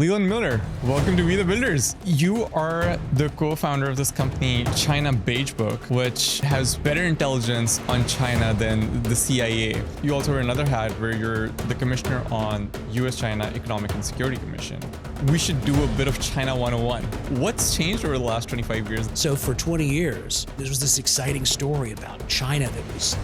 Leland Miller, welcome to We the Builders. You are the co-founder of this company, China Beige Book, which has better intelligence on China than the CIA. You also wear another hat where you're the commissioner on US-China Economic and Security Commission. We should do a bit of China 101. What's changed over the last 25 years? So for 20 years, there was this exciting story about China that was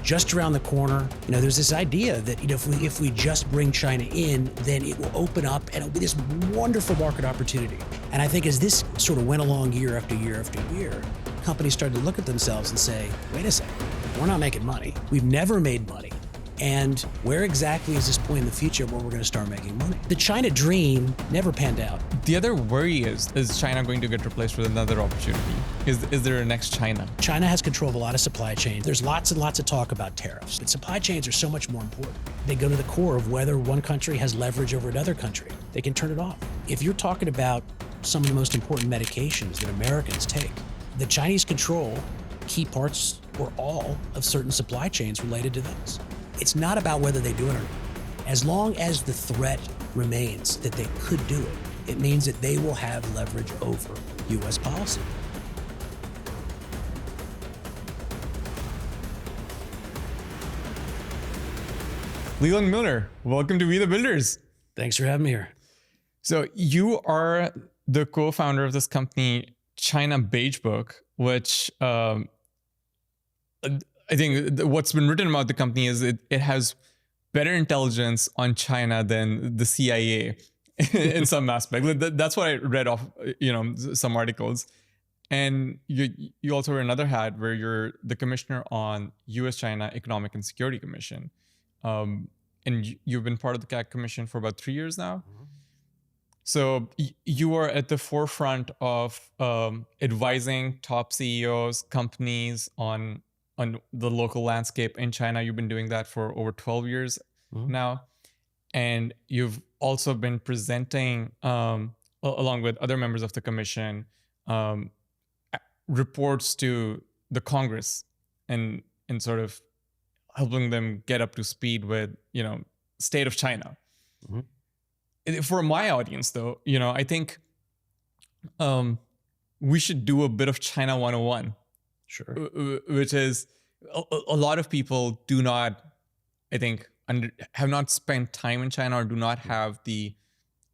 just around the corner. There's this idea that, if we just bring China in, then it will open up and it'll be this wonderful market opportunity. And I think as this sort of went along year after year after year, companies started to look at themselves and say, wait a second, we're not making money. We've never made money. And where exactly is this point in the future where we're going to start making money? The China dream never panned out. The other worry is China going to get replaced with another opportunity? Is there a next China? China has control of a lot of supply chains. There's lots and lots of talk about tariffs, but supply chains are so much more important. They go to the core of whether one country has leverage over another country. They can turn it off. If you're talking about some of the most important medications that Americans take, the Chinese control key parts or all of certain supply chains related to those. It's not about whether they do it or not. As long as the threat remains that they could do it, it means that they will have leverage over U.S. policy. Leland Miller, welcome to We the Builders. Thanks for having me here. So you are the co-founder of this company, China Beige Book, which I think what's been written about the company is it has better intelligence on China than the CIA in some aspect. That's what I read off, some articles. And you also wear another hat where you're the commissioner on US-China Economic and Security Commission. And you've been part of the CAC Commission for about 3 years now. Mm-hmm. So you are at the forefront of advising top CEOs, companies on the local landscape in China. You've been doing that for over 12 years now. And you've also been presenting, along with other members of the commission, reports to the Congress and sort of helping them get up to speed with, state of China. Mm-hmm. For my audience, though, I think we should do a bit of China 101. Sure. Which is a lot of people do not, I think, have not spent time in China or do not have the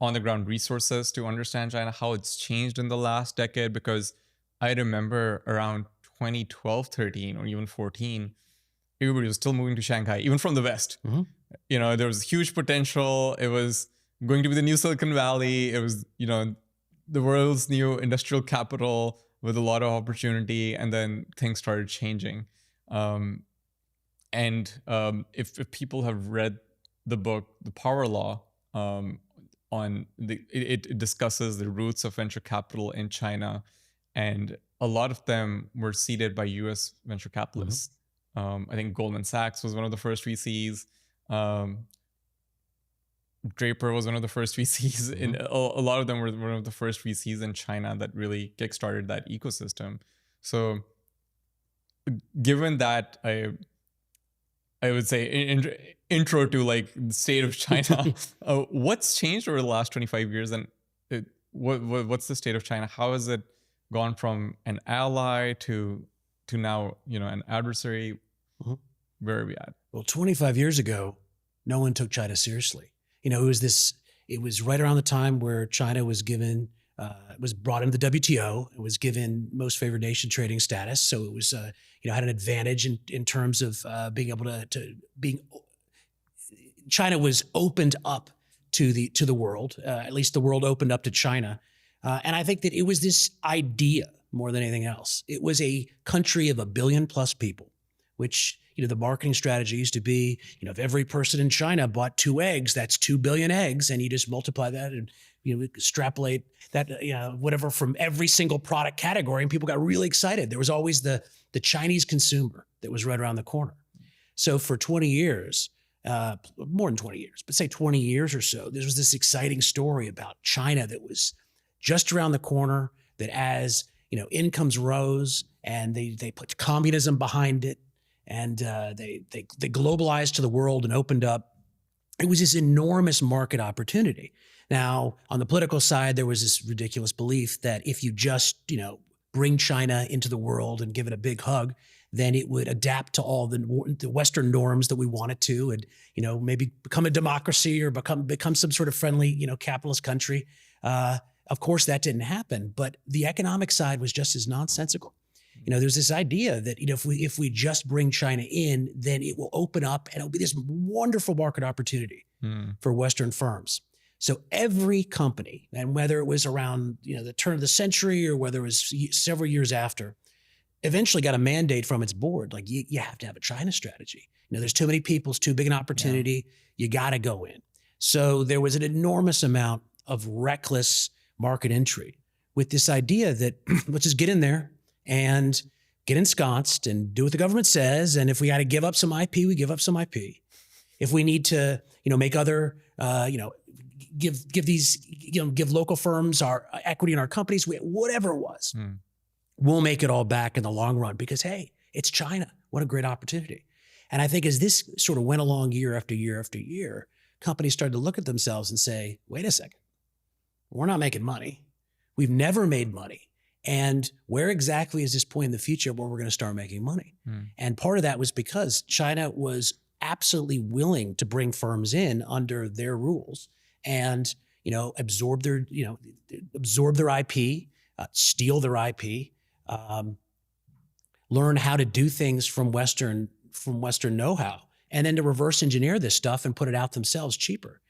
on-the-ground resources to understand China, how it's changed in the last decade. Because I remember around 2012, 13, or even 14, everybody was still moving to Shanghai, even from the West. Mm-hmm. There was huge potential. It was going to be the new Silicon Valley. It was, the world's new industrial capital with a lot of opportunity, and then things started changing. If people have read the book, The Power Law, it discusses the roots of venture capital in China, and a lot of them were seeded by U.S. venture capitalists. Mm-hmm. I think Goldman Sachs was one of the first VCs. Draper was one of the first VCs. Mm-hmm. A lot of them were one of the first VCs in China that really kickstarted that ecosystem. So given that, I would say intro to like the state of China, what's changed over the last 25 years, and what's the state of China? How has it gone from an ally to now, an adversary? Mm-hmm. Where are we at? Well, 25 years ago, no one took China seriously. It was right around the time where China was given, was brought into the WTO. It was given most favored nation trading status. So it was, had an advantage in terms of being able China was opened up to the world. At least the world opened up to China. And I think that it was this idea more than anything else. It was a country of 1 billion plus people, which, the marketing strategy used to be, if every person in China bought 2 eggs, that's 2 billion eggs. And you just multiply that and, extrapolate that, whatever from every single product category. And people got really excited. There was always the Chinese consumer that was right around the corner. So for 20 years, more than 20 years, but say 20 years or so, there was this exciting story about China that was just around the corner, that as, incomes rose and they put communism behind it, and they globalized to the world and opened up it was this enormous market opportunity. Now, on the political side, there was this ridiculous belief that if you just, bring China into the world and give it a big hug, then it would adapt to all the Western norms that we want it to, and maybe become a democracy or become some sort of friendly, capitalist country. Of course, that didn't happen, but the economic side was just as nonsensical. There's this idea that if we just bring China in, then it will open up and it'll be this wonderful market opportunity for Western firms. So every company, and whether it was around the turn of the century or whether it was several years after, eventually got a mandate from its board, like you have to have a China strategy. There's too many people, it's too big an opportunity. You got to go in. So there was an enormous amount of reckless market entry with this idea that let's just get in there and get ensconced and do what the government says. And if we got to give up some IP, we give up some IP. If we need to, make other, give local firms our equity in our companies, whatever it was, we'll make it all back in the long run because, hey, it's China. What a great opportunity. And I think as this sort of went along year after year after year, companies started to look at themselves and say, wait a second, we're not making money. We've never made money. And where exactly is this point in the future where we're going to start making money? And part of that was because China was absolutely willing to bring firms in under their rules and, absorb their IP, steal their IP, learn how to do things from Western know-how, and then to reverse engineer this stuff and put it out themselves cheaper.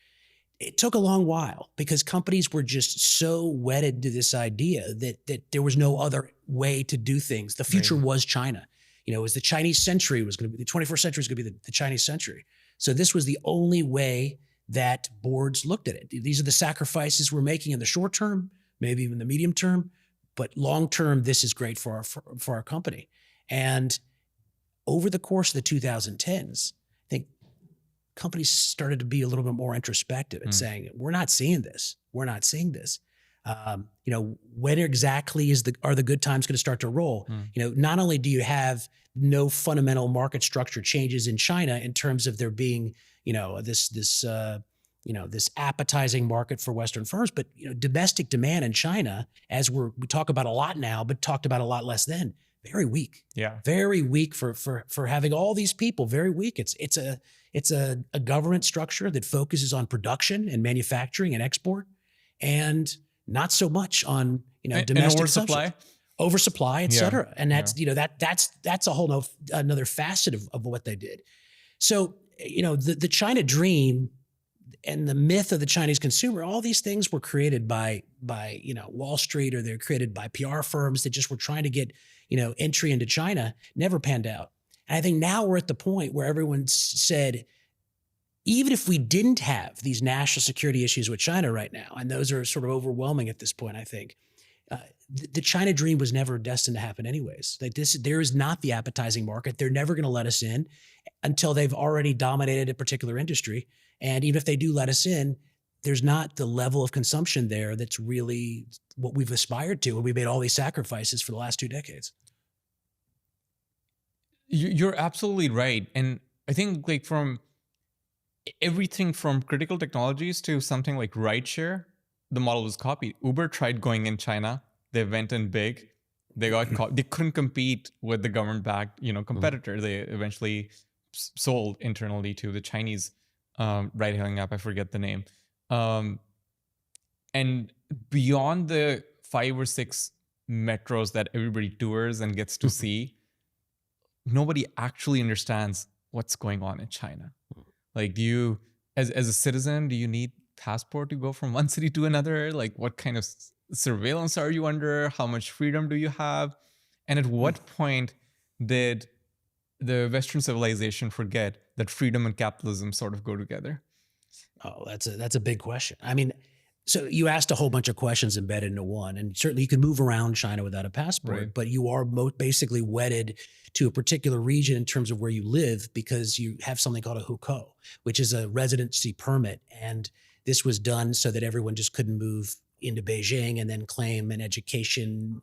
It took a long while because companies were just so wedded to this idea that there was no other way to do things. The future was China. It was the Chinese century was going to be, the 21st century was going to be the Chinese century. So this was the only way that boards looked at it. These are the sacrifices we're making in the short term, maybe even the medium term, but long term, this is great for our company. And over the course of the 2010s, I think companies started to be a little bit more introspective and saying, we're not seeing this. We're not seeing this. When exactly are the good times going to start to roll? Not only do you have no fundamental market structure changes in China in terms of there being, this appetizing market for Western firms, but domestic demand in China, as we talk about a lot now, but talked about a lot less then, very weak. Yeah, very weak for having all these people. Very weak. It's a government structure that focuses on production and manufacturing and export, and not so much on domestic oversupply, et cetera. And that's that's a whole another facet of what they did. So the China dream and the myth of the Chinese consumer, all these things were created by Wall Street, or they're created by PR firms that just were trying to get entry into China. Never panned out. And I think now we're at the point where everyone said, even if we didn't have these national security issues with China right now, and those are sort of overwhelming at this point, I think, the China dream was never destined to happen anyways. Like there is not the appetizing market. They're never going to let us in until they've already dominated a particular industry. And even if they do let us in, there's not the level of consumption there that's really what we've aspired to. And we made all these sacrifices for the last 2 decades. You're absolutely right. And I think from everything from critical technologies to something like rideshare, the model was copied. Uber tried going in China. They went in big. They got caught. They couldn't compete with the government-backed, competitor. They eventually sold internally to the Chinese ride-hailing app. I forget the name. And beyond the 5 or 6 metros that everybody tours and gets to see, nobody actually understands what's going on in China. Like, do you, as a citizen, do you need passport to go from one city to another? Like, what kind of surveillance are you under? How much freedom do you have? And at what point did the Western civilization forget that freedom and capitalism sort of go together? Oh, that's a big question. I mean, so you asked a whole bunch of questions embedded into one, and certainly you can move around China without a passport, but you are basically wedded to a particular region in terms of where you live because you have something called a hukou, which is a residency permit. And this was done so that everyone just couldn't move, into Beijing and then claim an education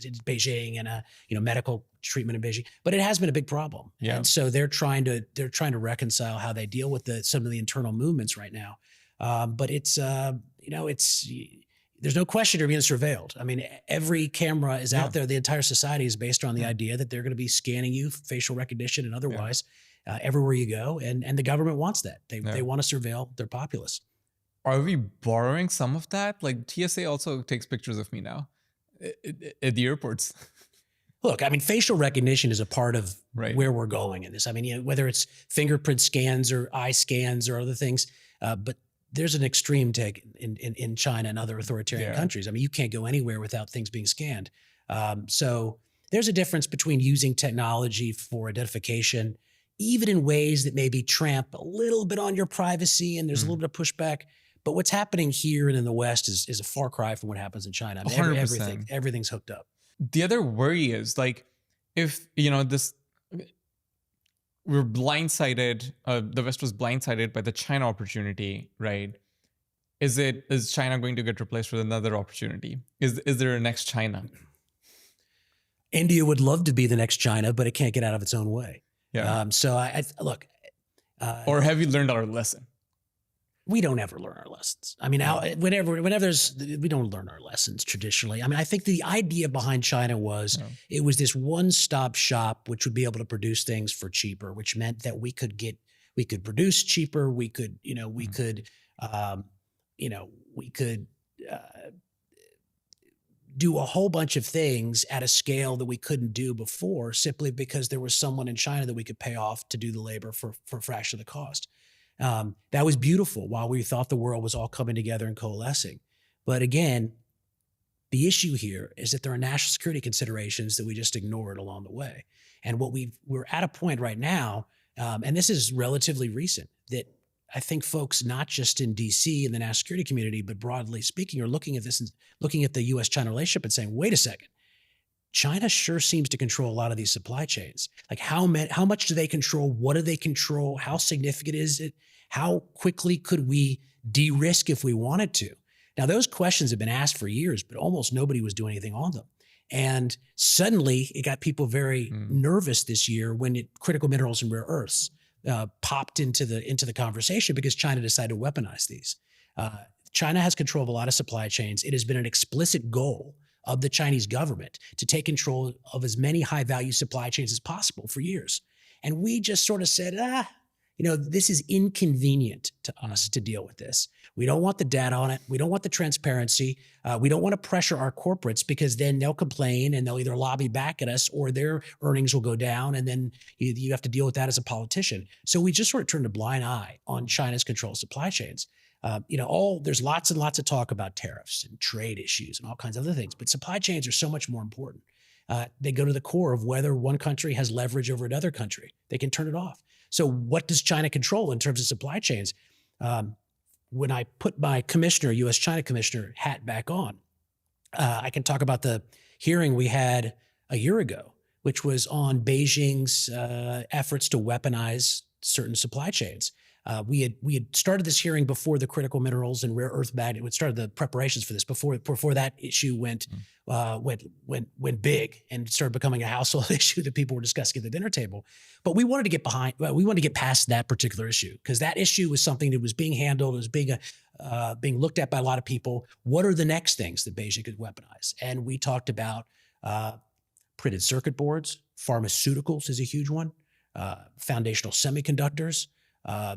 in Beijing and a medical treatment in Beijing. But it has been a big problem, and so they're trying to reconcile how they deal with some of the internal movements right now. But it's there's no question they're being surveilled. I mean, every camera is out there. The entire society is based on the idea that they're going to be scanning you, facial recognition and otherwise, everywhere you go. And the government wants that. They want to surveil their populace. Are we borrowing some of that? Like TSA also takes pictures of me now at the airports. Look, I mean, facial recognition is a part of where we're going in this. I mean, whether it's fingerprint scans or eye scans or other things, but there's an extreme take in China and other authoritarian countries. I mean, you can't go anywhere without things being scanned. So there's a difference between using technology for identification, even in ways that maybe tramp a little bit on your privacy, and there's a little bit of pushback. But what's happening here and in the West is a far cry from what happens in China. I mean, everything's hooked up. The other worry is like, if we're blindsided, the West was blindsided by the China opportunity, right? Is China going to get replaced with another opportunity? Is there a next China? India would love to be the next China, but it can't get out of its own way. Yeah. So I look. Or have we learned our lesson? We don't ever learn our lessons. I mean, whenever we don't learn our lessons traditionally. I mean, I think the idea behind China was it was this one-stop shop, which would be able to produce things for cheaper, which meant that we could produce cheaper. We could do a whole bunch of things at a scale that we couldn't do before, simply because there was someone in China that we could pay off to do the labor for a fraction of the cost. That was beautiful while we thought the world was all coming together and coalescing. But again, the issue here is that there are national security considerations that we just ignored along the way. And we're at a point right now, and this is relatively recent, that I think folks not just in DC and the national security community, but broadly speaking, are looking at this and looking at the U.S.-China relationship and saying, wait a second, China sure seems to control a lot of these supply chains. Like how much do they control? What do they control? How significant is it? How quickly could we de-risk if we wanted to? Now, those questions have been asked for years, but almost nobody was doing anything on them. And suddenly it got people very nervous this year when critical minerals and rare earths popped into the conversation because China decided to weaponize these. China has control of a lot of supply chains. It has been an explicit goal of the Chinese government to take control of as many high-value supply chains as possible for years. And we just sort of said, this is inconvenient to us to deal with this. We don't want the data on it. We don't want the transparency. We don't want to pressure our corporates because then they'll complain and they'll either lobby back at us or their earnings will go down. And then you have to deal with that as a politician. So we just sort of turned a blind eye on China's control of supply chains. There's lots and lots of talk about tariffs and trade issues and all kinds of other things, but supply chains are so much more important. They go to the core of whether one country has leverage over another country. They can turn it off. So what does China control in terms of supply chains? When I put my U.S.-China commissioner hat back on, I can talk about the hearing we had a year ago, which was on Beijing's efforts to weaponize certain supply chains. We had started this hearing before the critical minerals and rare earth magnet. We started the preparations for this before that issue went big and started becoming a household issue that people were discussing at the dinner table. But we wanted to get past that particular issue because that issue was something that was being handled, it was being looked at by a lot of people. What are the next things that Beijing could weaponize? And we talked about printed circuit boards, pharmaceuticals is a huge one, foundational semiconductors.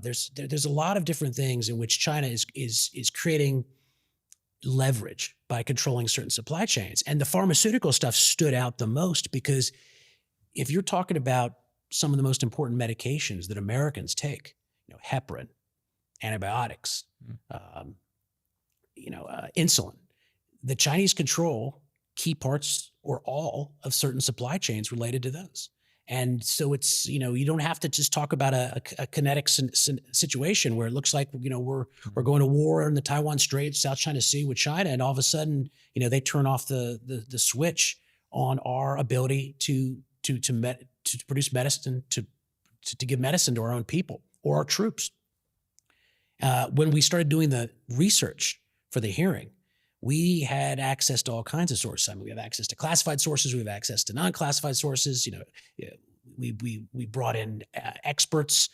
There's a lot of different things in which China is creating leverage by controlling certain supply chains. And the pharmaceutical stuff stood out the most because if you're talking about some of the most important medications that Americans take, heparin, antibiotics, insulin, the Chinese control key parts or all of certain supply chains related to those. And so it's, you don't have to just talk about a kinetic situation where it looks like, we're going to war in the Taiwan Strait, South China Sea with China. And all of a sudden, they turn off the switch on our ability to produce medicine, to give medicine to our own people or our troops. When we started doing the research for the hearing, we had access to all kinds of sources. I mean, we have access to classified sources, we have access to non-classified sources. We brought in experts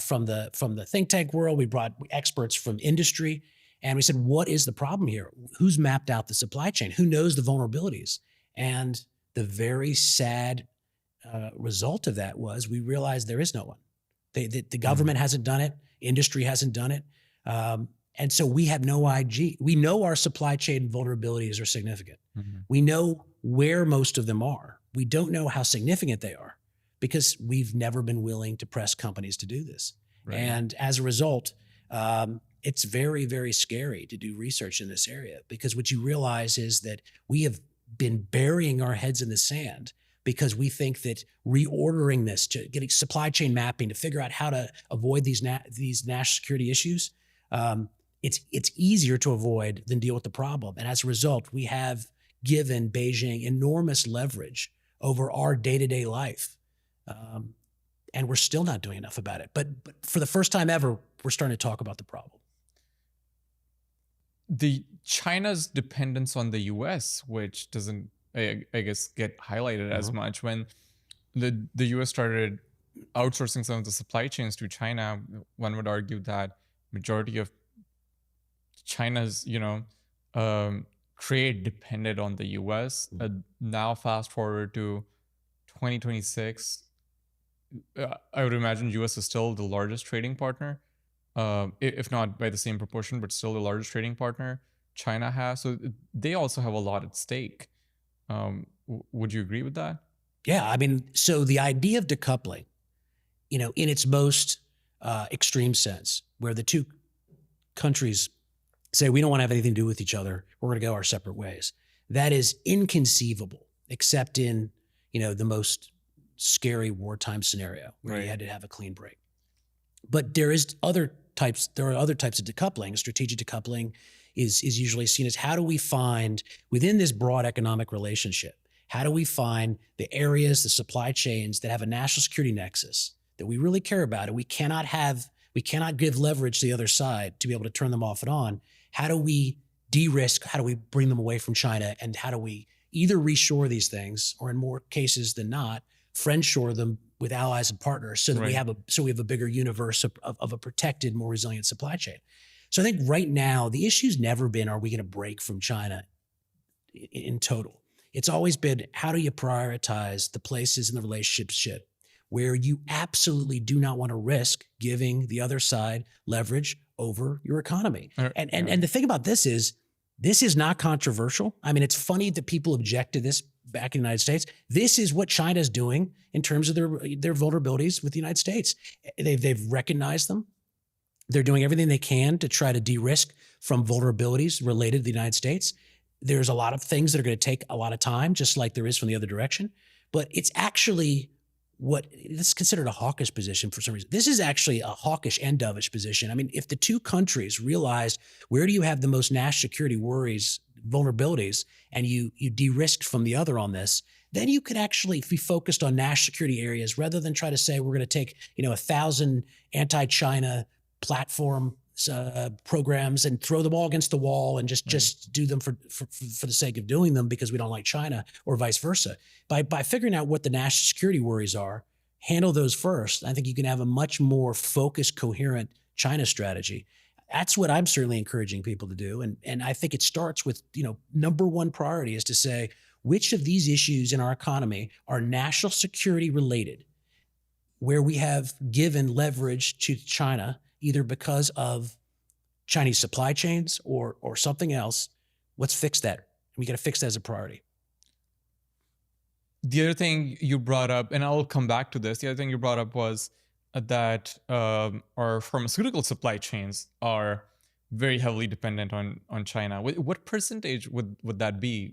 from the think tank world. We brought experts from industry, and we said, what is the problem here? Who's mapped out the supply chain? Who knows the vulnerabilities? And the very sad result of that was we realized there is no one. The government hasn't done it. Industry hasn't done it. And so we have no IG. We know our supply chain vulnerabilities are significant. We know where most of them are. We don't know how significant they are because we've never been willing to press companies to do this. Right. And as a result, it's very, very scary to do research in this area because what you realize is that we have been burying our heads in the sand because we think that reordering this, to getting supply chain mapping to figure out how to avoid these national security issues, it's easier to avoid than deal with the problem. And as a result, we have given Beijing enormous leverage over our day-to-day life. And we're still not doing enough about it. But for the first time ever, we're starting to talk about the problem. China's dependence on the US, which doesn't, I guess, get highlighted as much. When the US started outsourcing some of the supply chains to China, one would argue that majority of China's, trade depended on the US. Now fast forward to 2026, I would imagine US is still the largest trading partner, if not by the same proportion, but still the largest trading partner China has. So they also have a lot at stake. Would you agree with that? Yeah, I mean, so the idea of decoupling, in its most extreme sense, where the two countries say, we don't want to have anything to do with each other, we're going to go our separate ways. That is inconceivable, except in, the most scary wartime scenario where you had to have a clean break. But there are other types of decoupling. Strategic decoupling is usually seen as, how do we find within this broad economic relationship, how do we find the areas, the supply chains that have a national security nexus that we really care about, and we cannot give leverage to the other side to be able to turn them off and on. How do we de-risk? How do we bring them away from China? And how do we either reshore these things, or in more cases than not, friendshore them with allies and partners, so that we have a bigger universe of a protected, more resilient supply chain. So I think right now the issue's never been, are we going to break from China in total? It's always been, how do you prioritize the places in the relationship where you absolutely do not want to risk giving the other side leverage over your economy. And the thing about this is not controversial. I mean, it's funny that people object to this back in the United States. This is what China's doing in terms of their vulnerabilities with the United States. They've recognized them. They're doing everything they can to try to de-risk from vulnerabilities related to the United States. There's a lot of things that are going to take a lot of time, just like there is from the other direction. But it's actually this is considered a hawkish position for some reason. This is actually a hawkish and dovish position. I mean, if the two countries realized, where do you have the most national security worries, vulnerabilities, and you de-risked from the other on this, then you could actually be focused on national security areas rather than try to say, we're going to take 1,000 anti-China platform programs and throw them all against the wall and just do them for the sake of doing them because we don't like China, or vice versa. By figuring out what the national security worries are, handle those first, I think you can have a much more focused, coherent China strategy. That's what I'm certainly encouraging people to do. And I think it starts with, number one priority is to say, which of these issues in our economy are national security related, where we have given leverage to China, either because of Chinese supply chains or something else. Let's fix that. We got to fix that as a priority. The other thing you brought up, and I'll come back to this, the other thing you brought up was that our pharmaceutical supply chains are very heavily dependent on China. What percentage would that be?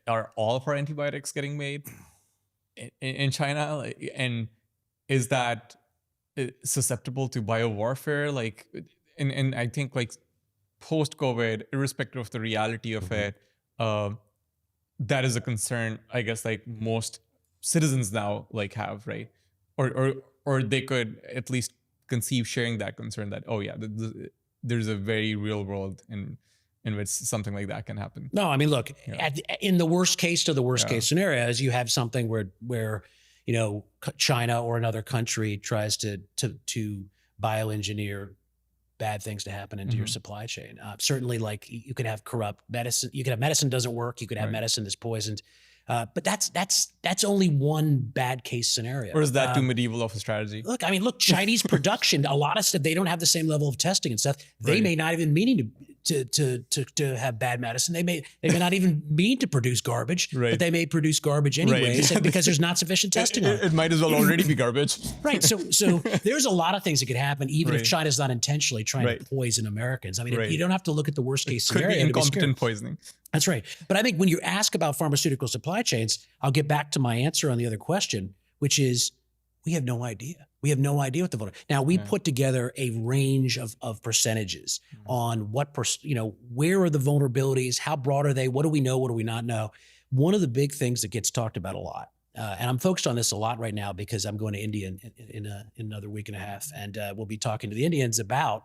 Are all of our antibiotics getting made in China? And is that susceptible to biowarfare? And I think post-COVID, irrespective of the reality of it, that is a concern, I guess, most citizens now have, right? Or they could at least conceive sharing that concern that, oh yeah, there's a very real world and in which something like that can happen. No, I mean, look, in the worst case to the worst case scenarios, you have something where China or another country tries to bioengineer bad things to happen into your supply chain. Certainly, like you could have corrupt medicine. You could have medicine doesn't work. You could have medicine that's poisoned. But that's only one bad case scenario. Or is that too medieval of a strategy? Look, Chinese production, a lot of stuff, they don't have the same level of testing and stuff. They may not even meaning to have bad medicine. They may not even mean to produce garbage, but they may produce garbage anyways because there's not sufficient testing on it. It might as well already be garbage. Right. So there's a lot of things that could happen, even if China's not intentionally trying to poison Americans. I mean, you don't have to look at the worst case scenario. Could be incompetent poisoning. That's right. But I think when you ask about pharmaceutical supply chains, I'll get back to my answer on the other question, which is we have no idea. We have no idea what the voter. Now we put together a range of percentages on what where are the vulnerabilities, how broad are they, what do we know, what do we not know. One of the big things that gets talked about a lot, and I'm focused on this a lot right now because I'm going to India in another week and a half, and we'll be talking to the Indians about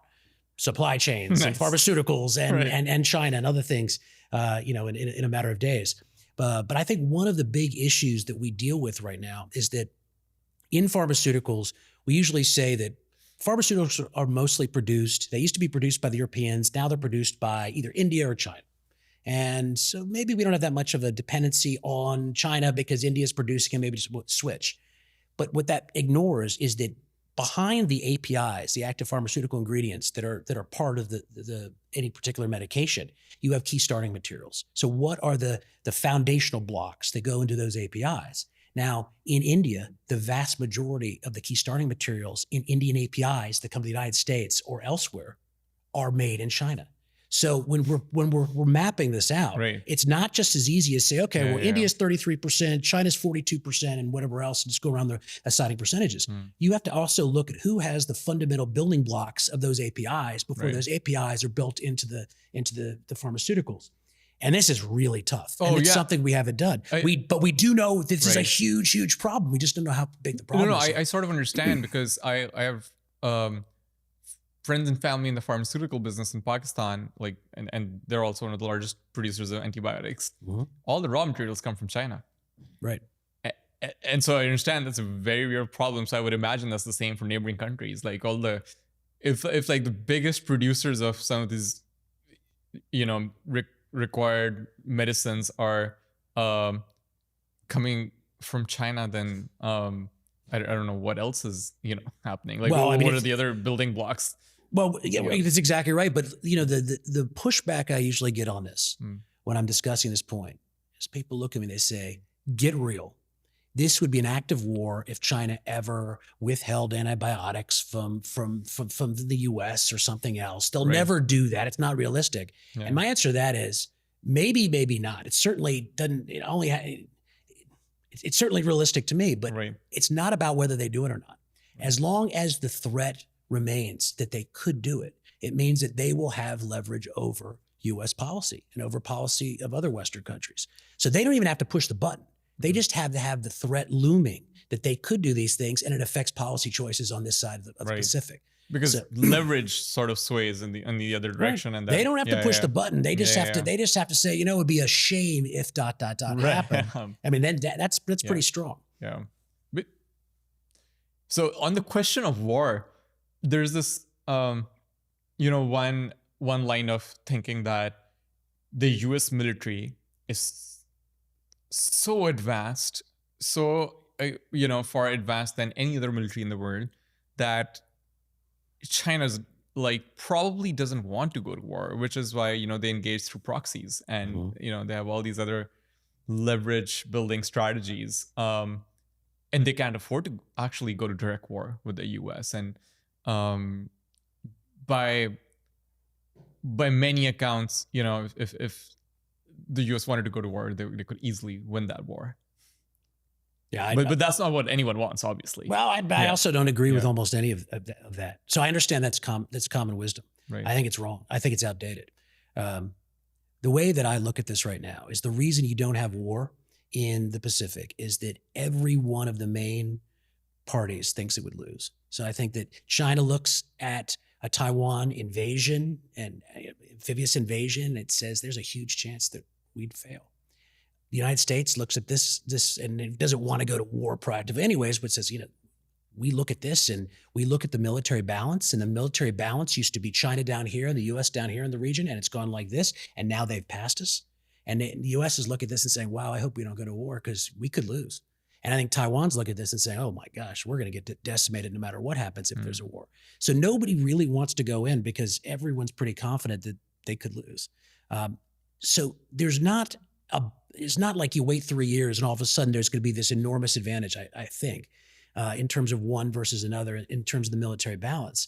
supply chains and pharmaceuticals and China and other things, in a matter of days. But I think one of the big issues that we deal with right now is that in pharmaceuticals, we usually say that pharmaceuticals are mostly produced. They used to be produced by the Europeans. Now they're produced by either India or China. And so maybe we don't have that much of a dependency on China because India is producing and maybe just switch. But what that ignores is that behind the APIs, the active pharmaceutical ingredients that are part of the any particular medication, you have key starting materials. So what are the foundational blocks that go into those APIs? Now, in India, the vast majority of the key starting materials in Indian APIs that come to the United States or elsewhere are made in China. So when we're mapping this out, it's not just as easy as say, okay, India's 33%, China's 42%, and whatever else, and just go around the assigning percentages. You have to also look at who has the fundamental building blocks of those APIs before those APIs are built into the pharmaceuticals. And this is really tough. And it's something we haven't done. But we do know this is a huge, huge problem. We just don't know how big the problem is. I sort of understand because I have friends and family in the pharmaceutical business in Pakistan, and they're also one of the largest producers of antibiotics. All the raw materials come from China. Right. And so I understand that's a very real problem. So I would imagine that's the same for neighboring countries. Like if like the biggest producers of some of these, required medicines are coming from China, then I don't know what else is happening. Like, what are the other building blocks? Well, that's exactly right. But the pushback I usually get on this when I'm discussing this point is people look at me and they say, "Get real. This would be an act of war if China ever withheld antibiotics from the U.S. or something else. They'll never do that. It's not realistic." Yeah. And my answer to that is maybe, maybe not. It certainly doesn't. It's certainly realistic to me, but it's not about whether they do it or not. As long as the threat remains that they could do it, it means that they will have leverage over U.S. policy and over policy of other Western countries. So they don't even have to push the button. They just have to have the threat looming that they could do these things, and it affects policy choices on this side of the Pacific. Because leverage sort of sways in the other direction, and they don't have to push the button. They just have to. They just have to say, it would be a shame if ... happen. I mean, then that's pretty strong. Yeah. But so on the question of war, there's this one line of thinking that the U.S. military is so advanced, so far advanced than any other military in the world, that China's probably doesn't want to go to war, which is why they engage through proxies, and they have all these other leverage building strategies, and they can't afford to actually go to direct war with the US. And by many accounts, if the US wanted to go to war, they could easily win that war. Yeah, but that's not what anyone wants, obviously. Well, I also don't agree with almost any of that. So I understand that's common wisdom. Right. I think it's wrong. I think it's outdated. The way that I look at this right now is the reason you don't have war in the Pacific is that every one of the main parties thinks it would lose. So I think that China looks at a Taiwan invasion and amphibious invasion, it says there's a huge chance that we'd fail. The United States looks at this, and it doesn't want to go to war proactive anyways, but says, we look at this and we look at the military balance, and the military balance used to be China down here and the U.S. down here in the region, and it's gone like this, and now they've passed us. And the U.S. is looking at this and saying, wow, I hope we don't go to war because we could lose. And I think Taiwan's looking at this and saying, oh my gosh, we're going to get decimated no matter what happens if there's a war. So nobody really wants to go in because everyone's pretty confident that they could lose. So it's not like you wait 3 years and all of a sudden there's going to be this enormous advantage, I think. In terms of one versus another, in terms of the military balance.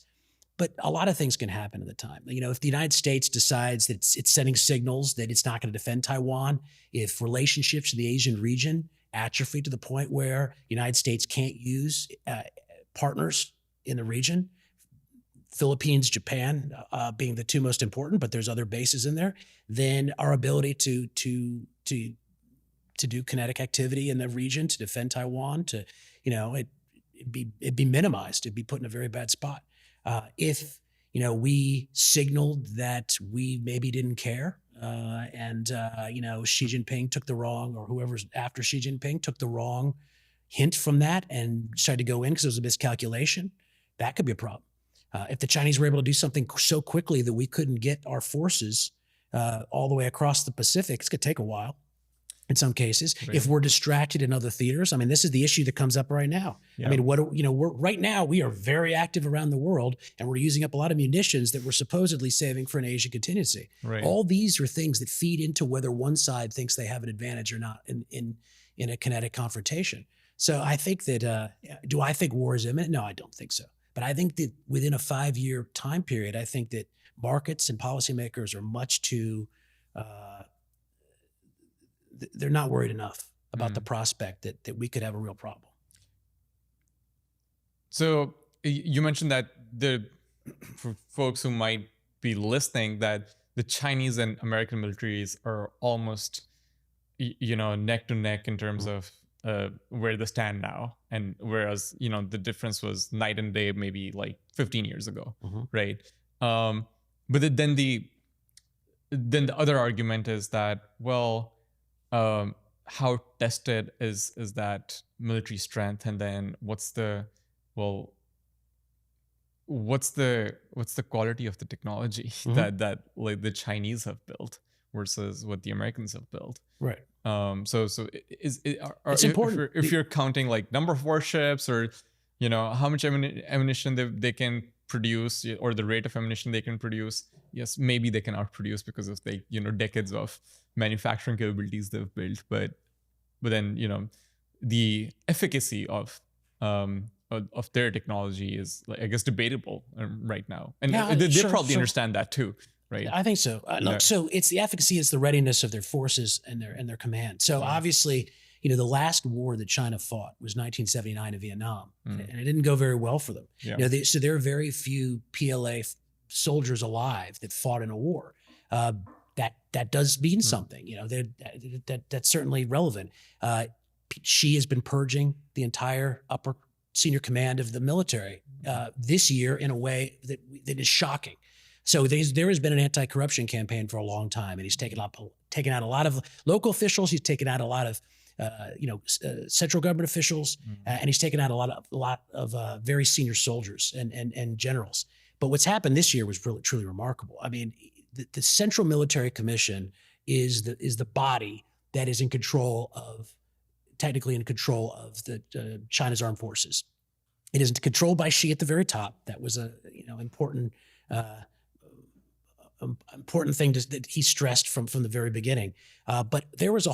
But a lot of things can happen at the time. If the United States decides that it's sending signals that it's not going to defend Taiwan, if relationships in the Asian region atrophy to the point where the United States can't use partners in the region, Philippines, Japan being the two most important, but there's other bases in there, then our ability to do kinetic activity in the region to defend Taiwan, it'd be minimized. It'd be put in a very bad spot. If we signaled that we maybe didn't care, and Xi Jinping took the wrong, or whoever's after Xi Jinping took the wrong hint from that and tried to go in because it was a miscalculation, that could be a problem. If the Chinese were able to do something so quickly that we couldn't get our forces all the way across the Pacific, it's going to take a while. In some cases, right. If we're distracted in other theaters, this is the issue that comes up right now. Yeah. Right now we are very active around the world, and we're using up a lot of munitions that we're supposedly saving for an Asian contingency. Right. All these are things that feed into whether one side thinks they have an advantage or not in a kinetic confrontation. So I think that, do I think war is imminent? No, I don't think so. But I think that within a 5-year time period, I think that markets and policymakers are much too, they're not worried enough about the prospect that we could have a real problem. So you mentioned that for folks who might be listening, that the Chinese and American militaries are almost, neck to neck in terms of where they stand now. And whereas, the difference was night and day, maybe like 15 years ago, right? But then the other argument is that, well, how tested is that military strength, and then what's the quality of the technology that like the Chinese have built versus what the Americans have built, right? So it's important if you're counting like number of warships, or how much ammunition they can produce, or the rate of ammunition they can produce. Yes, maybe they can outproduce because of the decades of manufacturing capabilities they've built, but then the efficacy of their technology is, I guess, debatable right now, and they probably understand that too, right? I think so. Look, so it's the efficacy, it's the readiness of their forces and their command. So obviously, the last war that China fought was 1979 in Vietnam, and it didn't go very well for them. Yeah. So there are very few PLA soldiers alive that fought in a war. That does mean something. That's certainly relevant. Xi has been purging the entire upper senior command of the military this year in a way that is shocking. So there has been an anti-corruption campaign for a long time, and he's taken out a lot of local officials. He's taken out a lot of central government officials, and he's taken out a lot of very senior soldiers and generals. But what's happened this year was really truly remarkable. The Central Military Commission is the body that is technically in control of the China's armed forces. It is controlled by Xi at the very top. That was a important thing that he stressed from the very beginning. But there was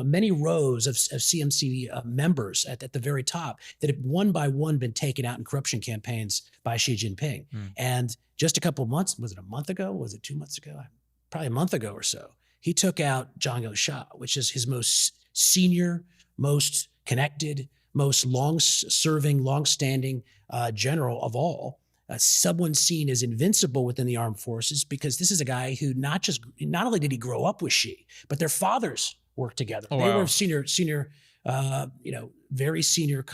many rows of CMC members at the very top that had one by one been taken out in corruption campaigns by Xi Jinping. And just a couple of months, was it a month ago? Was it 2 months ago? Probably a month ago or so. He took out Zhang Youxia, which is his most senior, most connected, most long-serving, long-standing general of all. Someone seen as invincible within the armed forces, because this is a guy who not only did he grow up with Xi, but their fathers worked together. They were senior, very senior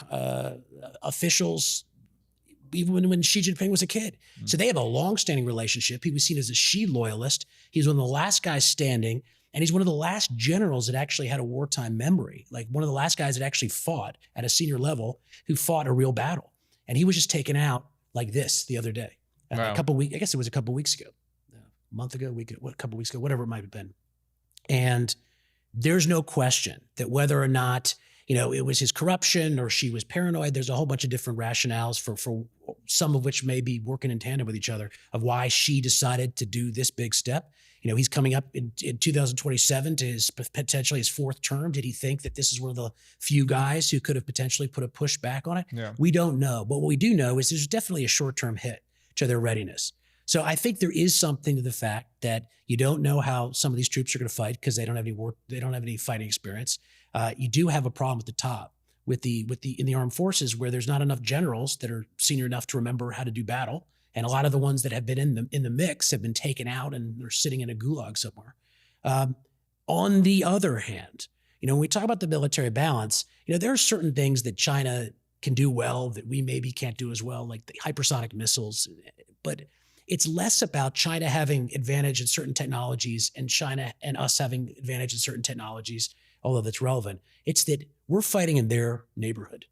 officials, even when Xi Jinping was a kid. So they have a long-standing relationship. He was seen as a Xi loyalist. He's one of the last guys standing, and he's one of the last generals that actually had a wartime memory, like one of the last guys that actually fought at a senior level, who fought a real battle. And he was just taken out like this the other day. Wow. A couple weeks, I guess it was a couple weeks ago, a month ago, a couple weeks ago, whatever it might have been. And there's no question that whether or not, it was his corruption or she was paranoid, there's a whole bunch of different rationales for some of which may be working in tandem with each other of why she decided to do this big step. He's coming up in 2027 to potentially his fourth term. Did he think that this is one of the few guys who could have potentially put a push back on it? Yeah. We don't know. But what we do know is there's definitely a short-term hit to their readiness. So I think there is something to the fact that you don't know how some of these troops are going to fight because they don't have any fighting experience. You do have a problem at the top in the armed forces where there's not enough generals that are senior enough to remember how to do battle. And a lot of the ones that have been in the mix have been taken out and they're sitting in a gulag somewhere. On the other hand, when we talk about the military balance, there are certain things that China can do well that we maybe can't do as well, like the hypersonic missiles. But it's less about China having advantage in certain technologies and China and us having advantage in certain technologies, although that's relevant. It's that we're fighting in their neighborhood.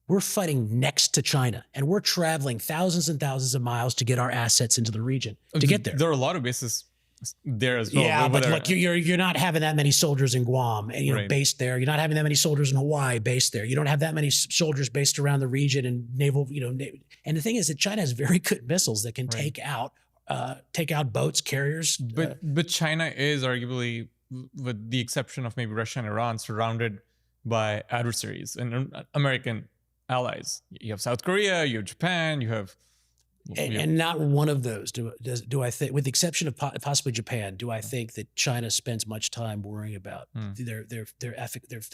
We're fighting next to China, and we're traveling thousands and thousands of miles to get our assets into the region to get there. There are a lot of bases there as well. Yeah, but look, you're not having that many soldiers in Guam, and Right. based there. You're not having that many soldiers in Hawaii based there. You don't have that many soldiers based around the region and naval. And the thing is that China has very good missiles that can Right. take out boats, carriers. But China is arguably, with the exception of maybe Russia and Iran, surrounded by adversaries and American allies. You have South Korea, you have Japan, you have. And not one of those do I think, with the exception of possibly Japan, do I think that China spends much time worrying about their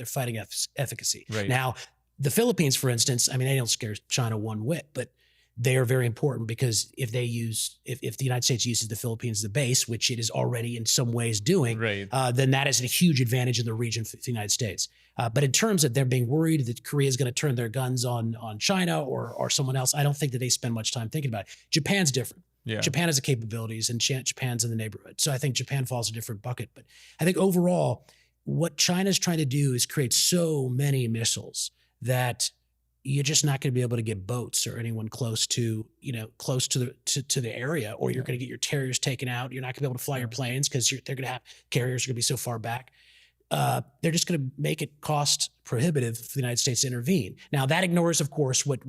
fighting efficacy. Right. Now, the Philippines, for instance, they don't scare China one whit, but they are very important because if the United States uses the Philippines as the base, which it is already in some ways doing, Right. then that is a huge advantage in the region for the United States. But in terms of them being worried that Korea is going to turn their guns on China or someone else, I don't think that they spend much time thinking about it. Japan's different. Yeah. Japan has the capabilities and Japan's in the neighborhood. So I think Japan falls a different bucket. But I think overall, what China's trying to do is create so many missiles that you're just not going to be able to get boats or anyone close to the area, or you're going to get your carriers taken out. You're not going to be able to fly your planes because they're going to have carriers are going to be so far back. They're just going to make it cost prohibitive for the United States to intervene. Now that ignores, of course, what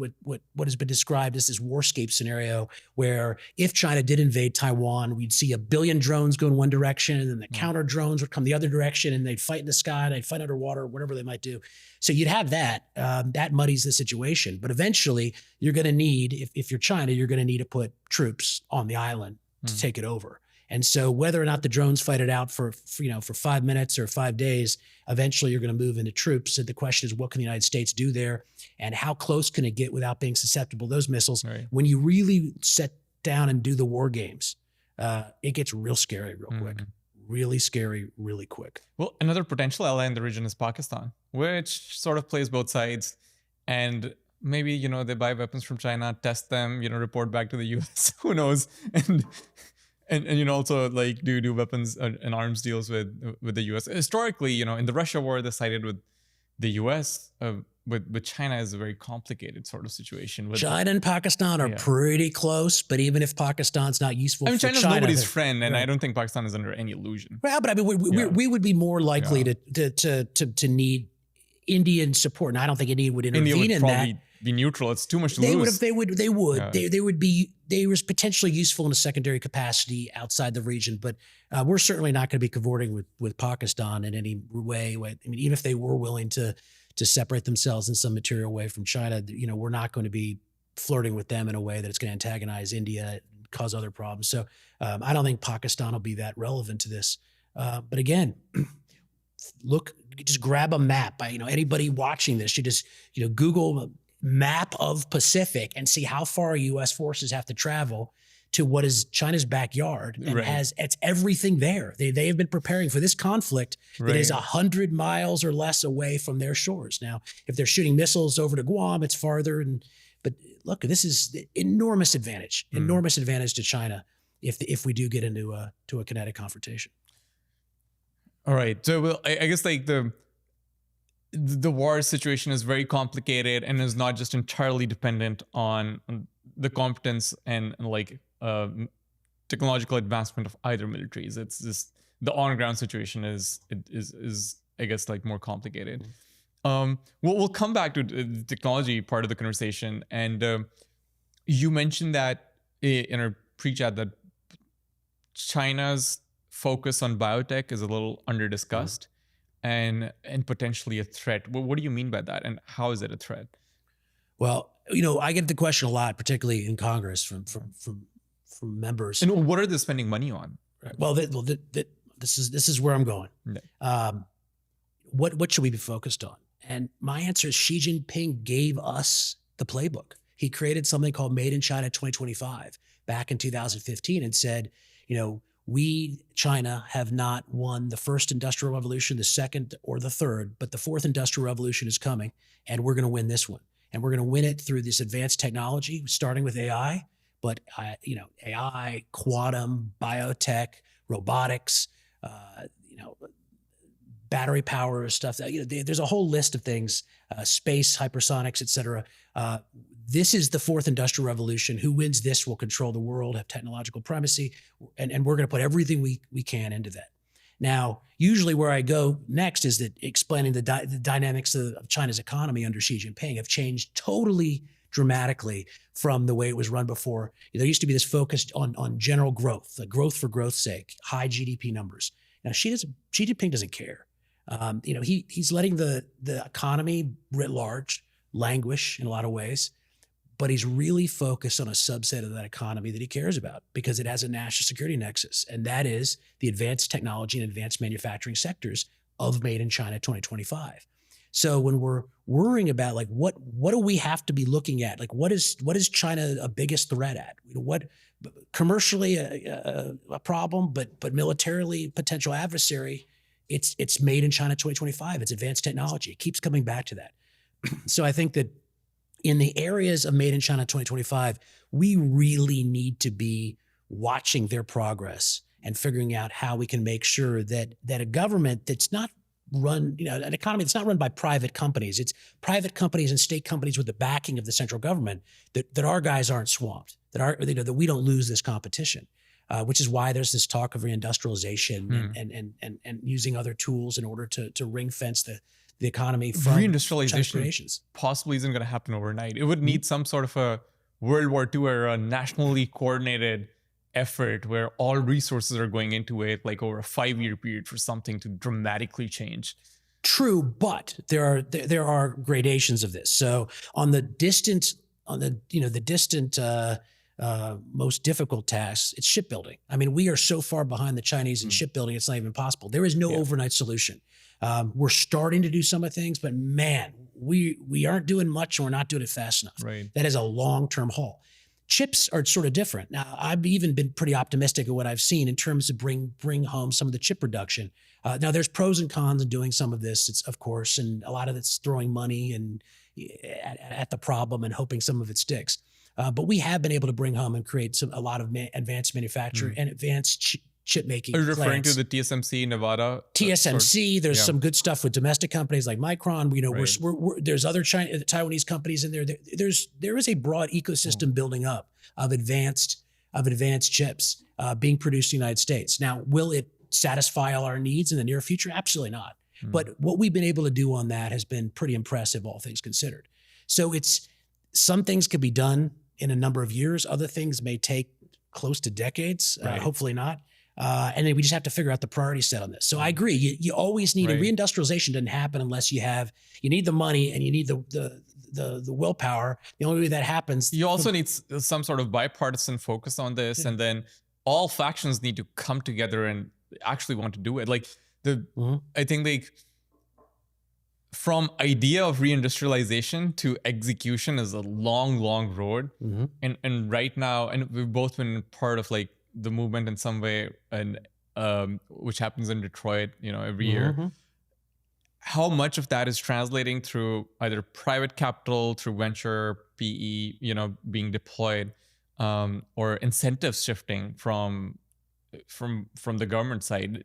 has been described as this warscape scenario, where if China did invade Taiwan, we'd see 1 billion drones go in one direction, and then the counter drones would come the other direction, and they'd fight in the sky, they'd fight underwater, whatever they might do. So you'd have that. That muddies the situation. But eventually, you're going to need, if you're China, you're going to need to put troops on the island to take it over. And so whether or not the drones fight it out for 5 minutes or 5 days, eventually you're going to move into troops. And the question is, what can the United States do there? And how close can it get without being susceptible to those missiles? Right. When you really sit down and do the war games, it gets real scary real quick. Really scary, really quick. Well, another potential ally in the region is Pakistan, which sort of plays both sides. And maybe, they buy weapons from China, test them, report back to the US, who knows? And also like do weapons and arms deals with the US. Historically, in the Russia war, they sided with the US. With China is a very complicated sort of situation. China and Pakistan are pretty close, but even if Pakistan's not useful for China's China, nobody's friend, and I don't think Pakistan is under any illusion. Well, but we would be more likely to need Indian support, and I don't think India would intervene India would in probably that. be neutral. It's too much to lose. They were potentially useful in a secondary capacity outside the region, but we're certainly not going to be cavorting with Pakistan in any way. Even if they were willing to separate themselves in some material way from China, we're not going to be flirting with them in a way that it's going to antagonize India and cause other problems. So I don't think Pakistan will be that relevant to this. But again, just grab a map. Anybody watching this, you just Google map of Pacific and see how far U.S. forces have to travel to what is China's backyard, and it's everything there. They have been preparing for this conflict that is 100 miles or less away from their shores. Now, if they're shooting missiles over to Guam, it's farther and But look, this is the enormous advantage to China if we do get into a kinetic confrontation. All right. So well, I guess like the war situation is very complicated and is not just entirely dependent on the competence and like technological advancement of either militaries. It's just the on-ground situation is I guess like more complicated. We'll come back to the technology part of the conversation, and you mentioned that in our pre-chat that China's focus on biotech is a little under-discussed and potentially a threat. Well, what do you mean by that, and how is it a threat? Well, I get the question a lot, particularly in Congress from members. And what are they spending money on? Right. Well, this is where I'm going. Yeah. What should we be focused on? And my answer is Xi Jinping gave us the playbook. He created something called Made in China 2025 back in 2015 and said, we, China, have not won the first industrial revolution, the second or the third, but the fourth industrial revolution is coming, and we're going to win this one. And we're going to win it through this advanced technology, starting with AI, but AI, quantum, biotech, robotics, battery power stuff. There's a whole list of things, space, hypersonics, et cetera. This is the fourth industrial revolution. Who wins this will control the world, have technological primacy, and we're going to put everything we can into that. Now, usually where I go next is that explaining the dynamics of China's economy under Xi Jinping have changed totally dramatically from the way it was run before. There used to be this focus on general growth, growth for growth's sake, high GDP numbers. Now, Xi Jinping doesn't care. He's letting the economy writ large languish in a lot of ways, but he's really focused on a subset of that economy that he cares about because it has a national security nexus, and that is the advanced technology and advanced manufacturing sectors of Made in China 2025. So when we're worrying about like what do we have to be looking at, like what is China a biggest threat at? What commercially a problem, but militarily potential adversary. It's Made in China 2025. It's advanced technology. It keeps coming back to that. So I think that in the areas of Made in China 2025, we really need to be watching their progress and figuring out how we can make sure that a government that's not run, an economy that's not run by private companies, it's private companies and state companies with the backing of the central government, that our guys aren't swamped, that we don't lose this competition. Which is why there's this talk of reindustrialization and using other tools in order to ring fence the economy from reindustrialization. Possibly isn't going to happen overnight. It would need some sort of a World War II or a nationally coordinated effort where all resources are going into it, like over a 5-year period for something to dramatically change. True, but there are gradations of this. So on the distant most difficult tasks, it's shipbuilding. I mean, we are so far behind the Chinese in shipbuilding, it's not even possible. There is no overnight solution. We're starting to do some of things, but man, we aren't doing much and we're not doing it fast enough. Right. That is a long-term haul. Chips are sort of different. Now, I've even been pretty optimistic at what I've seen in terms of bring home some of the chip production. Now, there's pros and cons in doing some of this, of course, and a lot of it's throwing money and at the problem and hoping some of it sticks. But we have been able to bring home and create a lot of advanced manufacturing and advanced chip making. Are you referring plants. to the TSMC Nevada? TSMC. There's some good stuff with domestic companies like Micron. There's other Taiwanese companies in there. There is a broad ecosystem building up of advanced chips being produced in the United States. Now, will it satisfy all our needs in the near future? Absolutely not. But what we've been able to do on that has been pretty impressive, all things considered. So some things could be done in a number of years. Other things may take close to decades, hopefully not. And then we just have to figure out the priority set on this. So I agree. You always need, and reindustrialization doesn't happen unless you need the money and you need the willpower. The only way that happens. You also need some sort of bipartisan focus on this. And then all factions need to come together and actually want to do it. Like I think from idea of reindustrialization to execution is a long, long road. And right now, and we've both been part of like the movement in some way, and which happens in Detroit, every year. how much of that is translating through either private capital, through venture, PE, being deployed, or incentives shifting from the government side,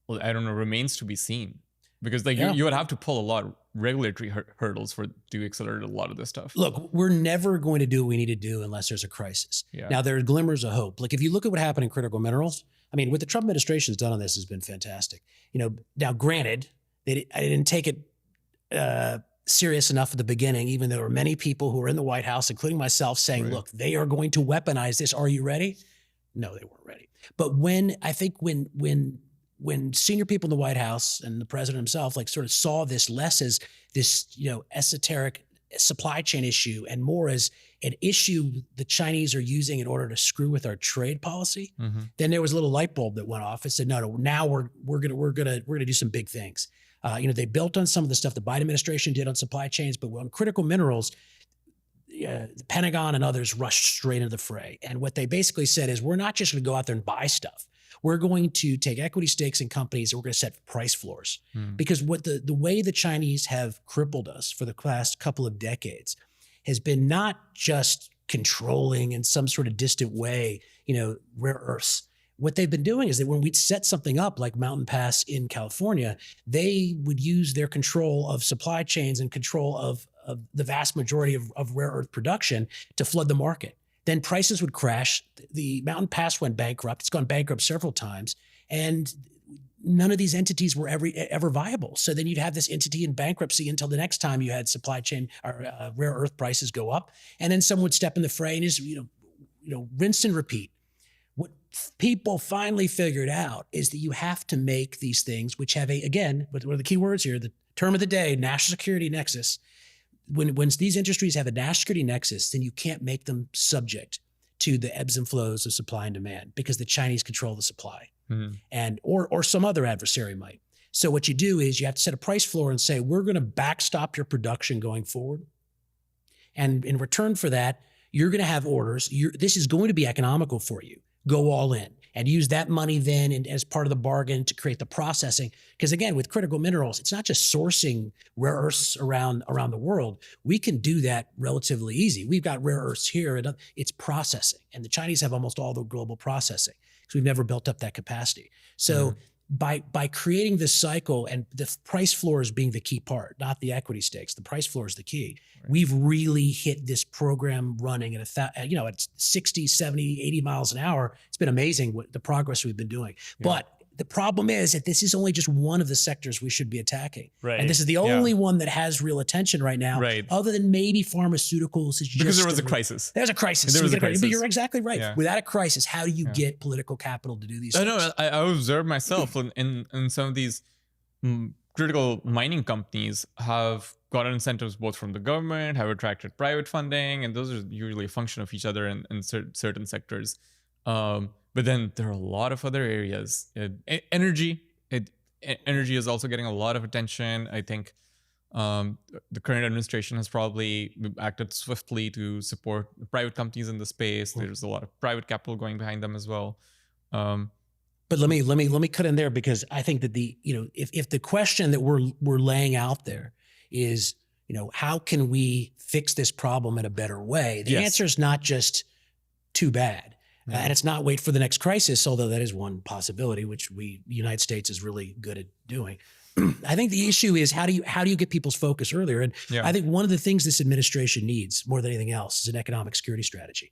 well, I don't know, remains to be seen. Because you would have to pull a lot of regulatory hurdles to accelerate a lot of this stuff. Look, we're never going to do what we need to do unless there's a crisis. Yeah. Now, there are glimmers of hope. Like if you look at what happened in critical minerals, I mean, what the Trump administration's done on this has been fantastic. Now granted, I didn't take it serious enough at the beginning, even though there were many people who were in the White House, including myself, saying, look, they are going to weaponize this. Are you ready? No, they weren't ready. But when senior people in the White House and the president himself sort of saw this less as this, esoteric supply chain issue and more as an issue the Chinese are using in order to screw with our trade policy, then there was a little light bulb that went off and said, no, now we're gonna do some big things. They built on some of the stuff the Biden administration did on supply chains, but on critical minerals, the Pentagon and others rushed straight into the fray. And what they basically said is, we're not just going to go out there and buy stuff. We're going to take equity stakes in companies and we're going to set price floors. Because what the way the Chinese have crippled us for the last couple of decades has been not just controlling in some sort of distant way, rare earths. What they've been doing is that when we'd set something up like Mountain Pass in California, they would use their control of supply chains and control of the vast majority of rare earth production to flood the market. Then prices would crash. The Mountain Pass went bankrupt. It's gone bankrupt several times. And none of these entities were ever viable. So then you'd have this entity in bankruptcy until the next time you had supply chain or rare earth prices go up. And then someone would step in the fray and just, rinse and repeat. What people finally figured out is that you have to make these things, which have what are the key words here? The term of the day, national security nexus. When these industries have a national security nexus, then you can't make them subject to the ebbs and flows of supply and demand because the Chinese control the supply and or some other adversary might. So what you do is you have to set a price floor and say, we're going to backstop your production going forward. And in return for that, you're going to have orders. This is going to be economical for you. Go all in and use that money then and as part of the bargain to create the processing. Because again, with critical minerals, it's not just sourcing rare earths around the world. We can do that relatively easy. We've got rare earths here, and it's processing. And the Chinese have almost all the global processing because we've never built up that capacity. So by creating this cycle and the price floors being the key part, not the equity stakes, the price floor is the key. Right. We've really hit this program running at at 60, 70, 80 miles an hour. It's been amazing what the progress we've been doing. Yeah. But the problem is that this is only just one of the sectors we should be attacking. Right. And this is the only one that has real attention right now, other than maybe pharmaceuticals. Because there was a crisis. There's a crisis. But you're exactly right. Yeah. Without a crisis, how do you get political capital to do these things? No, I observed myself in some of these critical mining companies have gotten incentives both from the government, have attracted private funding, and those are usually a function of each other in certain sectors. But then there are a lot of other areas. Energy is also getting a lot of attention. I think the current administration has probably acted swiftly to support private companies in the space. There's a lot of private capital going behind them as well. But let me cut in there, because I think that if the question that we're laying out there is, how can we fix this problem in a better way? The answer is not just too bad. And it's not wait for the next crisis, although that is one possibility, which the United States is really good at doing. I think the issue is how do you get people's focus earlier? And I think one of the things this administration needs more than anything else is an economic security strategy.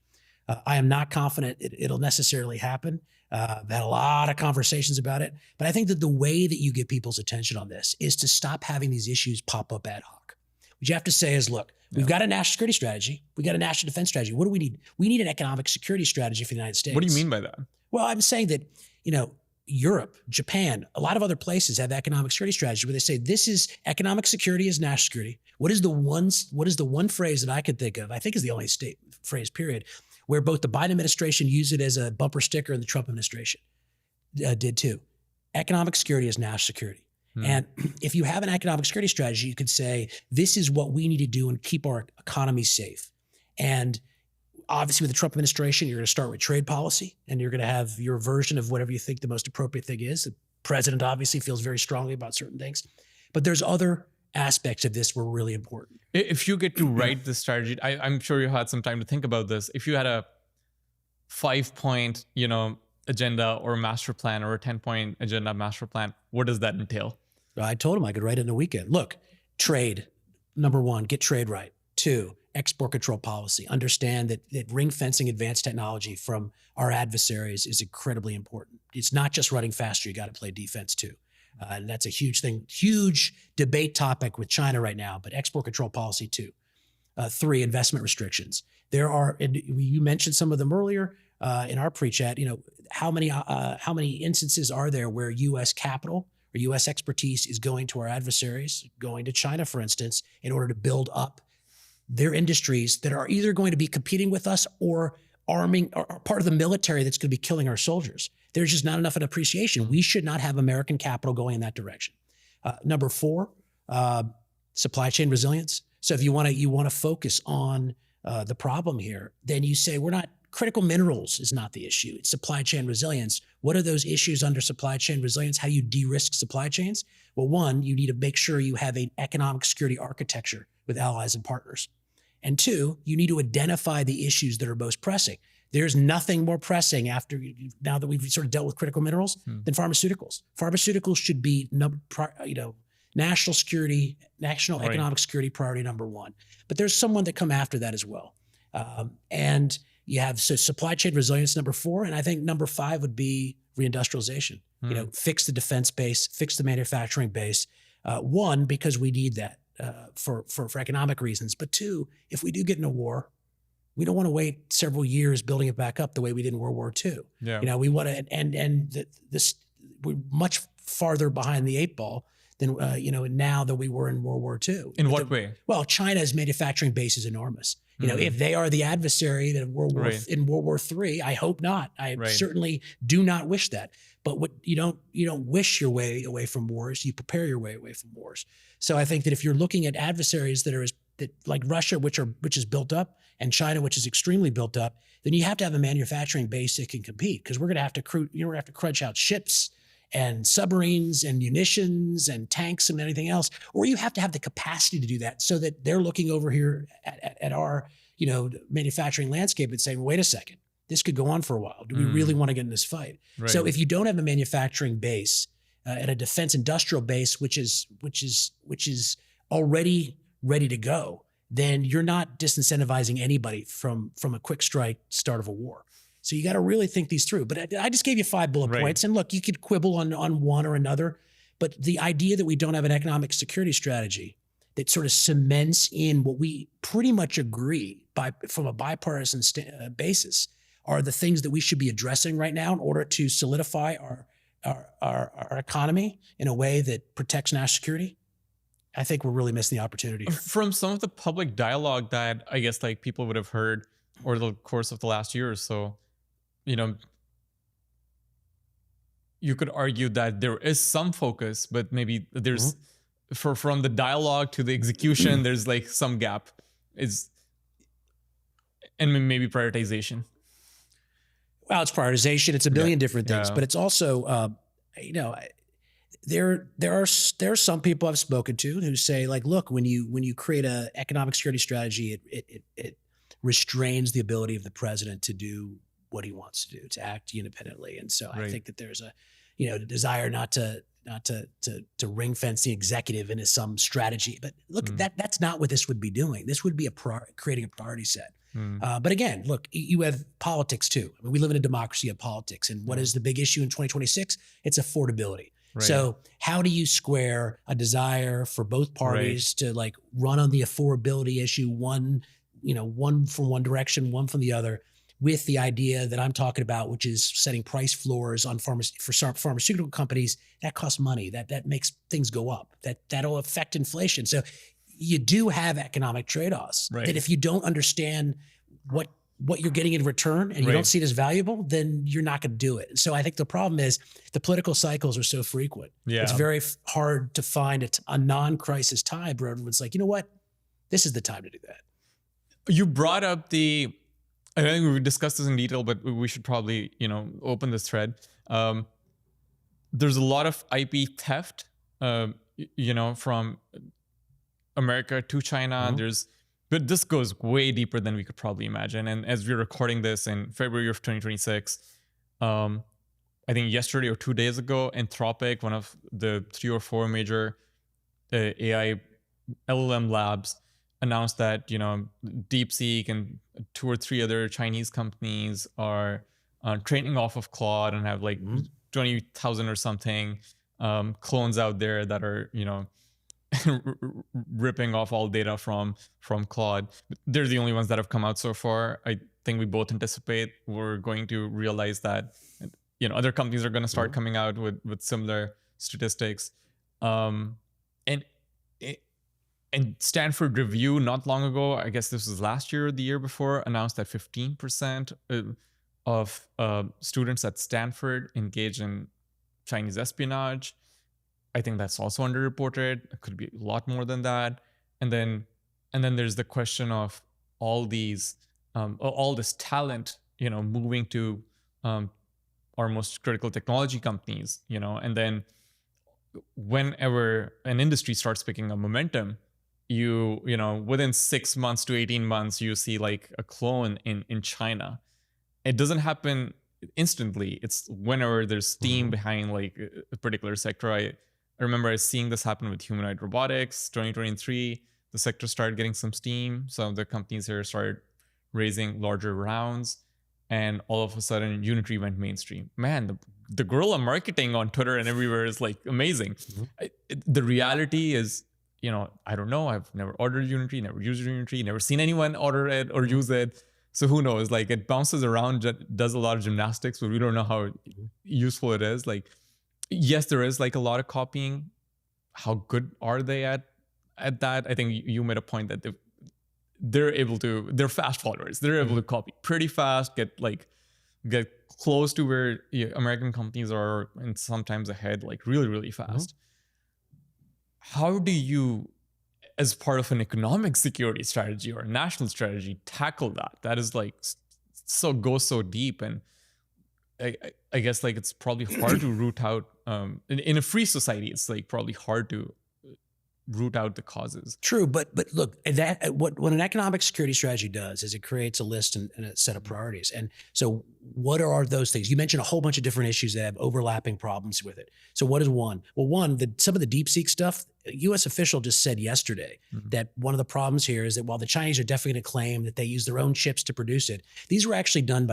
I am not confident it'll necessarily happen. I've had a lot of conversations about it, but I think that the way that you get people's attention on this is to stop having these issues pop up ad hoc. What you have to say is, look, we've got a national security strategy. We got a national defense strategy. What do we need? We need an economic security strategy for the United States. What do you mean by that? Well, I'm saying that, Europe, Japan, a lot of other places have economic security strategy where they say this is economic security is national security. What is the one phrase that I could think of? I think is the only phrase, period, where both the Biden administration used it as a bumper sticker and the Trump administration did too. Economic security is national security. And if you have an economic security strategy, you could say, this is what we need to do and keep our economy safe. And obviously with the Trump administration, you're going to start with trade policy, and you're going to have your version of whatever you think the most appropriate thing is. The president obviously feels very strongly about certain things. But there's other aspects of this were really important. If you get to write the strategy, I'm sure you had some time to think about this. If you had a 5-point, agenda or master plan, or a 10-point agenda master plan, what does that entail? I told him I could write it in a weekend. Look, trade, number one, get trade right. 2, export control policy. Understand that ring fencing advanced technology from our adversaries is incredibly important. It's not just running faster, you got to play defense too. And that's a huge thing, huge debate topic with China right now, but export control policy too. 3, investment restrictions. There are, and you mentioned some of them earlier in our pre-chat, how many instances are there where U.S. capital or U.S. expertise is going to our adversaries, going to China, for instance, in order to build up their industries that are either going to be competing with us or arming, or part of the military that's going to be killing our soldiers. There's just not enough of an appreciation. We should not have American capital going in that direction. Number 4, supply chain resilience. So if you want to focus on the problem here, then you say critical minerals is not the issue. It's supply chain resilience. What are those issues under supply chain resilience? How do you de-risk supply chains? Well, 1, you need to make sure you have an economic security architecture with allies and partners. And 2, you need to identify the issues that are most pressing. There's nothing more pressing now that we've sort of dealt with critical minerals than pharmaceuticals. Pharmaceuticals should be, national security, national economic security priority number 1. But there's someone that come after that as well. And you have supply chain resilience number 4, and I think number 5 would be reindustrialization. Fix the defense base, fix the manufacturing base. 1, because we need that for economic reasons. But 2, if we do get in a war, we don't want to wait several years building it back up the way we did in World War II. Yeah. We want to, and we're much farther behind the 8 ball than now than we were in World War II. In what way? Well, China's manufacturing base is enormous. If they are the adversary that in World War III, I hope not. I certainly do not wish that. But what you don't wish your way away from wars. You prepare your way away from wars. So I think that if you're looking at adversaries that like Russia, which is built up, and China, which is extremely built up, then you have to have a manufacturing base that can compete, because we're going to have to crunch out ships and submarines and munitions and tanks and anything else, or you have to have the capacity to do that so that they're looking over here at our manufacturing landscape and saying, wait a second, this could go on for a while. Do we really want to get in this fight? Right. So if you don't have a manufacturing base and a defense industrial base, which is already ready to go, then you're not disincentivizing anybody from a quick strike start of a war. So you got to really think these through. But I just gave you 5 bullet points. And look, you could quibble on one or another. But the idea that we don't have an economic security strategy that sort of cements in what we pretty much agree from a bipartisan basis are the things that we should be addressing right now in order to solidify our economy in a way that protects national security. I think we're really missing the opportunity here. From some of the public dialogue that I guess people would have heard over the course of the last year or so, you could argue that there is some focus, but maybe there's from the dialogue to the execution, there's some gap. And maybe prioritization. Well, it's prioritization. It's a billion different things, but it's also, there are some people I've spoken to who say, look, when you create an economic security strategy, it restrains the ability of the president to do what he wants to do, to act independently. And so I think that there's a desire not to ring fence the executive into some strategy. But look, that's not what this would be doing. This would be creating a priority set. But again, look, you have politics too. I mean, we live in a democracy of politics. And what is the big issue in 2026? It's affordability. Right. So how do you square a desire for both parties to run on the affordability issue, one from one direction, one from the other, with the idea that I'm talking about, which is setting price floors on for pharmaceutical companies? That costs money. That makes things go up. That'll affect inflation. So you do have economic trade-offs that if you don't understand what you're getting in return and you don't see it as valuable, then you're not going to do it. So I think the problem is the political cycles are so frequent. Yeah. It's very hard to find a non-crisis time where everyone's like, you know what? This is the time to do that. You brought up I think we discussed this in detail, but we should probably, open this thread. There's a lot of IP theft, from America to China. But this goes way deeper than we could probably imagine. And as we're recording this in February of 2026, I think yesterday or 2 days ago, Anthropic, one of the 3 or 4 major AI LLM labs, announced that DeepSeek and 2 or 3 other Chinese companies are training off of Claude and have like 20,000 or something clones out there that are ripping off all data from Claude. They're the only ones that have come out so far. I think we both anticipate we're going to realize that other companies are going to start coming out with similar statistics. And Stanford Review not long ago, I guess this was last year or the year before, announced that 15% of students at Stanford engage in Chinese espionage. I think that's also underreported. It could be a lot more than that. And then there's the question of all this talent, moving to our most critical technology companies, and then whenever an industry starts picking up momentum, within 6 months to 18 months, you see like a clone in China. It doesn't happen instantly. It's whenever there's steam behind like a particular sector. I remember seeing this happen with humanoid robotics. 2023, the sector started getting some steam. Some of the companies here started raising larger rounds, and all of a sudden Unity went mainstream. Man, the guerrilla marketing on Twitter and everywhere is like amazing. The reality is, I don't know. I've never ordered Unity, never used Unity, never seen anyone order it or use it. So who knows? Like, it bounces around, does a lot of gymnastics, but we don't know how useful it is. Like, yes, there is like a lot of copying. How good are they at that? I think you made a point that they're fast followers. They're able to copy pretty fast, get close to where American companies are, and sometimes ahead, like really, really fast. How do you, as part of an economic security strategy or a national strategy, tackle that? That is like goes so deep, and I guess like it's probably hard to root out in a free society. It's like probably hard to root out the causes. True, but look, what an economic security strategy does is it creates a list and a set of priorities. And so, what are those things? You mentioned a whole bunch of different issues that have overlapping problems with it. So, what is one? Well, some of the DeepSeek stuff. A U.S. official just said yesterday that one of the problems here is that while the Chinese are definitely going to claim that they use their own chips to produce it, these were actually done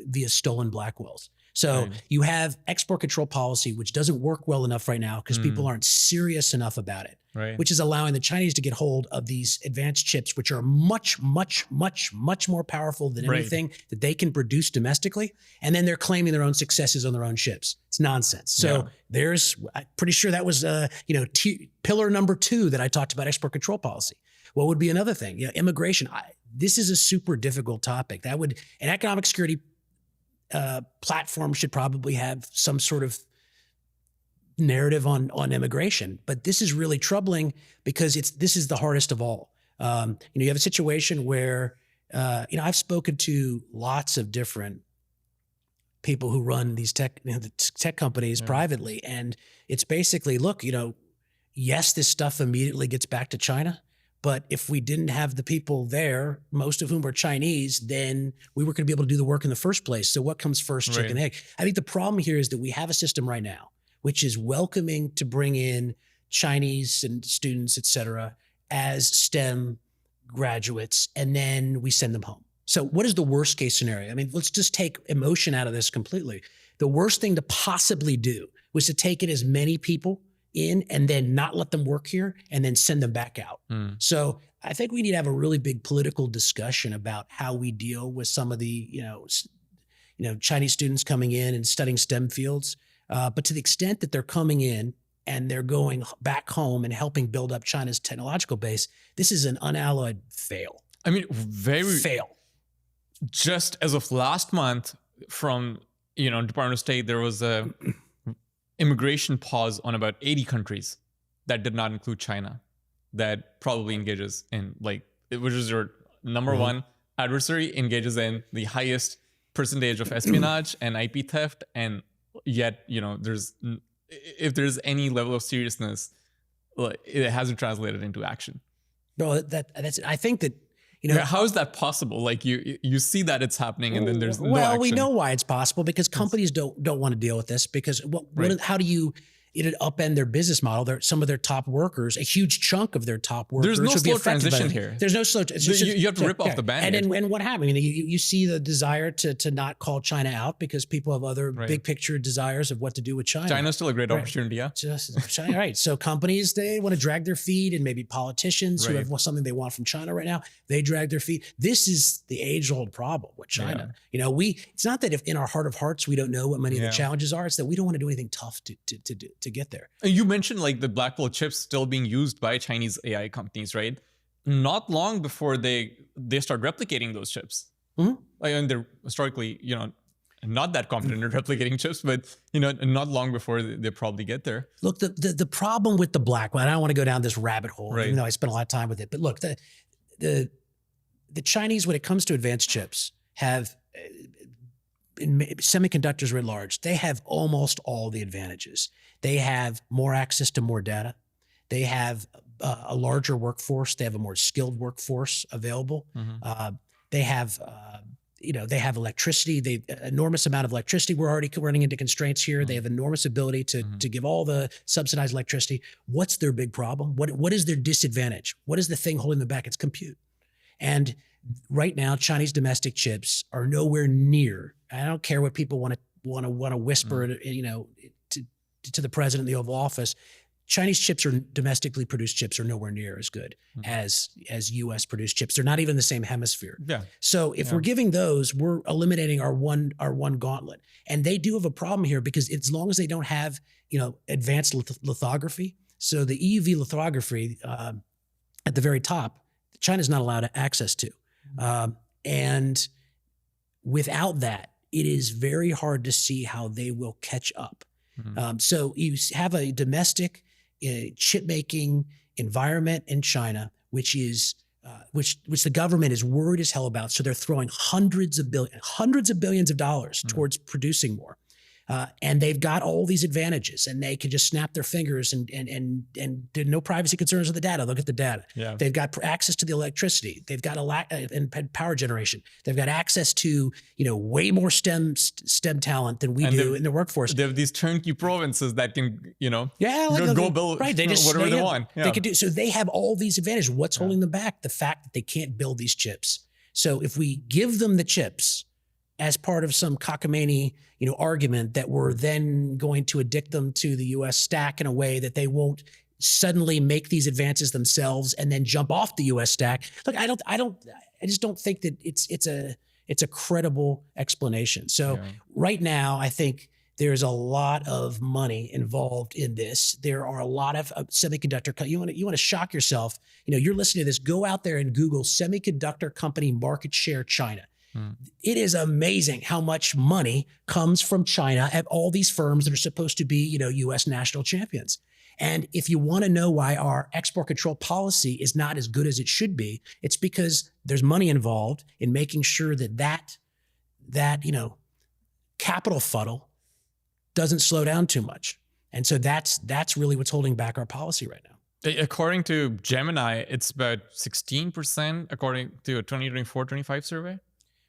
via stolen Blackwells. So you have export control policy, which doesn't work well enough right now because people aren't serious enough about it, which is allowing the Chinese to get hold of these advanced chips, which are much, much, much, much more powerful than anything that they can produce domestically. And then they're claiming their own successes on their own chips. It's nonsense. So I'm pretty sure that was, pillar number 2 that I talked about, export control policy. What would be another thing? Immigration. This is a super difficult topic. An economic security platform should probably have some sort of narrative on immigration, but this is really troubling because this is the hardest of all. You have a situation where I've spoken to lots of different people who run these tech companies privately, and it's basically, look, yes, this stuff immediately gets back to China. But if we didn't have the people there, most of whom are Chinese, then we were going to be able to do the work in the first place. So what comes first, chicken, egg? I think the problem here is that we have a system right now, which is welcoming to bring in Chinese and students, et cetera, as STEM graduates, and then we send them home. So what is the worst case scenario? I mean, let's just take emotion out of this completely. The worst thing to possibly do was to take in as many people in and then not let them work here and then send them back out. So I think we need to have a really big political discussion about how we deal with some of the, Chinese students coming in and studying STEM fields. But to the extent that they're coming in and they're going back home and helping build up China's technological base, this is an unalloyed fail. I mean, very fail. Just as of last month from, Department of State, there was a immigration pause on about 80 countries that did not include China, that probably engages in which is your number one adversary, engages in the highest percentage of espionage and IP theft. And yet, if there's any level of seriousness, it hasn't translated into action. No, that's. I think that How is that possible? Like you see that it's happening, and then there's no action. We know why it's possible, because companies don't want to deal with this, because how do you upend their business model? Some of their top workers, a huge chunk of their top workers. There's no slow transition here. There's no slow. You have to rip off the Band-Aid. And what happened? You see the desire to not call China out, because people have other big picture desires of what to do with China. China's still a great opportunity, yeah. Just China, right? So companies, they want to drag their feet, and maybe politicians who have something they want from China right now, they drag their feet. This is the age-old problem with China. Yeah. It's not that if in our heart of hearts we don't know what many of the challenges are. It's that we don't want to do anything tough to get there. And you mentioned like the Blackwell chips still being used by Chinese AI companies, right? Not long before they start replicating those chips. And they're historically, not that confident in replicating chips, but not long before they probably get there. Look, the problem with the Blackwell, and I don't want to go down this rabbit hole, even though I spent a lot of time with it. But look, the Chinese, when it comes to advanced chips, have in semiconductors writ large, they have almost all the advantages. They have more access to more data. They have a larger workforce. They have a more skilled workforce available. They have, they have electricity. They enormous amount of electricity. We're already running into constraints here. They have enormous ability to give all the subsidized electricity. What's their big problem? What is their disadvantage? What is the thing holding them back? It's compute. And right now, Chinese domestic chips are nowhere near. I don't care what people want to whisper, to the president in the Oval Office. Chinese chips or domestically produced chips are nowhere near as good as U.S. produced chips. They're not even in the same hemisphere. Yeah. So if we're giving those, we're eliminating our one gauntlet. And they do have a problem here, because as long as they don't have advanced lithography, so the EUV lithography at the very top, China's not allowed access to. And without that, it is very hard to see how they will catch up. So you have a domestic chip making environment in China, which the government is worried as hell about. So they're throwing hundreds of billions of dollars towards producing more. And they've got all these advantages, and they can just snap their fingers and there are no privacy concerns with the data. Look at the data. Yeah. They've got access to the electricity. They've got and power generation. They've got access to way more STEM talent than we do in the workforce. They have these turnkey provinces that can go build whatever they want. Yeah. They can do so. They have all these advantages. What's holding them back? The fact that they can't build these chips. So if we give them the chips as part of some cockamamie, argument that we're then going to addict them to the U.S. stack in a way that they won't suddenly make these advances themselves and then jump off the U.S. stack. Look, I just don't think that it's a credible explanation. So right now, I think there's a lot of money involved in this. There are a lot of semiconductor. You want to shock yourself. You're listening to this. Go out there and Google semiconductor company market share China. It is amazing how much money comes from China at all these firms that are supposed to be, U.S. national champions. And if you want to know why our export control policy is not as good as it should be, it's because there's money involved in making sure that capital funnel doesn't slow down too much. And so that's really what's holding back our policy right now. According to Gemini, it's about 16% according to a 2024-25 survey.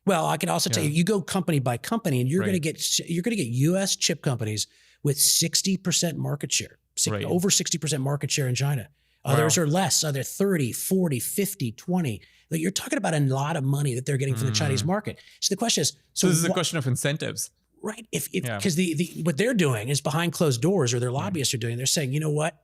Well, I can also tell you go company by company, and you're going to get U.S. chip companies with 60% market share, over 60% market share in China. Others are less. Others 30, 40, 50, 20. Like, you're talking about a lot of money that they're getting from the Chinese market. So the question is, so this is a question of incentives, right? Because what they're doing is behind closed doors, or their lobbyists are doing. They're saying, you know what?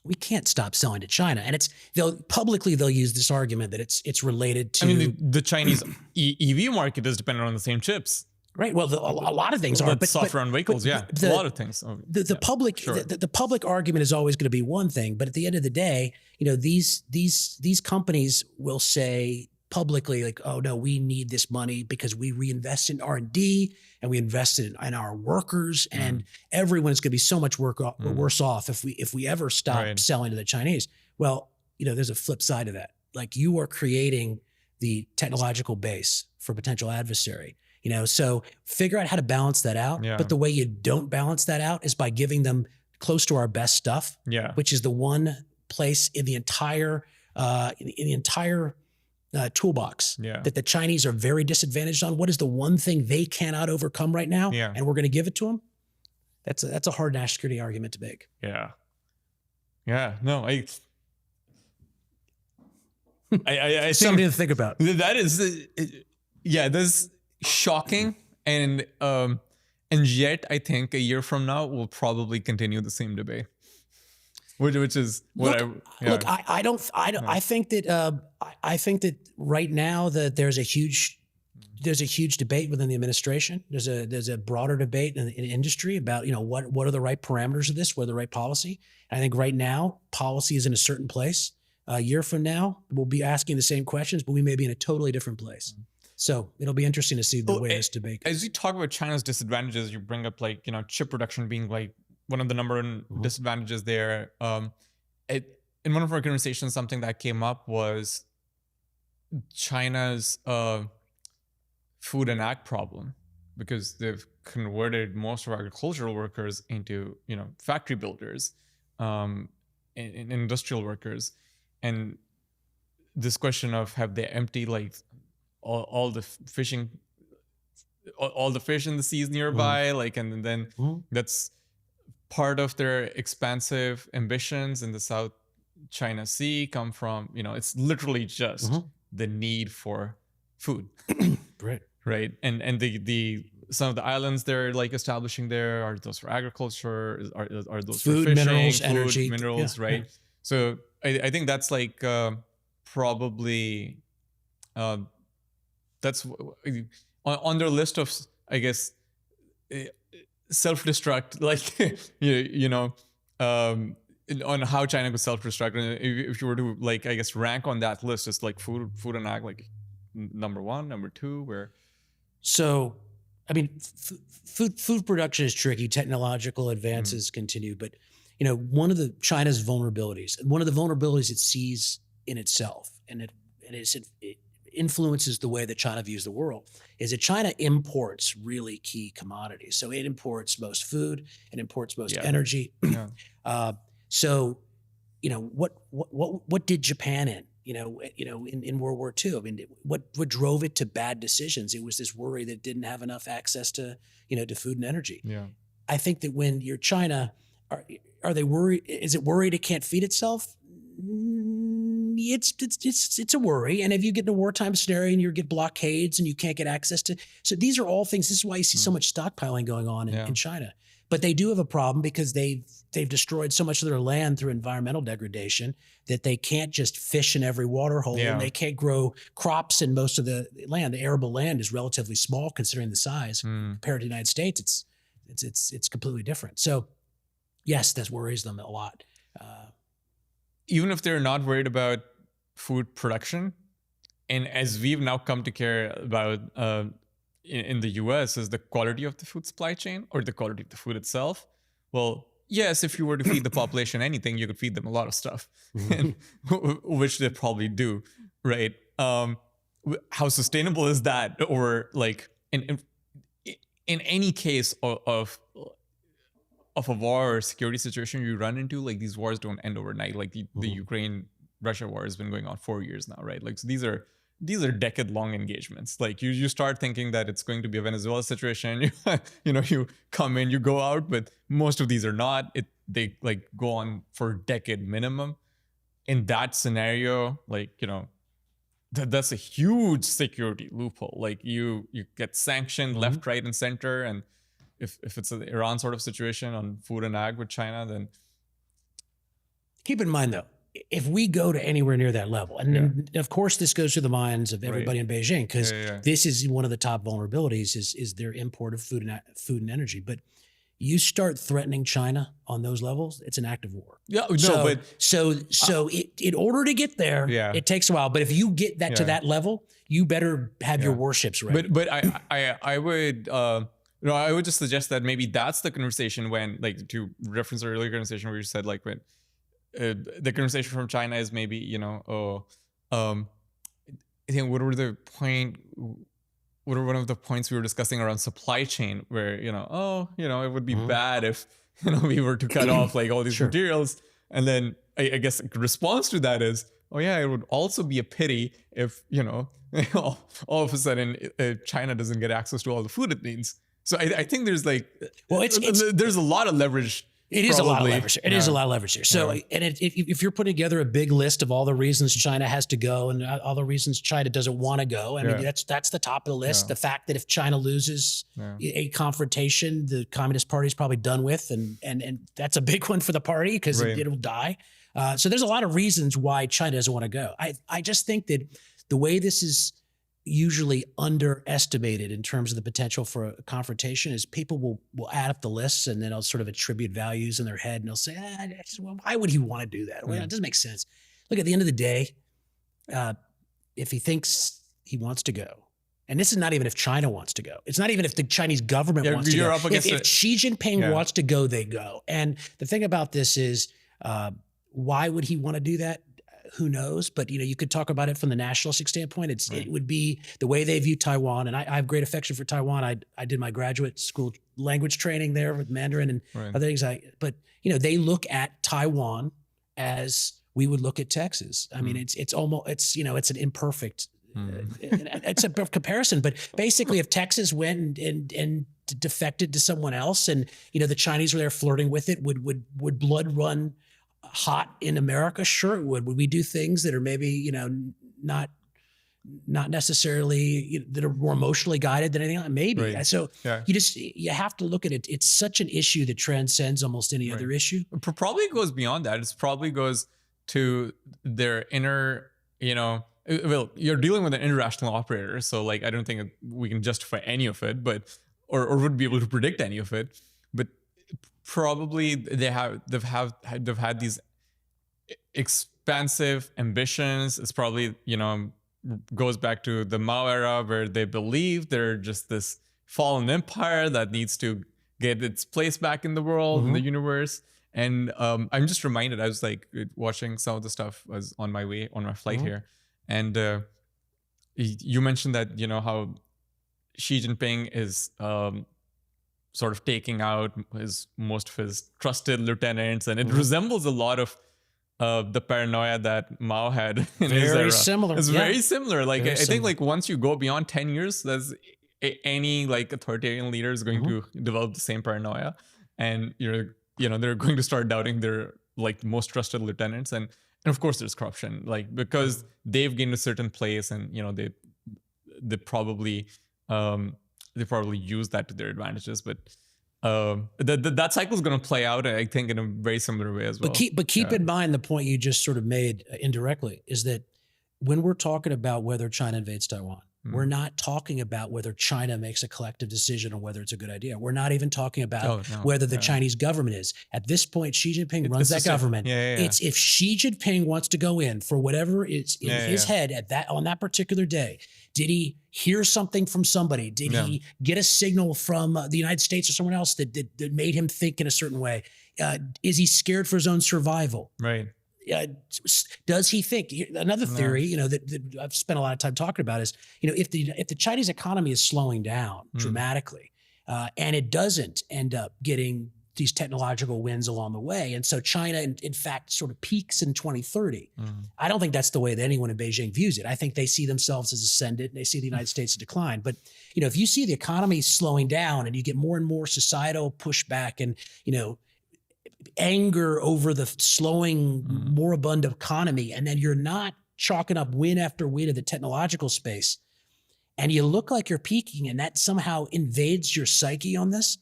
We can't stop selling to China. And they'll use this argument that it's related to. The Chinese EV market is dependent on the same chips. Right. Well, a lot of things are. But software on vehicles, a lot of things. The public argument is always going to be one thing, but at the end of the day, these companies will say publicly, like, oh no, we need this money because we reinvest in R&D and we invest in our workers, and everyone's going to be so much worse off if we ever stop selling to the Chinese. Well, there's a flip side of that. Like, you are creating the technological base for potential adversary. So figure out how to balance that out. Yeah. But the way you don't balance that out is by giving them close to our best stuff, Yeah. which is the one place in the entire toolbox Yeah. that the Chinese are very disadvantaged on. What is the one thing they cannot overcome right now? Yeah. And we're going to give it to them. That's a hard national security argument to make. Yeah. Yeah. No, I think Something to think about. that is, yeah, that's shocking. And yet I think a year from now we'll probably continue the same debate. Which is what I think that right now that there's a huge debate within the administration. There's a broader debate in industry about, what are the right parameters of this, what are the right policy. And I think right now policy is in a certain place. A year from now, we'll be asking the same questions, but we may be in a totally different place. So it'll be interesting to see the way this debate goes. As you talk about China's disadvantages, you bring up chip production being one of the number one disadvantages there. In one of our conversations, something that came up was China's food and ag problem, because they've converted most of our agricultural workers into factory builders, and industrial workers, and this question of have they emptied all the fishing, all the fish in the seas nearby, and then that's part of their expansive ambitions in the South China Sea come from, it's literally just the need for food. Right. And the some of the islands they're establishing there, are those for agriculture, are those food, for fishing, minerals, energy, minerals, right? Yeah. So I think that's probably that's on their list of, I guess, self-destruct, on how China could self-destruct. If you were to I guess rank on that list, it's food and ag, number one, number two, where. So, I mean, food production is tricky. Technological advances continue, but one of China's vulnerabilities, one of the vulnerabilities it sees in itself, and it influences the way that China views the world, is that China imports really key commodities. So it imports most food, it imports most energy. So, what did Japan in World War II? I mean, what drove it to bad decisions? It was this worry that it didn't have enough access to food and energy. Yeah. I think that when you're China, are they worried? Is it worried it can't feed itself? It's a worry. And if you get in a wartime scenario and you get blockades and you can't get access to, so these are all things. This is why you see so much stockpiling going on in China. But they do have a problem because they've destroyed so much of their land through environmental degradation that they can't just fish in every water hole, and they can't grow crops in most of the land. The arable land is relatively small considering the size compared to the United States. It's completely different. So yes, that worries them a lot. Even if they're not worried about food production, and as we've now come to care about in the US, is the quality of the food supply chain or the quality of the food itself. Well, yes, if you were to feed the population anything, you could feed them a lot of stuff, which they probably do, right? How sustainable is that? Or in any case of a war or security situation you run into, these wars don't end overnight. The Ukraine-Russia war has been going on 4 years now, right? So these are decade-long engagements. You start thinking that it's going to be a Venezuela situation. You come in, you go out, but most of these are not. They go on for a decade minimum. In that scenario, that's a huge security loophole. You get sanctioned left, right, and center. And if it's an Iran sort of situation on food and ag with China, then keep in mind though, if we go to anywhere near that level, and then of course this goes through the minds of everybody in Beijing, because this is one of the top vulnerabilities is their import of food and energy. But you start threatening China on those levels, it's an act of war. Yeah, no, so in order to get there, it takes a while. But if you get that to that level, you better have your warships ready. But I would I would just suggest that maybe that's the conversation when, to reference our earlier conversation where you said when the conversation from China is maybe I think what were the point one of the points we were discussing around supply chain, where it would be bad if we were to cut off like all these materials, and then I guess the response to that is, oh yeah, it would also be a pity if all of a sudden China doesn't get access to all the food it needs. So I think there's there's a lot of leverage. It is a lot of leverage. It is a lot of leverage here. So, if you're putting together a big list of all the reasons China has to go and all the reasons China doesn't want to go, I mean, that's the top of the list. The fact that if China loses a confrontation, the Communist Party is probably done with, and that's a big one for the party because it will die. So there's a lot of reasons why China doesn't want to go. I just think that the way this is usually underestimated in terms of the potential for a confrontation is people will add up the lists and then they'll sort of attribute values in their head and they'll say, well, why would he want to do that? Well, it doesn't make sense. Look, at the end of the day, if he thinks he wants to go, and this is not even if China wants to go. It's not even if the Chinese government wants to go. If Xi Jinping wants to go, they go. And the thing about this is, why would he want to do that? Who knows? But you could talk about it from the nationalistic standpoint. It would be the way they view Taiwan, and I have great affection for Taiwan. I did my graduate school language training there with Mandarin and other things. But they look at Taiwan as we would look at Texas. I mean, it's almost it's an imperfect. It's a comparison, but basically, if Texas went and defected to someone else, and the Chinese were there flirting with it, would blood run hot in America? Sure it would. Would we do things that are maybe, not necessarily that are more emotionally guided than anything else? Maybe. Right. So you have to look at it. It's such an issue that transcends almost any other issue. Probably goes beyond that. It probably goes to their inner, well, you're dealing with an irrational operator. So like, I don't think we can justify any of it, but, or would be able to predict any of it, but probably they've had these expansive ambitions. It's probably, goes back to the Mao era where they believe they're just this fallen empire that needs to get its place back in the world, in the universe. And I'm just reminded, I was like watching some of the stuff was on my flight here. And you mentioned that, how Xi Jinping is sort of taking out most of his trusted lieutenants, and it resembles a lot of the paranoia that Mao had in his era. Very similar. It's very similar. Like I think like once you go beyond 10 years, there's any like authoritarian leader is going to develop the same paranoia, and they're going to start doubting their like most trusted lieutenants, and of course there's corruption, like because they've gained a certain place, and they probably use that to their advantages, but that cycle is going to play out, I think, in a very similar way as well. But keep in mind the point you just sort of made indirectly is that when we're talking about whether China invades Taiwan, we're not talking about whether China makes a collective decision on whether it's a good idea. We're not even talking about whether the Chinese government is. At this point, Xi Jinping runs that government. It's if Xi Jinping wants to go in for whatever is in his head on that particular day. Did he hear something from somebody? Did he get a signal from the United States or someone else that made him think in a certain way? Is he scared for his own survival? Right. Does he think another theory, that I've spent a lot of time talking about is, if the Chinese economy is slowing down dramatically, and it doesn't end up getting these technological wins along the way, and so China, in fact, sort of peaks in 2030. I don't think that's the way that anyone in Beijing views it. I think they see themselves as ascendant, and they see the United States as decline. But if you see the economy slowing down, and you get more and more societal pushback, and anger over the slowing, moribund economy, and then you're not chalking up win after win of the technological space, and you look like you're peaking, and that somehow invades your psyche on this,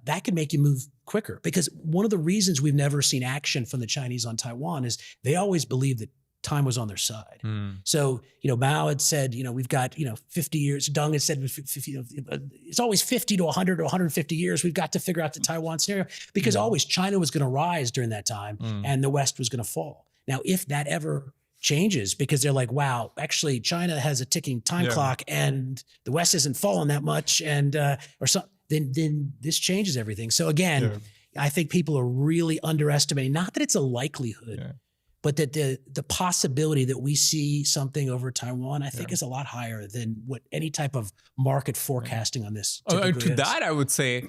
that can make you move quicker. Because one of the reasons we've never seen action from the Chinese on Taiwan is they always believed that time was on their side. So, Mao had said, we've got, 50 years. Deng had said, it's always 50 to 100 to 150 years. We've got to figure out the Taiwan scenario, because always China was going to rise during that time and the West was going to fall. Now, if that ever changes, because they're like, wow, actually China has a ticking time clock and the West isn't falling that much, and or something, then this changes everything. So again, I think people are really underestimating, not that it's a likelihood, but that the possibility that we see something over Taiwan, I think, is a lot higher than what any type of market forecasting on this typically To is. that, I would say,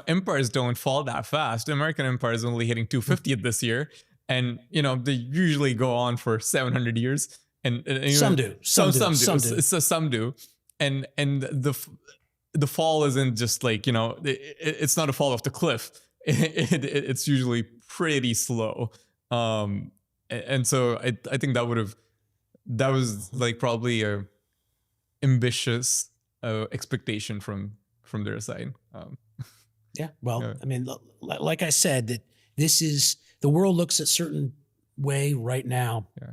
empires don't fall that fast. The American empire is only hitting 250th this year. And, they usually go on for 700 years. And Some do. Some do. And the fall isn't just like, it's not a fall off the cliff. It's usually pretty slow. And so I think that was like probably a ambitious expectation from their side. Yeah. Well, I mean, like I said, that the world looks a certain way right now. Yeah.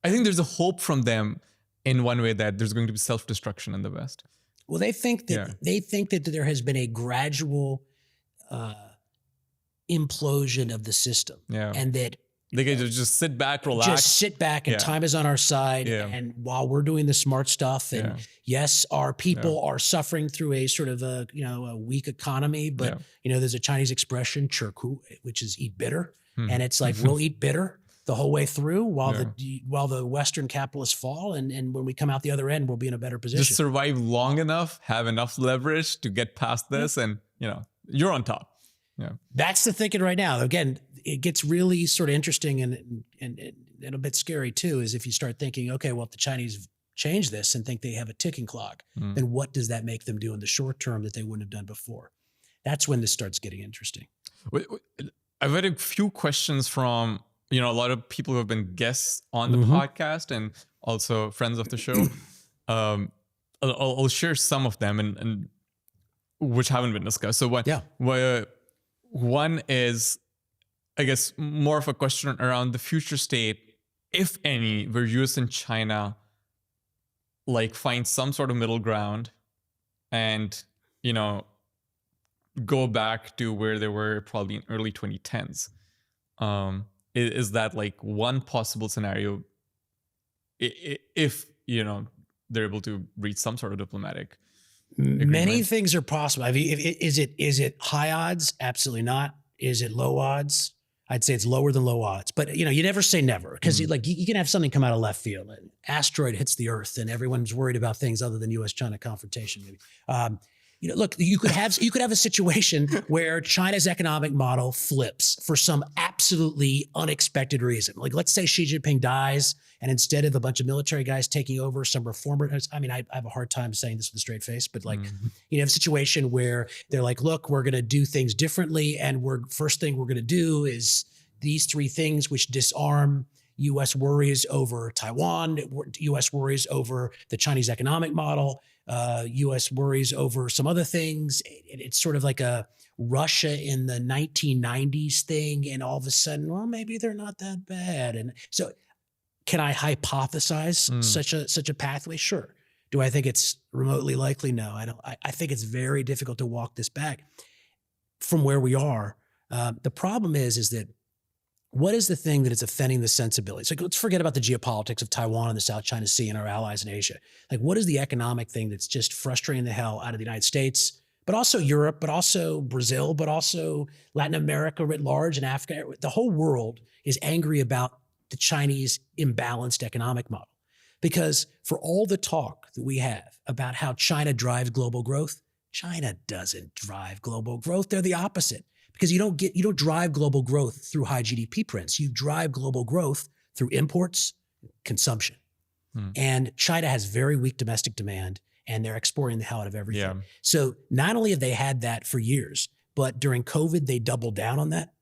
I think there's a hope from them in one way that there's going to be self-destruction in the West. Well, they think that there has been a gradual implosion of the system, and that they can just sit back, relax, and time is on our side. And while we're doing the smart stuff, and yes, our people are suffering through a sort of a weak economy, but there's a Chinese expression, 吃苦, which is eat bitter, and it's like we'll eat bitter the whole way through while the Western capitalists fall, and when we come out the other end, we'll be in a better position. Just survive long enough, have enough leverage to get past this, and you're on top. Yeah, that's the thinking right now. Again, it gets really sort of interesting and a bit scary too, is if you start thinking, okay, well, if the Chinese change this and think they have a ticking clock, then what does that make them do in the short term that they wouldn't have done before? That's when this starts getting interesting. I've had a few questions from, a lot of people who have been guests on the podcast and also friends of the show. I'll share some of them and which haven't been discussed. So one is, I guess, more of a question around the future state, if any, where US and China like find some sort of middle ground and, go back to where they were probably in early 2010s. Is that like one possible scenario if, they're able to reach some sort of diplomatic agreement? Many things are possible. I mean, is it high odds? Absolutely not. Is it low odds? I'd say it's lower than low odds. But you never say never, because you can have something come out of left field. An asteroid hits the Earth, and everyone's worried about things other than U.S.-China confrontation. Maybe. Look, you could have a situation where China's economic model flips for some absolutely unexpected reason. Like, let's say Xi Jinping dies, and instead of a bunch of military guys taking over, some reformers. I mean, I have a hard time saying this with a straight face, but you have a situation where they're like, look, we're going to do things differently, and first thing we're going to do is these three things, which disarm U.S. worries over Taiwan, U.S. worries over the Chinese economic model, U.S. worries over some other things. It's sort of like a Russia in the 1990s thing, and all of a sudden, well, maybe they're not that bad. And so, can I hypothesize such a pathway? Sure. Do I think it's remotely likely? No, I don't. I think it's very difficult to walk this back from where we are. The problem is that what is the thing that is offending the sensibilities? Like, let's forget about the geopolitics of Taiwan and the South China Sea and our allies in Asia. Like, what is the economic thing that's just frustrating the hell out of the United States, but also Europe, but also Brazil, but also Latin America writ large and Africa? The whole world is angry about the Chinese imbalanced economic model, because for all the talk that we have about how China drives global growth, China doesn't drive global growth. They're the opposite. Because you don't drive global growth through high GDP prints. You drive global growth through imports, consumption. And China has very weak domestic demand, and they're exporting the hell out of everything. Yeah. So not only have they had that for years, but during COVID, they doubled down on that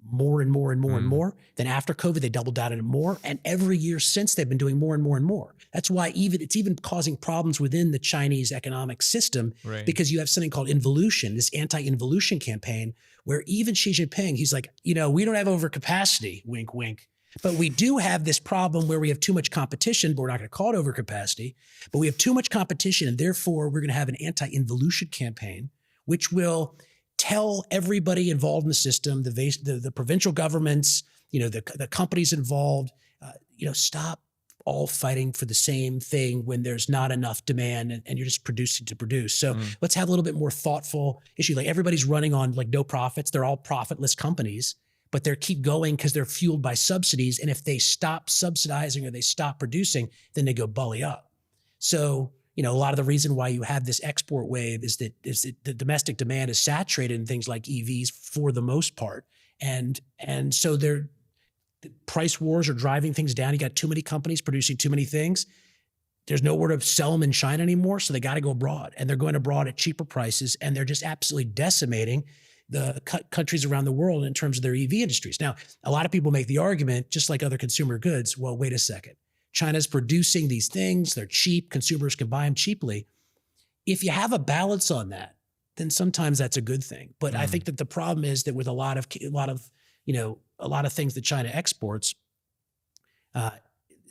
more and more and more and more. Then after COVID, they doubled down on it more. And every year since, they've been doing more and more and more. That's why it's even causing problems within the Chinese economic system, because you have something called involution, this anti-involution campaign, where even Xi Jinping, he's like, we don't have overcapacity, wink, wink. But we do have this problem where we have too much competition, but we're not going to call it overcapacity. But we have too much competition, and therefore we're going to have an anti-involution campaign, which will tell everybody involved in the system, the provincial governments, the companies involved, stop all fighting for the same thing when there's not enough demand and you're just producing to produce. So let's have a little bit more thoughtful issue. Like, everybody's running on like no profits. They're all profitless companies, but they keep going because they're fueled by subsidies. And if they stop subsidizing or they stop producing, then they go belly up. So, a lot of the reason why you have this export wave is that the domestic demand is saturated in things like EVs for the most part. And so the price wars are driving things down. You got too many companies producing too many things. There's nowhere to sell them in China anymore, so they got to go abroad. And they're going abroad at cheaper prices, and they're just absolutely decimating the countries around the world in terms of their EV industries. Now, a lot of people make the argument, just like other consumer goods, well, wait a second. China's producing these things, they're cheap, consumers can buy them cheaply. If you have a balance on that, then sometimes that's a good thing. But I think that the problem is that with a lot of things that China exports,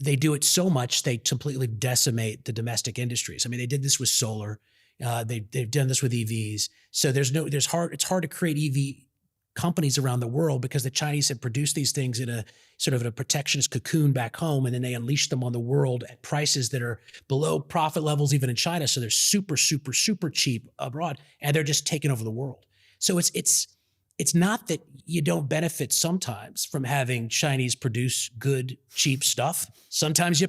they do it so much they completely decimate the domestic industries. I mean, they did this with solar. They've done this with EVs. So it's hard to create EV companies around the world because the Chinese have produced these things in a sort of a protectionist cocoon back home, and then they unleash them on the world at prices that are below profit levels even in China. So they're super, super, super cheap abroad, and they're just taking over the world. So it's not that you don't benefit sometimes from having Chinese produce good, cheap stuff. Sometimes you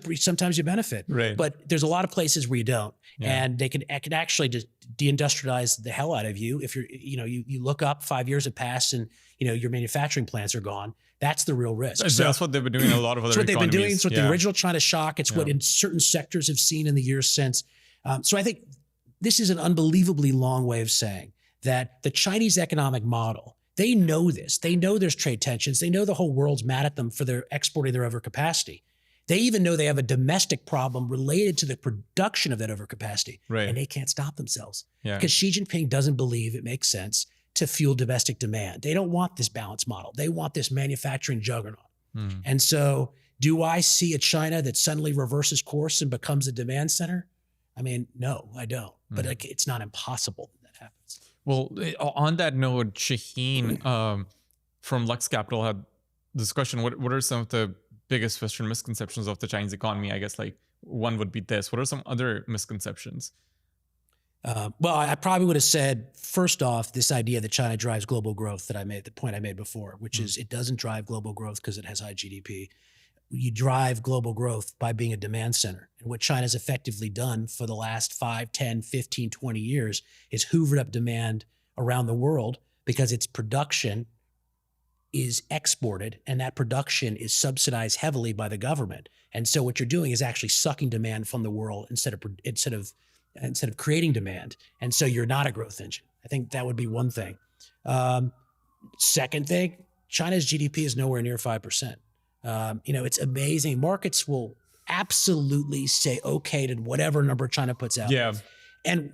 benefit, right? But there's a lot of places where you don't, and it can actually just deindustrialize the hell out of you if you look up 5 years have passed and your manufacturing plants are gone. That's the real risk. That's what they've been doing in a lot of other economies. It's what they've been doing. It's what the original China shock. It's what in certain sectors have seen in the years since. So I think this is an unbelievably long way of saying that the Chinese economic model, they know this. They know there's trade tensions. They know the whole world's mad at them for their exporting their overcapacity. They even know they have a domestic problem related to the production of that overcapacity. Right. And they can't stop themselves. Because Xi Jinping doesn't believe it makes sense to fuel domestic demand. They don't want this balanced model. They want this manufacturing juggernaut. And so do I see a China that suddenly reverses course and becomes a demand center? I mean, no, I don't. But it's not impossible that happens. Well, on that note, Shaheen from Lux Capital had this question. What are some of the biggest Western misconceptions of the Chinese economy? I guess like one would be this. What are some other misconceptions? Well, I probably would have said, first off, this idea that China drives global growth that I made, the point I made before, which is it doesn't drive global growth because it has high GDP. You drive global growth by being a demand center. And what China's effectively done for the last 5, 10, 15, 20 years is hoovered up demand around the world because its production is exported and that production is subsidized heavily by the government. And so what you're doing is actually sucking demand from the world instead of creating demand. And so you're not a growth engine. I think that would be one thing. Second thing, China's GDP is nowhere near 5%. It's amazing. Markets will absolutely say okay to whatever number China puts out. Yeah. And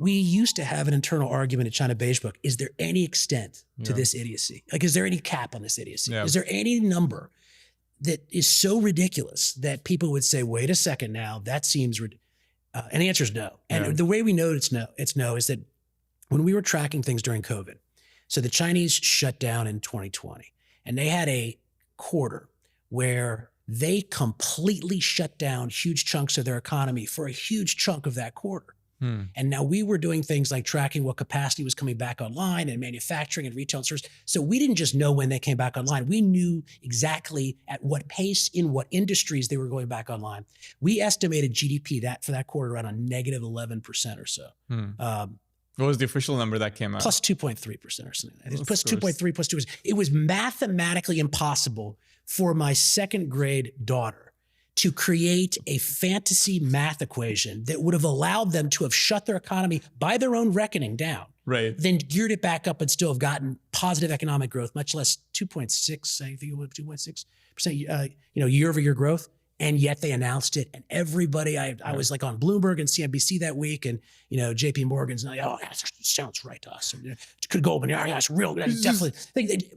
we used to have an internal argument at China Beige Book. Is there any extent to this idiocy? Like, is there any cap on this idiocy? Yeah. Is there any number that is so ridiculous that people would say, wait a second now, that seems ridiculous? And the answer is no. And the way we know it's no is that when we were tracking things during COVID, so the Chinese shut down in 2020, and they had a quarter where they completely shut down huge chunks of their economy for a huge chunk of that quarter. And now we were doing things like tracking what capacity was coming back online and manufacturing and retail and service. So we didn't just know when they came back online. We knew exactly at what pace, in what industries they were going back online. We estimated GDP for that quarter around a negative 11% or so. What was the official number that came out? Plus 2.3% or something. Plus 2.3, plus 2. It was mathematically impossible for my second grade daughter to create a fantasy math equation that would have allowed them to have shut their economy by their own reckoning down. Right. Then geared it back up and still have gotten positive economic growth, much less 2.6, I think it was 2.6%, year-over-year growth. And yet they announced it, and everybody, I was like on Bloomberg and CNBC that week, and JP Morgan's like, oh, that sounds right to us. It could go, but yeah, it's real. Definitely,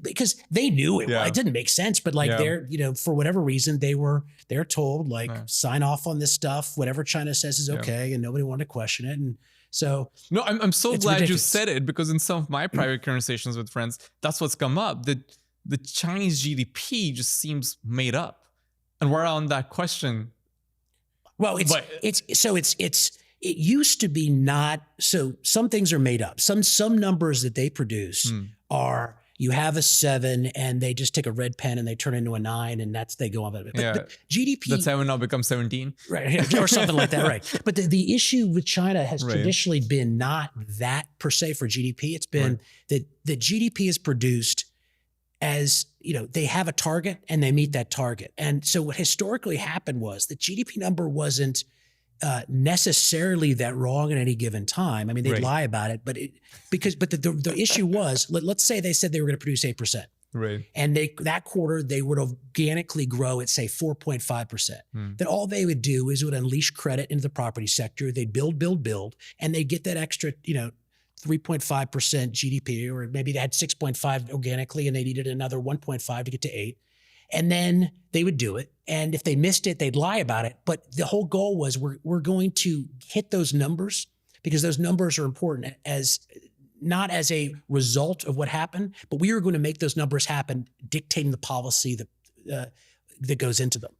because they knew it. It didn't make sense, but they're, for whatever reason, they're told sign off on this stuff. Whatever China says is okay, and nobody wanted to question it. And so, no, I'm so glad ridiculous. You said it, because in some of my private conversations with friends, that's what's come up. That the Chinese GDP just seems made up. And we're on that question. Well, it used to be not, so some things are made up. Some numbers that they produce are you have a 7 and they just take a red pen and they turn into a 9 and they go on. But GDP. That 7 now becomes 17. Right. Or something like that. Right. But the issue with China has Right. traditionally been not that per se for GDP. It's been that the GDP is produced as, they have a target and they meet that target. And so what historically happened was the GDP number wasn't necessarily that wrong at any given time. I mean, they'd Right. lie about it, but the issue was, let's say they said they were going to produce 8%. Right. And that quarter, they would organically grow at, say, 4.5%. Then all they would do is it would unleash credit into the property sector. They'd build, and they'd get that extra, 3.5% GDP, or maybe they had 6.5 organically and they needed another 1.5 to get to 8. And then they would do it. And if they missed it, they'd lie about it. But the whole goal was we're going to hit those numbers because those numbers are important not as a result of what happened, but we are going to make those numbers happen, dictating the policy that goes into them.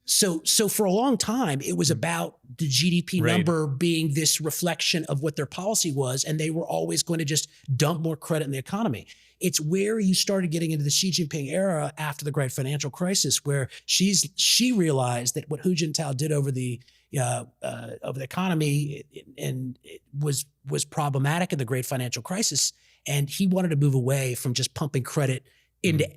So for a long time, it was about the GDP Right. number being this reflection of what their policy was, and they were always going to just dump more credit in the economy. It's where you started getting into the Xi Jinping era after the great financial crisis, where she realized that what Hu Jintao did over the economy and it was problematic in the great financial crisis, and he wanted to move away from just pumping credit into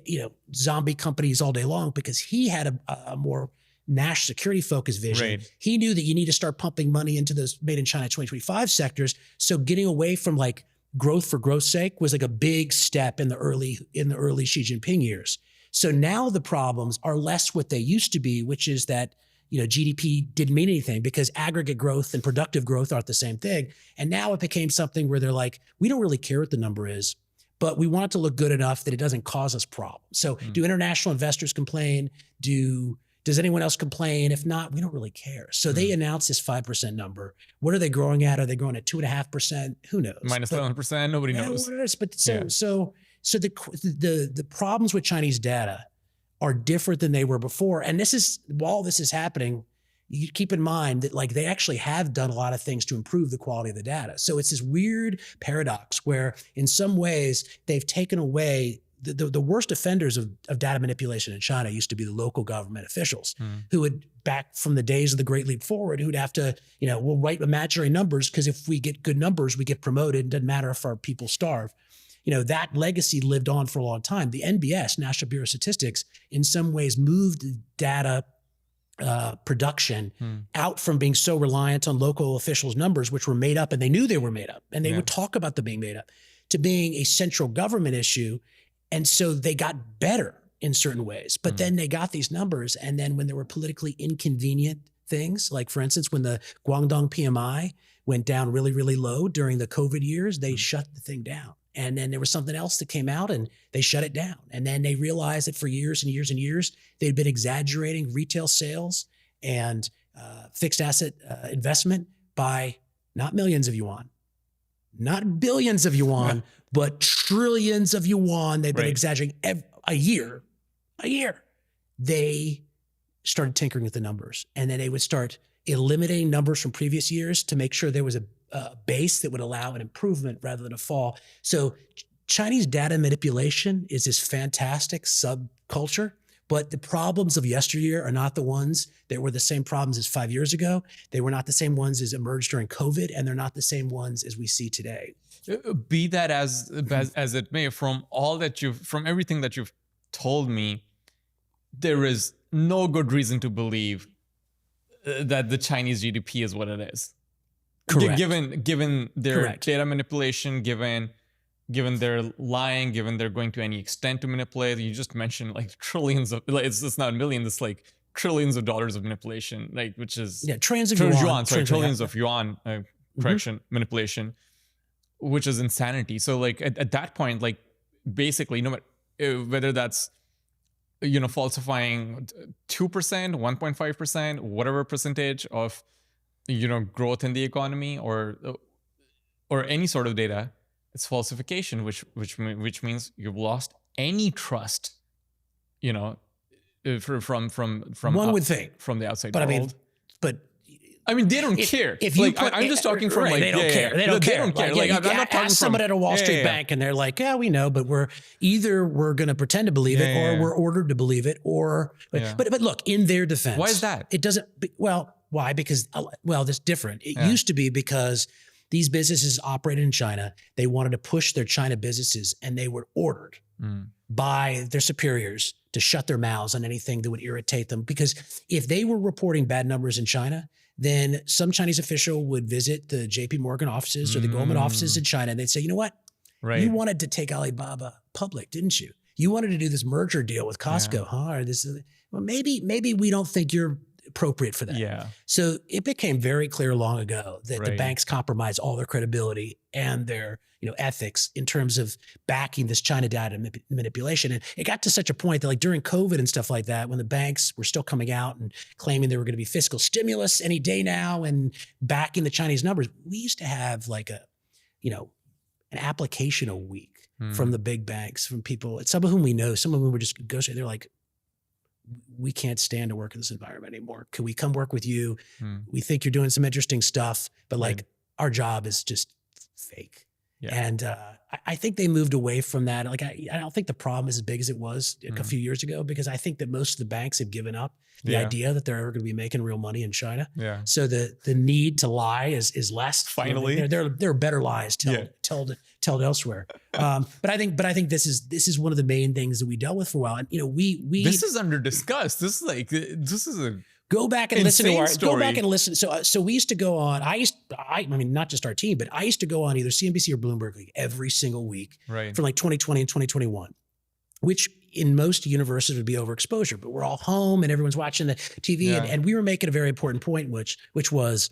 zombie companies all day long, because he had a more national security focused vision. Right. He knew that you need to start pumping money into those made in China 2025 sectors. So getting away from like growth for growth's sake was like a big step in the early Xi Jinping years. So now the problems are less what they used to be, which is that GDP didn't mean anything because aggregate growth and productive growth aren't the same thing. And now it became something where they're like, we don't really care what the number is, but we want it to look good enough that it doesn't cause us problems. So do international investors complain? Does anyone else complain? If not, we don't really care. So they announced this 5% number. What are they growing at? Are they growing at 2.5%? Who knows? Minus 11%. Nobody knows. But so the problems with Chinese data are different than they were before. And while this is happening, you keep in mind that like they actually have done a lot of things to improve the quality of the data. So it's this weird paradox where in some ways they've taken away the worst offenders of data manipulation in China used to be the local government officials who would, back from the days of the Great Leap Forward, who'd have to, we'll write imaginary numbers because if we get good numbers, we get promoted. It doesn't matter if our people starve. That legacy lived on for a long time. The NBS, National Bureau of Statistics, in some ways moved data production out from being so reliant on local officials' numbers, which were made up, and they knew they were made up, and they would talk about them being made up, to being a central government issue. And so they got better in certain ways, but then they got these numbers. And then when there were politically inconvenient things, like for instance, when the Guangdong PMI went down really, really low during the COVID years, they shut the thing down. And then there was something else that came out and they shut it down. And then they realized that for years and years and years, they'd been exaggerating retail sales and fixed asset investment by not millions of yuan, not billions of yuan, but trillions of yuan. They've been exaggerating a year. They started tinkering with the numbers, and then they would start eliminating numbers from previous years to make sure there was a base that would allow an improvement rather than a fall. So Chinese data manipulation is this fantastic subculture, but the problems of yesteryear are not the ones that were the same problems as 5 years ago. They were not the same ones as emerged during COVID, and they're not the same ones as we see today. Be that as it may, from everything that you've told me, there is no good reason to believe that the Chinese GDP is what it is. Correct. Given their Correct. data manipulation, given their lying, given they're going to any extent to manipulate. You just mentioned like trillions of, like, it's not a million, it's like trillions of dollars of manipulation, like, which is trillions of yuan. Trillions of yuan, manipulation, which is insanity. So like at that point, like basically, no matter whether that's falsifying 2%, 1.5%, whatever percentage of growth in the economy or any sort of data, it's falsification, which means you've lost any trust, from one would think from the outside but world. I mean, but I mean, they don't care. If you I'm just talking from they don't care. They don't care. Like, I'm not talking ask someone at a Wall Street bank, and they're like, "Yeah, we know, but we're going to pretend to believe it, or we're ordered to believe it, or." But look, in their defense, why is that? It doesn't. Well, why? Because that's different. It used to be because these businesses operated in China. They wanted to push their China businesses, and they were ordered by their superiors to shut their mouths on anything that would irritate them. Because if they were reporting bad numbers in China, then some Chinese official would visit the JP Morgan offices or the Goldman offices in China, and they'd say, you know what? Right. You wanted to take Alibaba public, didn't you? You wanted to do this merger deal with Costco, huh? Or this, well, maybe we don't think you're appropriate for that. Yeah. So it became very clear long ago that the banks compromised all their credibility and their ethics in terms of backing this China data manipulation. And it got to such a point that like during COVID and stuff like that, when the banks were still coming out and claiming there were going to be fiscal stimulus any day now and backing the Chinese numbers, we used to have like an application a week from the big banks, from people, some of whom we know, some of whom were just ghosting. They're like, we can't stand to work in this environment anymore. Can we come work with you? We think you're doing some interesting stuff, but like our job is just fake. Yeah. And I think they moved away from that. Like, I don't think the problem is as big as it was a few years ago, because I think that most of the banks have given up the idea that they're ever going to be making real money in China. Yeah. So the need to lie is less. Finally, there are better lies told elsewhere. But I think this is one of the main things that we dealt with for a while. And we this is under discussed. This is a go back and listen to our story. Go back and listen. So we used to go on. I mean, not just our team, but I used to go on either CNBC or Bloomberg every single week from like 2020 and 2021, which in most universes would be overexposure. But we're all home and everyone's watching the TV, and we were making a very important point, which was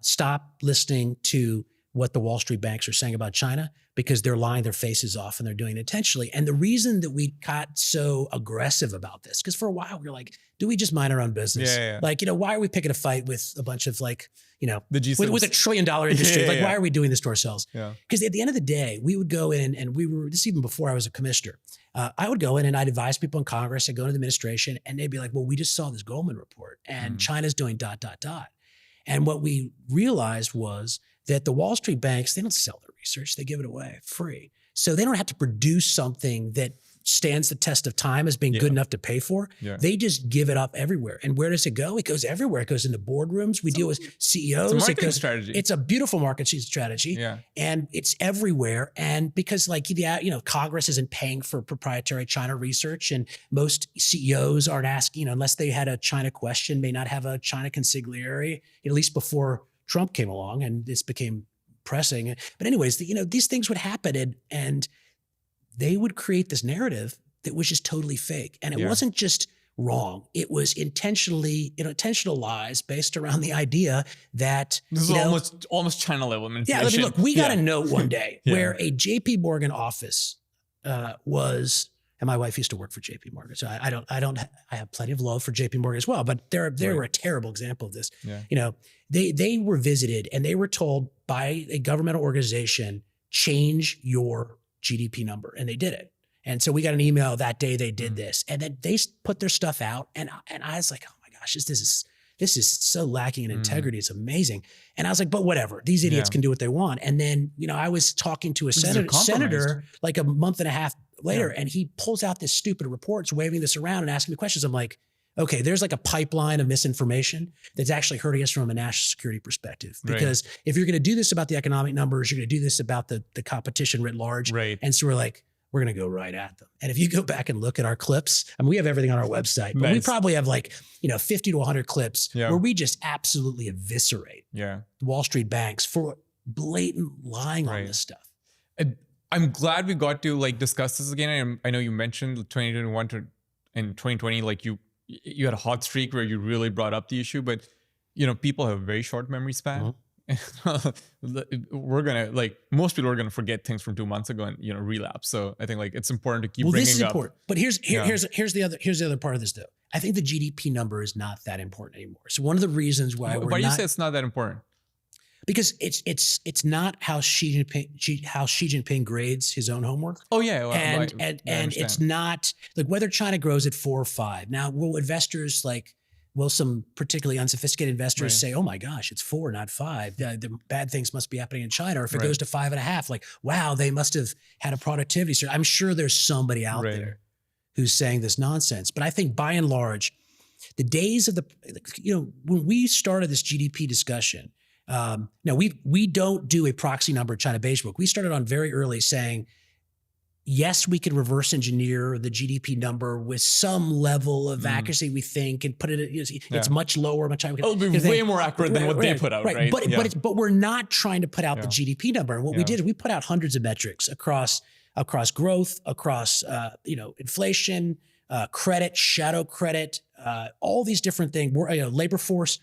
stop listening to what the Wall Street banks are saying about China, because they're lying their faces off and they're doing it intentionally. And the reason that we got so aggressive about this, because for a while we were like, do we just mind our own business? Like, why are we picking a fight with a bunch of like, with $1 trillion industry? Why are we doing this to ourselves? Because at the end of the day, we would go in and this even before I was a commissioner, I would go in and I'd advise people in Congress, I'd go into the administration, and they'd be like, well, we just saw this Goldman report and China's doing ... And what we realized was that the Wall Street banks, they don't sell their research, they give it away free. So they don't have to produce something that stands the test of time as being good enough to pay for. They just give it up everywhere. And where does it go? It goes everywhere. It goes into boardrooms. We deal with CEOs. It's a marketing strategy. It's a beautiful marketing strategy. And it's everywhere. And because Congress isn't paying for proprietary China research, and most CEOs aren't asking, unless they had a China question, may not have a China consigliere, at least before Trump came along and this became pressing. But anyways, these things would happen, and they would create this narrative that was just totally fake. And it wasn't just wrong. It was intentional lies based around the idea that this is almost China level manipulation. Yeah, look, we got a note one day where a JP Morgan office was, and my wife used to work for JP Morgan, so I have plenty of love for JP Morgan as well, but they were a terrible example of this. They were visited and they were told by a governmental organization, change your GDP number, and they did it. And so we got an email that day they did this, and then they put their stuff out, and I was like, oh my gosh, this is so lacking in integrity. It's amazing. And I was like, but whatever, these idiots can do what they want. And then I was talking to a senator like a month and a half later, and he pulls out this stupid report, waving this around and asking me questions. I'm like, okay, there's like a pipeline of misinformation that's actually hurting us from a national security perspective. Because if you're going to do this about the economic numbers, you're going to do this about the competition writ large. And so we're going to go right at them. And if you go back and look at our clips, I mean, we have everything on our website, but we probably have 50 to 100 clips where we just absolutely eviscerate Wall Street banks for blatant lying on this stuff. I'm glad we got to discuss this again. I know you mentioned 2021 and 2020, you had a hot streak where you really brought up the issue, but people have a very short memory span. We're gonna most people are gonna forget things from 2 months ago and relapse. So I think it's important to keep bringing this is up. Important. But here's the other part of this though. I think the GDP number is not that important anymore. So one of the reasons why why do you say it's not that important? Because it's not how Xi Jinping grades his own homework. Oh yeah, well, and it's not whether China grows at 4 or 5. Now, will investors will some particularly unsophisticated investors Right. say, "Oh my gosh, it's 4, not 5. The bad things must be happening in China." Or if it Right. goes to 5.5, like, wow, they must have had a productivity surge. I'm sure there's somebody out Right. there who's saying this nonsense. But I think by and large, the days of when we started this GDP discussion, now we don't do a proxy number China Beige Book. We started on very early saying, yes, we could reverse engineer the GDP number with some level of accuracy, we think, and put it, it's much lower, much higher. It'll be way more accurate than what they put out, right? But we're not trying to put out the GDP number. And what we did is we put out hundreds of metrics across growth, across inflation, credit, shadow credit, all these different things, labor force.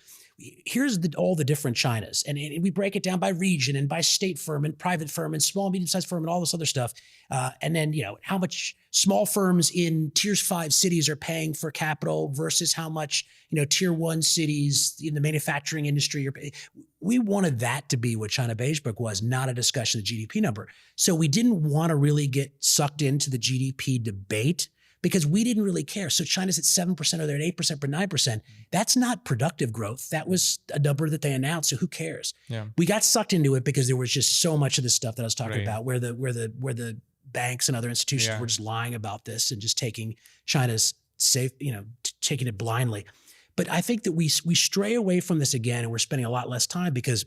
Here's all the different Chinas. And we break it down by region and by state firm and private firm and small, medium-sized firm and all this other stuff. And then, how much small firms in tier 5 cities are paying for capital versus how much, tier 1 cities in the manufacturing industry are paying. We wanted that to be what China Beige Book was, not a discussion of GDP number. So we didn't want to really get sucked into the GDP debate, because we didn't really care. So China's at 7% or they're at 8% or 9%. That's not productive growth. That was a number that they announced. So who cares? Yeah. We got sucked into it because there was just so much of this stuff that I was talking about, where the banks and other institutions were just lying about this and just taking China's taking it blindly. But I think that we stray away from this again, and we're spending a lot less time because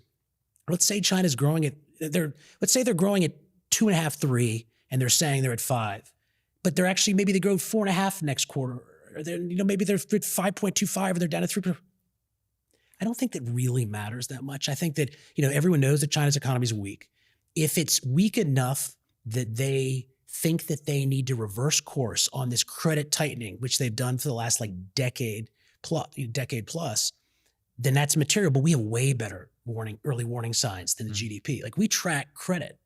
let's say China's growing at let's say they're growing at 2.5, 3, and they're saying they're at 5. But they're actually, maybe they grow 4.5 next quarter, or maybe they're at 5.25 or they're down to 3%. I don't think that really matters that much. I think that, everyone knows that China's economy is weak. If it's weak enough that they think that they need to reverse course on this credit tightening, which they've done for the last decade plus, then that's material. But we have way better early warning signs than the GDP. Like, we track credit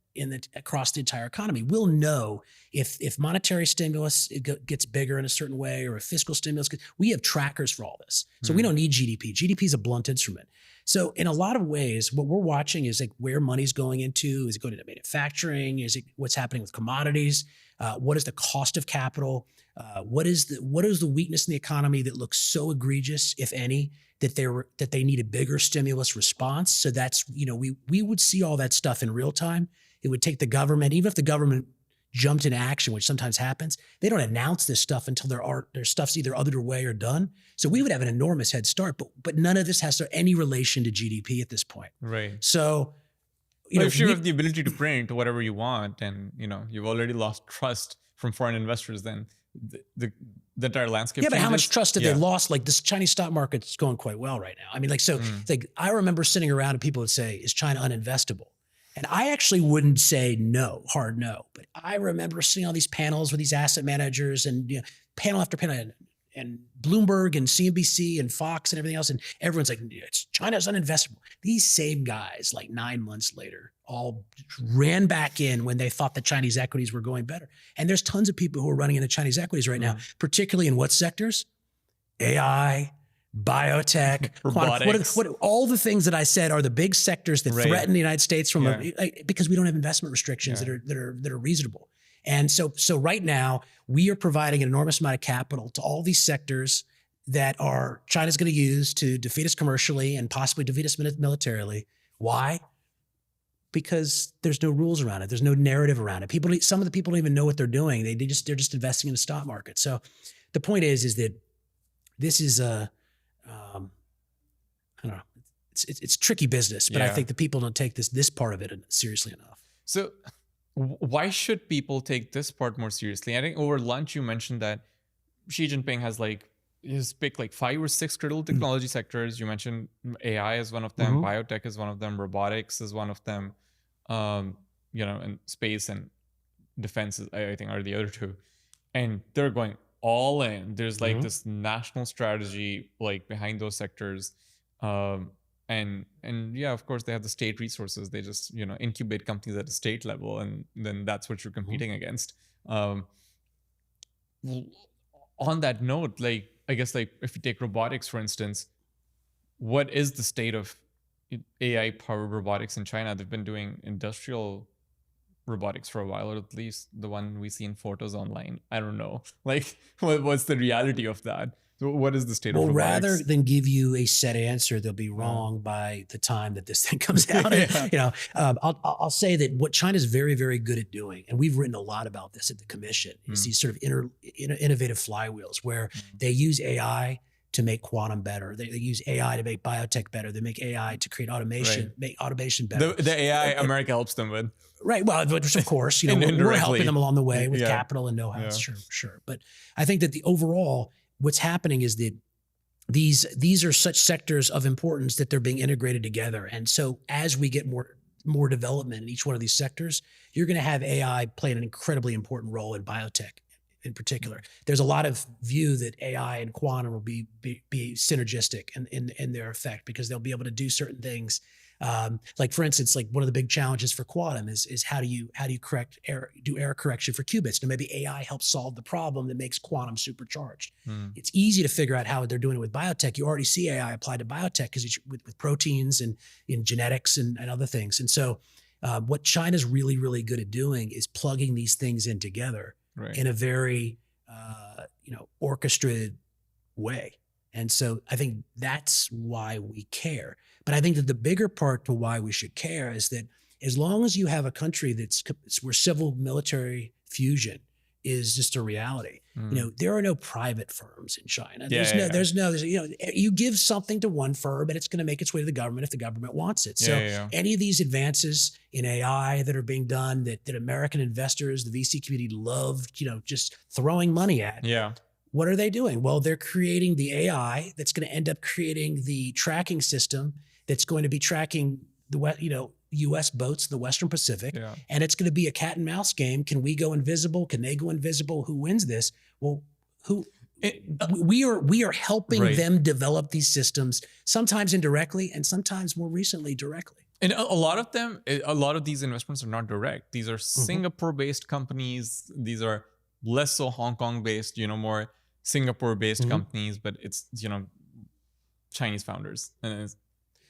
across the entire economy. We'll know if monetary stimulus gets bigger in a certain way, or if fiscal stimulus, we have trackers for all this. So we don't need GDP. GDP is a blunt instrument. So in a lot of ways, what we're watching is where money's going into. Is it going into manufacturing? Is it what's happening with commodities? What is the cost of capital? What is the weakness in the economy that looks so egregious, if any, that they need a bigger stimulus response? So that's, we would see all that stuff in real time. It would take the government, even if the government jumped into action, which sometimes happens, they don't announce this stuff until their stuff's either underway or done. So we would have an enormous head start, but none of this has any relation to GDP at this point. Right. So, if you have the ability to print whatever you want, and you've already lost trust from foreign investors, then the entire landscape. Yeah, but changes. how much trust have they lost? Like, this Chinese stock market's going quite well right now. I mean, I remember sitting around and people would say, "Is China uninvestable?" And I actually wouldn't say no, hard no. But I remember seeing all these panels with these asset managers and panel after panel, and Bloomberg and CNBC and Fox and everything else. And everyone's like, China's uninvestable. These same guys, 9 months later, all ran back in when they thought the Chinese equities were going better. And there's tons of people who are running into Chinese equities right now, particularly in what sectors? AI, biotech, robotics. What all the things that I said are the big sectors that threaten the United States from because we don't have investment restrictions that are reasonable. And so right now we are providing an enormous amount of capital to all these sectors that China's going to use to defeat us commercially and possibly defeat us militarily. Why? Because there's no rules around it. There's no narrative around it. Some of the people don't even know what they're doing. They're just investing in the stock market. So the point is that this is I don't know. It's tricky business, but I think the people don't take this part of it seriously enough. So why should people take this part more seriously? I think over lunch you mentioned that Xi Jinping has his pick 5 or 6 critical technology sectors. You mentioned AI is one of them, biotech is one of them, robotics is one of them, and space and defense I think are the other 2. And they're going all in. There's this national strategy behind those sectors. And of course they have the state resources. They just incubate companies at a state level, and then that's what you're competing against. On that note, I guess if you take robotics for instance, what is the state of AI powered robotics in China? They've been doing industrial robotics for a while, or at least the one we see in photos online. I don't know what's the reality of that. So what is the state of Well, robotics? rather than give you a set answer, they'll be wrong by the time that this thing comes out. Yeah. I'll say that what China's very, very good at doing, and we've written a lot about this at the commission, is these sort of innovative flywheels where they use AI to make quantum better. They use AI to make biotech better. They make AI to create automation, make automation better. The AI America helps them with. Right. Well, which of course, we're helping them along the way with capital and know-how. Yeah. Sure. But I think that the overall, what's happening is that these are such sectors of importance that they're being integrated together. And so as we get more development in each one of these sectors, you're going to have AI play an incredibly important role in biotech in particular. There's a lot of view that AI and quantum will be synergistic in their effect, because they'll be able to do certain things. Like for instance, like one of the big challenges for quantum is how do you do error correction for qubits? Now maybe AI helps solve the problem that makes quantum supercharged. It's easy to figure out how they're doing it with biotech. You already see AI applied to biotech because with proteins and in genetics and other things. And so what China's really, really good at doing is plugging these things in together in a very orchestrated way. And so I think that's why we care. But I think that the bigger part to why we should care is that as long as you have a country where civil military fusion is just a reality, there are no private firms in China. There's you give something to one firm and it's going to make its way to the government if the government wants it. So any of these advances in AI that are being done that American investors, the VC community loved, just throwing money at. What are they doing? Well, they're creating the AI that's going to end up creating the tracking system that's going to be tracking the U.S. boats in the Western Pacific, and it's going to be a cat and mouse game. Can we go invisible? Can they go invisible? Who wins this? Well, we are helping them develop these systems, sometimes indirectly and sometimes more recently directly. And a lot of these investments are not direct. These are Singapore-based companies. These are less so Hong Kong-based, more Singapore-based companies, but it's, Chinese founders. And it's,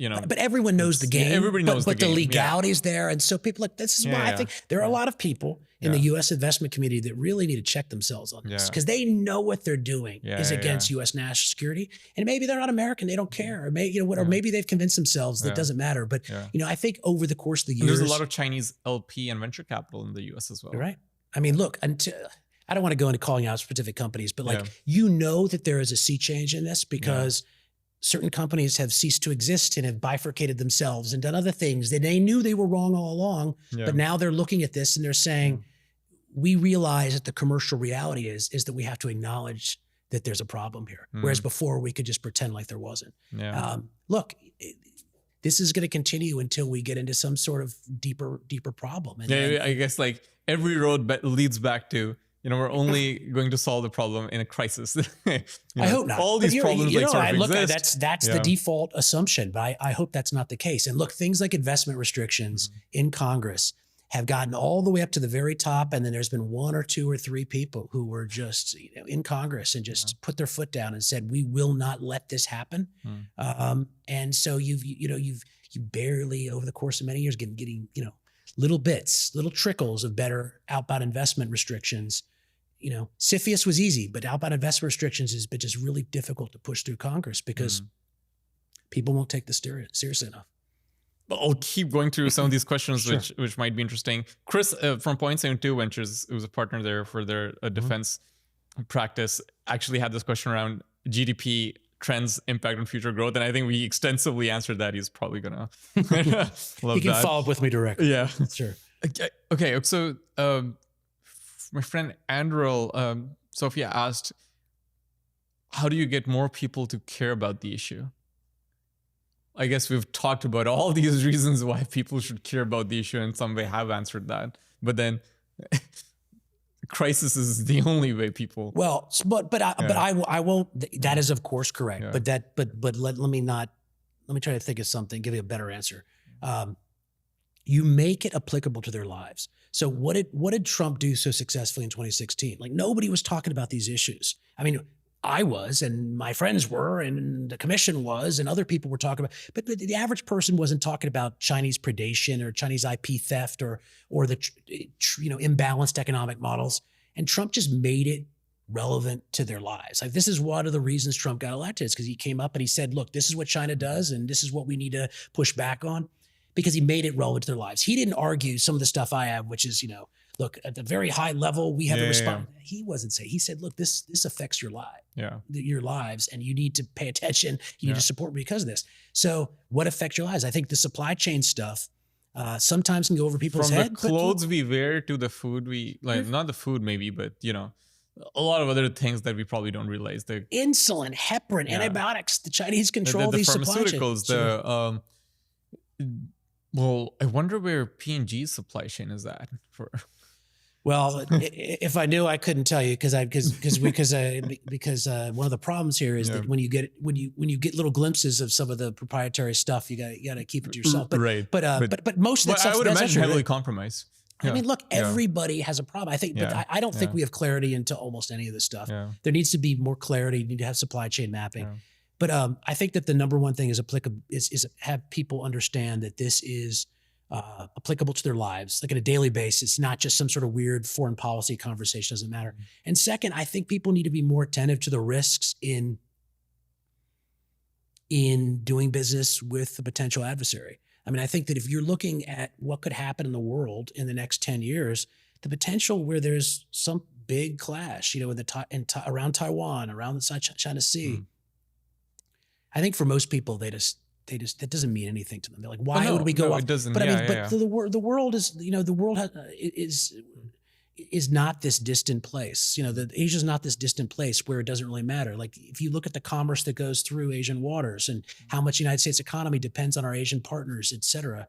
But everyone knows the game. Everybody knows the game. But the legality is there. And so people this is why I think there are a lot of people in the U.S. investment community that really need to check themselves on this, because they know what they're doing is against U.S. national security. And maybe they're not American. They don't care. Or maybe they've convinced themselves that it doesn't matter. But, I think over the course of the years. There's a lot of Chinese LP and venture capital in the U.S. as well. Right. I mean, look, I don't want to go into calling out specific companies, but that there is a sea change in this because certain companies have ceased to exist and have bifurcated themselves and done other things that they knew they were wrong all along. But now they're looking at this and they're saying, we realize that the commercial reality is that we have to acknowledge that there's a problem here. Whereas before we could just pretend like there wasn't. Look, this is going to continue until we get into some sort of deeper problem. And I guess like every road leads back to, we're only going to solve the problem in a crisis. I hope not. All these problems exist. That's the default assumption, but I hope that's not the case. And look, things like investment restrictions in Congress have gotten all the way up to the very top. And then there's been one or two or three people who were just in Congress and just put their foot down and said, we will not let this happen. And so you've barely over the course of many years getting little bits, little trickles of better outbound investment restrictions. CFIUS was easy, but outbound investment restrictions has been just really difficult to push through Congress because people won't take this seriously enough. I'll keep going through some of these questions, which might be interesting. Chris from Point 72 Ventures, who's a partner there for their defense practice, actually had this question around GDP trends impact on future growth, and I think we extensively answered that. He's probably gonna love he can follow up with me directly. Yeah, sure. Okay, so my friend Andrew, Sophia asked, how do you get more people to care about the issue? I guess we've talked about all these reasons why people should care about the issue, and some way have answered that, but then crisis is the only way people. Well, but I won't. That is of course correct. Yeah. But let me try to think of something. Give you a better answer. You make it applicable to their lives. So what did Trump do so successfully in 2016? Like nobody was talking about these issues. I mean, I was, and my friends were, and the commission was, and other people were talking about, but the average person wasn't talking about Chinese predation or Chinese IP theft or the imbalanced economic models. And Trump just made it relevant to their lives. Like, this is one of the reasons Trump got elected, is because he came up and he said, look, this is what China does and this is what we need to push back on, because he made it relevant to their lives. He didn't argue some of the stuff I have, which is, look, at the very high level, we have a response. Yeah. He wasn't saying, he said, look, this affects your lives, and you need to pay attention. You need to support me because of this. So what affects your lives? I think the supply chain stuff sometimes can go over people's head. From the clothes we wear to the food we, like, not the food maybe, but, a lot of other things that we probably don't realize. The insulin, heparin, antibiotics, the Chinese control these supply chains. Pharmaceuticals, well, I wonder where P&G's supply chain is at for. Well, if I knew, I couldn't tell you, because one of the problems here is that when you get little glimpses of some of the proprietary stuff, you got to keep it to yourself. But most of that stuff, I would imagine heavily compromised. I mean, look, everybody has a problem. I think, but I don't think we have clarity into almost any of this stuff. There needs to be more clarity. You need to have supply chain mapping. But I think that the number one thing is applicable is have people understand that this is applicable to their lives, like on a daily basis, not just some sort of weird foreign policy conversation. Doesn't matter. And second, I think people need to be more attentive to the risks in doing business with a potential adversary. I mean, I think that if you're looking at what could happen in the world in the next 10 years, the potential where there's some big clash, around Taiwan, around the China Sea, I think for most people, they just that doesn't mean anything to them. They're like, why would we go off? It doesn't. But the world is, the world is not this distant place. Asia's not this distant place where it doesn't really matter. Like, if you look at the commerce that goes through Asian waters and how much the United States economy depends on our Asian partners, et cetera,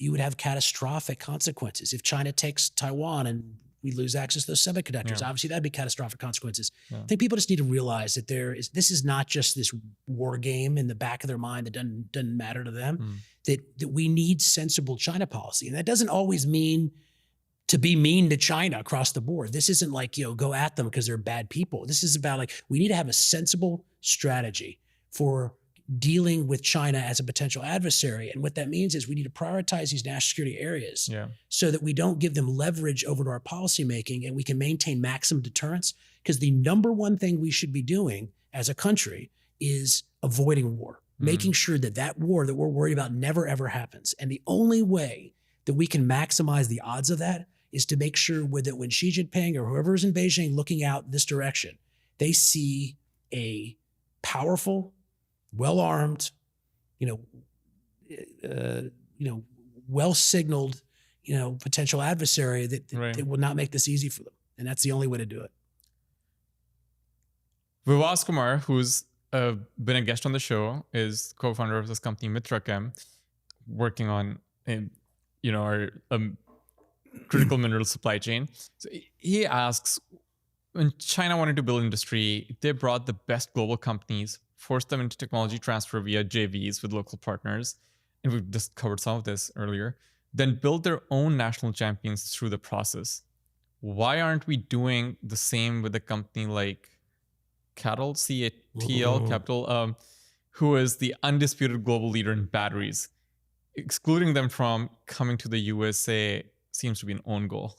you would have catastrophic consequences. If China takes Taiwan and we lose access to those semiconductors, obviously that'd be catastrophic consequences. I think people just need to realize that this is not just this war game in the back of their mind that doesn't matter to them, that we need sensible China policy. And that doesn't always mean to be mean to China across the board. This isn't like, go at them because they're bad people. This is about, like, we need to have a sensible strategy for dealing with China as a potential adversary. And what that means is we need to prioritize these national security areas so that we don't give them leverage over to our policymaking, and we can maintain maximum deterrence. Because the number one thing we should be doing as a country is avoiding war, making sure that war that we're worried about never, ever happens. And the only way that we can maximize the odds of that is to make sure that when Xi Jinping or whoever is in Beijing looking out this direction, they see a powerful, well-armed, well-signaled, potential adversary that will not make this easy for them. And that's the only way to do it. Vivas Kumar, who's been a guest on the show, is co-founder of this company, Mitrachem, working on, our critical mineral supply chain. So he asks, when China wanted to build industry, they brought the best global companies, forced them into technology transfer via JVs with local partners, and we've just covered some of this earlier, then build their own national champions through the process. Why aren't we doing the same with a company like Cattle, C-A-T-L, Capital, who is the undisputed global leader in batteries? Excluding them from coming to the USA seems to be an own goal.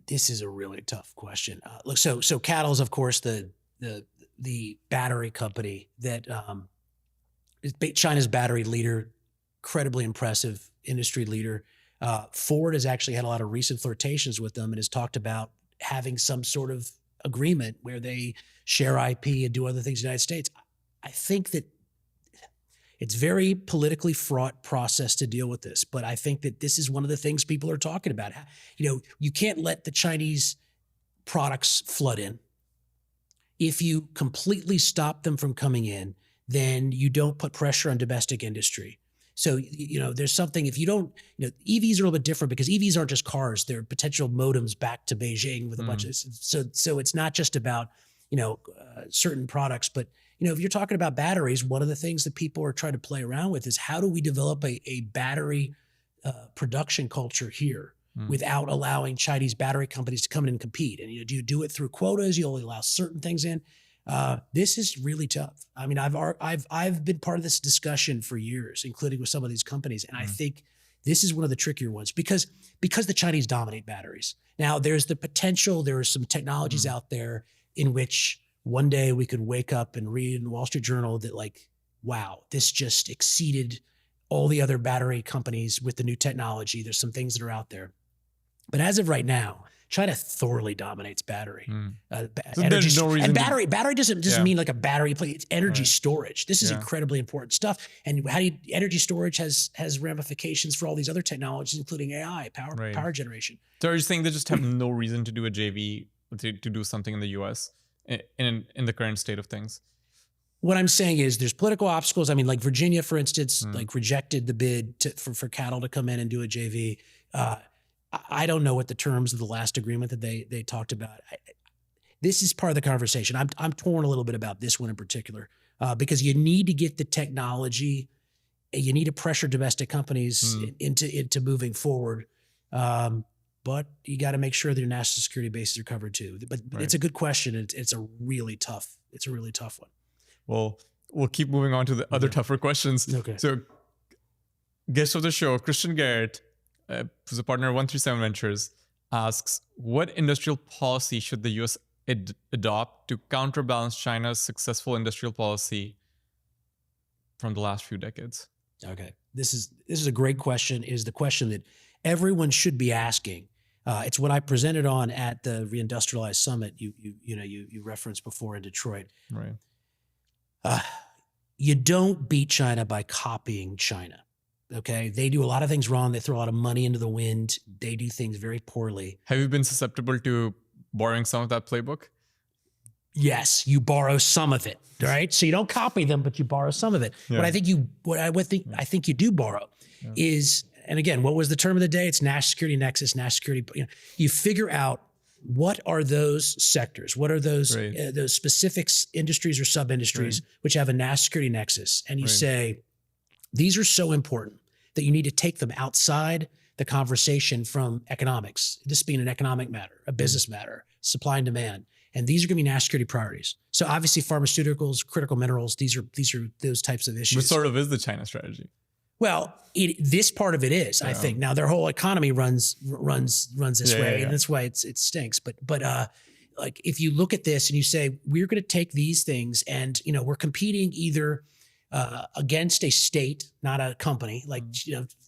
This is a really tough question. Look, so Cattle is, of course, the battery company that is China's battery leader, incredibly impressive industry leader. Ford has actually had a lot of recent flirtations with them and has talked about having some sort of agreement where they share IP and do other things in the United States. I think that it's very politically fraught process to deal with this, but I think that this is one of the things people are talking about. You can't let the Chinese products flood in. If you completely stop them from coming in, then you don't put pressure on domestic industry. So, there's something, if you don't, EVs are a little bit different because EVs aren't just cars. They're potential modems back to Beijing with a bunch of, so it's not just about, certain products, but, if you're talking about batteries, one of the things that people are trying to play around with is how do we develop a battery production culture here without allowing Chinese battery companies to come in and compete? And do you do it through quotas? You only allow certain things in. This is really tough. I mean, I've been part of this discussion for years, including with some of these companies, and I think This is one of the trickier ones because the Chinese dominate batteries. Now there's the potential, there are some technologies out there in which one day we could wake up and read in the Wall Street Journal that like, wow, this just exceeded all the other battery companies with the new technology. There's some things that are out there. But as of right now, China thoroughly dominates battery. So Energy, there's no reason and battery doesn't just mean like a battery plate. It's energy Right. storage. This is Yeah. incredibly important stuff. And energy storage has ramifications for all these other technologies, including AI, Right. power generation. So are you saying they just have no reason to do a JV to do something in the US in the current state of things? What I'm saying is there's political obstacles. I mean, like Virginia, for instance, like rejected the bid for cattle to come in and do a JV. I don't know what the terms of the last agreement that they talked about. This is part of the conversation. I'm torn a little bit about this one in particular because you need to get the technology, you need to pressure domestic companies into moving forward. But you got to make sure that your national security bases are covered too. But Right. it's a good question. It's a really tough one. Well, we'll keep moving on to the other tougher questions. Okay. So, guest of the show, Christian Garrett, who's a partner at 137 Ventures, asks, what industrial policy should the US adopt to counterbalance China's successful industrial policy from the last few decades? Okay. This is a great question. It is the question that everyone should be asking. It's what I presented on at the Reindustrialized Summit you referenced before in Detroit. Right. You don't beat China by copying China. Okay. They do a lot of things wrong. They throw a lot of money into the wind. They do things very poorly. Have you been susceptible to borrowing some of that playbook? Yes, you borrow some of it, right? So you don't copy them, but you borrow some of it. Yeah. What I think you do borrow is, and again, what was the term of the day? It's national security nexus, national security. You figure out what are those sectors, what are those Right. those specific industries or sub industries which have a national security nexus, and you Right. say these are so important that you need to take them outside the conversation from economics. This being an economic matter, a business matter, supply and demand. And these are going to be national security priorities. So obviously pharmaceuticals, critical minerals, these are those types of issues. Which sort of is the China strategy. Well, this part of it is, I think. Now their whole economy runs this way, and that's why it stinks. But like if you look at this and you say we're going to take these things, and we're competing either against a state, not a company. Like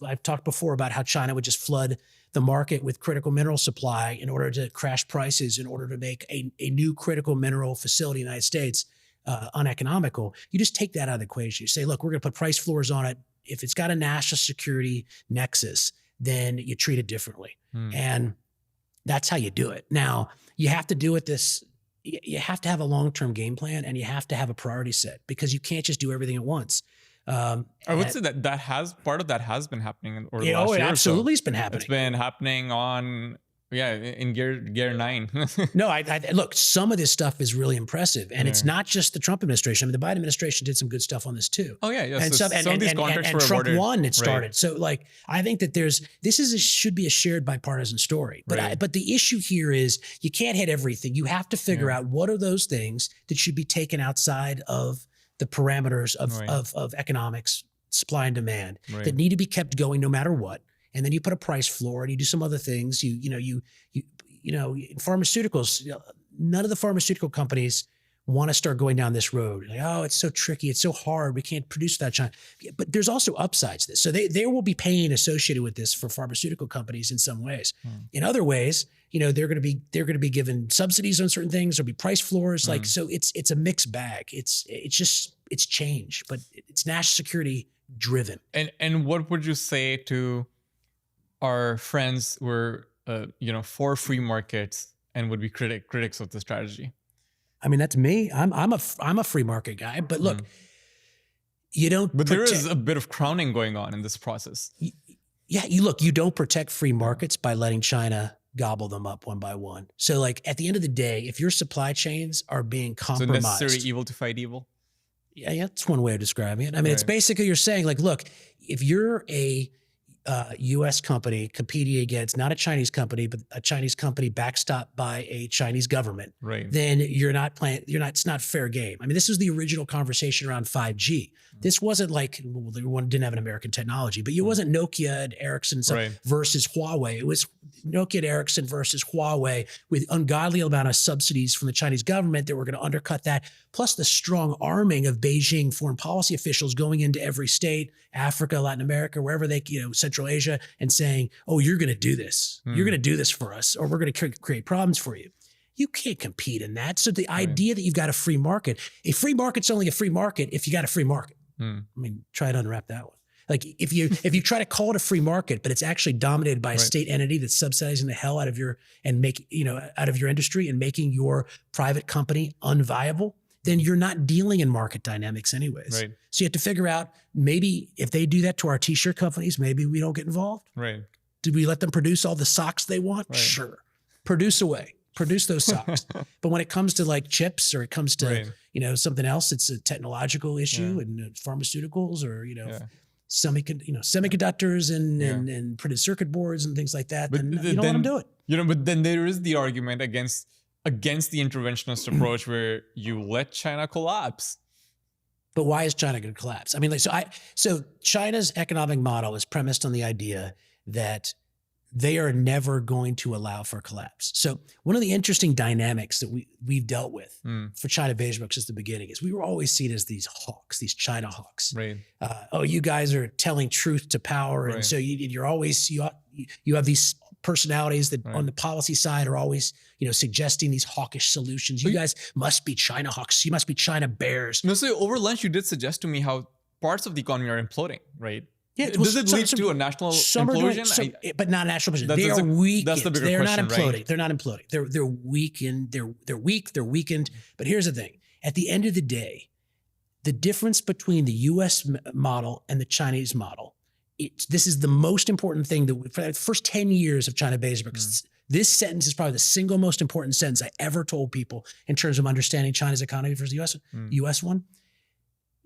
I've talked before about how China would just flood the market with critical mineral supply in order to crash prices, in order to make a new critical mineral facility in the United States uneconomical. You just take that out of the equation. You say, look, we're going to put price floors on it. If it's got a national security nexus, then you treat it differently. And that's how you do it. Now, you have to do it you have to have a long-term game plan, and you have to have a priority set, because you can't just do everything at once. I would say that part of that has been happening over the last year. It absolutely has been It's happening. been happening in gear 9. No, I look, some of this stuff is really impressive, and it's not just the Trump administration. I mean, the Biden administration did some good stuff on this too. Oh yeah, And so some of these contracts were Trump awarded. won. It Right. started. So like, I think that should be a shared bipartisan story. But Right. but the issue here is you can't hit everything. You have to figure out what are those things that should be taken outside of the parameters of economics, supply and demand, that need to be kept going no matter what. And then you put a price floor, and you do some other things. In pharmaceuticals, none of the pharmaceutical companies want to start going down this road. Like, oh, it's so tricky, it's so hard, we can't produce that China. But there's also upsides to this. So there will be pain associated with this for pharmaceutical companies in some ways. In other ways, they're going to be given subsidies on certain things. There'll be price floors. Like, so it's a mixed bag. It's change, but it's national security driven. And what would you say to our friends who are for free markets and would be critics of the strategy? I mean, that's me. I'm a free market guy. But look, you don't. But there is a bit of crowning going on in this process. You don't protect free markets by letting China gobble them up one by one. So like at the end of the day, if your supply chains are being compromised, so necessary evil to fight evil. Yeah, that's one way of describing it. I mean, it's basically you're saying like, look, if you're U.S. company competing against not a Chinese company, but a Chinese company backstopped by a Chinese government, Right. then you're not playing. It's not fair game. I mean, this was the original conversation around 5G. This wasn't like, well, everyone didn't have an American technology, but it wasn't Nokia and Ericsson Right. versus Huawei. It was Nokia and Ericsson versus Huawei with ungodly amount of subsidies from the Chinese government that were going to undercut that, plus the strong arming of Beijing foreign policy officials going into every state, Africa, Latin America, wherever they, Central Asia, and saying, oh, you're going to do this. You're going to do this for us, or we're going to create problems for you. You can't compete in that. So the idea that you've got a free market's only a free market if you got a free market. I mean, try to unwrap that one. Like if you try to call it a free market, but it's actually dominated by a state entity that's subsidizing the hell out of your industry and making your private company unviable, then you're not dealing in market dynamics anyways. Right. So you have to figure out, maybe if they do that to our t-shirt companies, maybe we don't get involved. Right. Do we let them produce all the socks they want? Right. Sure. Produce away. Produce those socks. But when it comes to like chips, or it comes to, something else, it's a technological issue, and pharmaceuticals, or, semiconductors and printed circuit boards and things like that, then you don't let them do it. But then there is the argument against the interventionist approach where you let China collapse. But why is China going to collapse? I mean, so China's economic model is premised on the idea that they are never going to allow for collapse. So one of the interesting dynamics that we've dealt with for China Beige Book since the beginning is we were always seen as these hawks, these China hawks. Right. You guys are telling truth to power, and so you're always you have these personalities that on the policy side are always suggesting these hawkish solutions. You guys must be China hawks. You must be China bears. No, so over lunch you did suggest to me how parts of the economy are imploding, right? Yeah, does it lead to a national implosion? But not a national implosion. They are weakened. That's the bigger They're question, not imploding. right? They're not imploding. They're weakened. They're weak. They're weakened. But here's the thing: at the end of the day, the difference between the U.S. model and the Chinese model, this is the most important thing that for the first 10 years of China Beige Book. This sentence is probably the single most important sentence I ever told people in terms of understanding China's economy versus the U.S. one.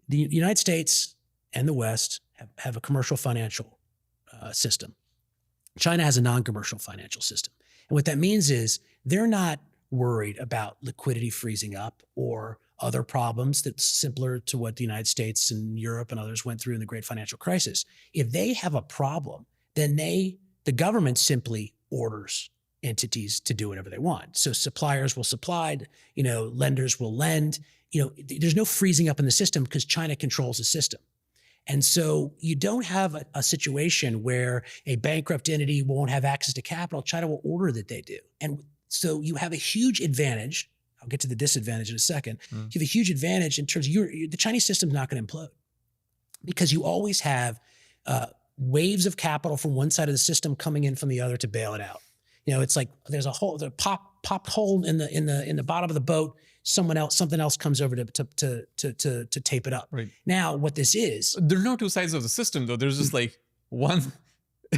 The United States and the West have a commercial financial system. China has a non-commercial financial system. And what that means is they're not worried about liquidity freezing up or other problems that's similar to what the United States and Europe and others went through in the great financial crisis. If they have a problem, then the government simply orders entities to do whatever they want. So suppliers will supply, lenders will lend. There's no freezing up in the system because China controls the system. And so you don't have a situation where a bankrupt entity won't have access to capital. China will order that they do. And so you have a huge advantage. I'll get to the disadvantage in a second. You have a huge advantage in terms of the Chinese system's not going to implode because you always have waves of capital from one side of the system coming in from the other to bail it out. It's like there's a hole, the popped hole in the bottom of the boat. Something else comes over to tape it up. Right. Now, what this is, there are no two sides of the system, though. There's just like one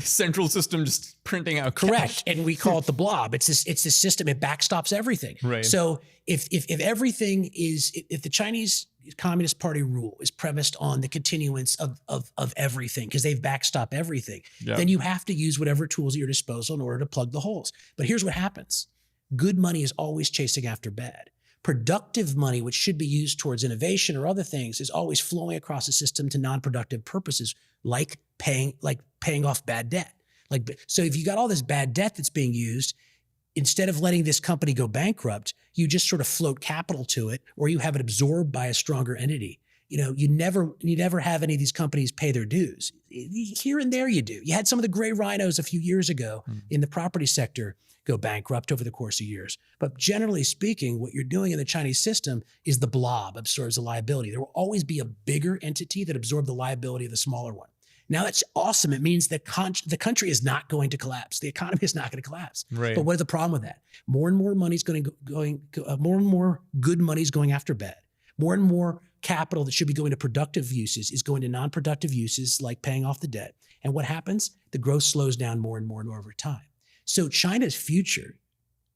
central system just printing out correct, cash. And we call it the blob. It's this system. It backstops everything. Right. So if everything is, if the Chinese Communist Party rule is premised on the continuance of everything because they've backstopped everything, then you have to use whatever tools at your disposal in order to plug the holes. But here's what happens: good money is always chasing after bad. Productive money, which should be used towards innovation or other things, is always flowing across the system to non-productive purposes, like paying off bad debt. So if you got all this bad debt that's being used, instead of letting this company go bankrupt, you just sort of float capital to it, or you have it absorbed by a stronger entity. You never have any of these companies pay their dues. Here and there you do. You had some of the gray rhinos a few years ago in the property sector go bankrupt over the course of years. But generally speaking, what you're doing in the Chinese system is the blob absorbs the liability. There will always be a bigger entity that absorbs the liability of the smaller one. Now that's awesome. It means that the country is not going to collapse. The economy is not going to collapse. Right. But what is the problem with that? More and more money's more and more good money's going after bad. More and more capital that should be going to productive uses is going to non-productive uses like paying off the debt. And what happens? The growth slows down more and more and more over time. So China's future,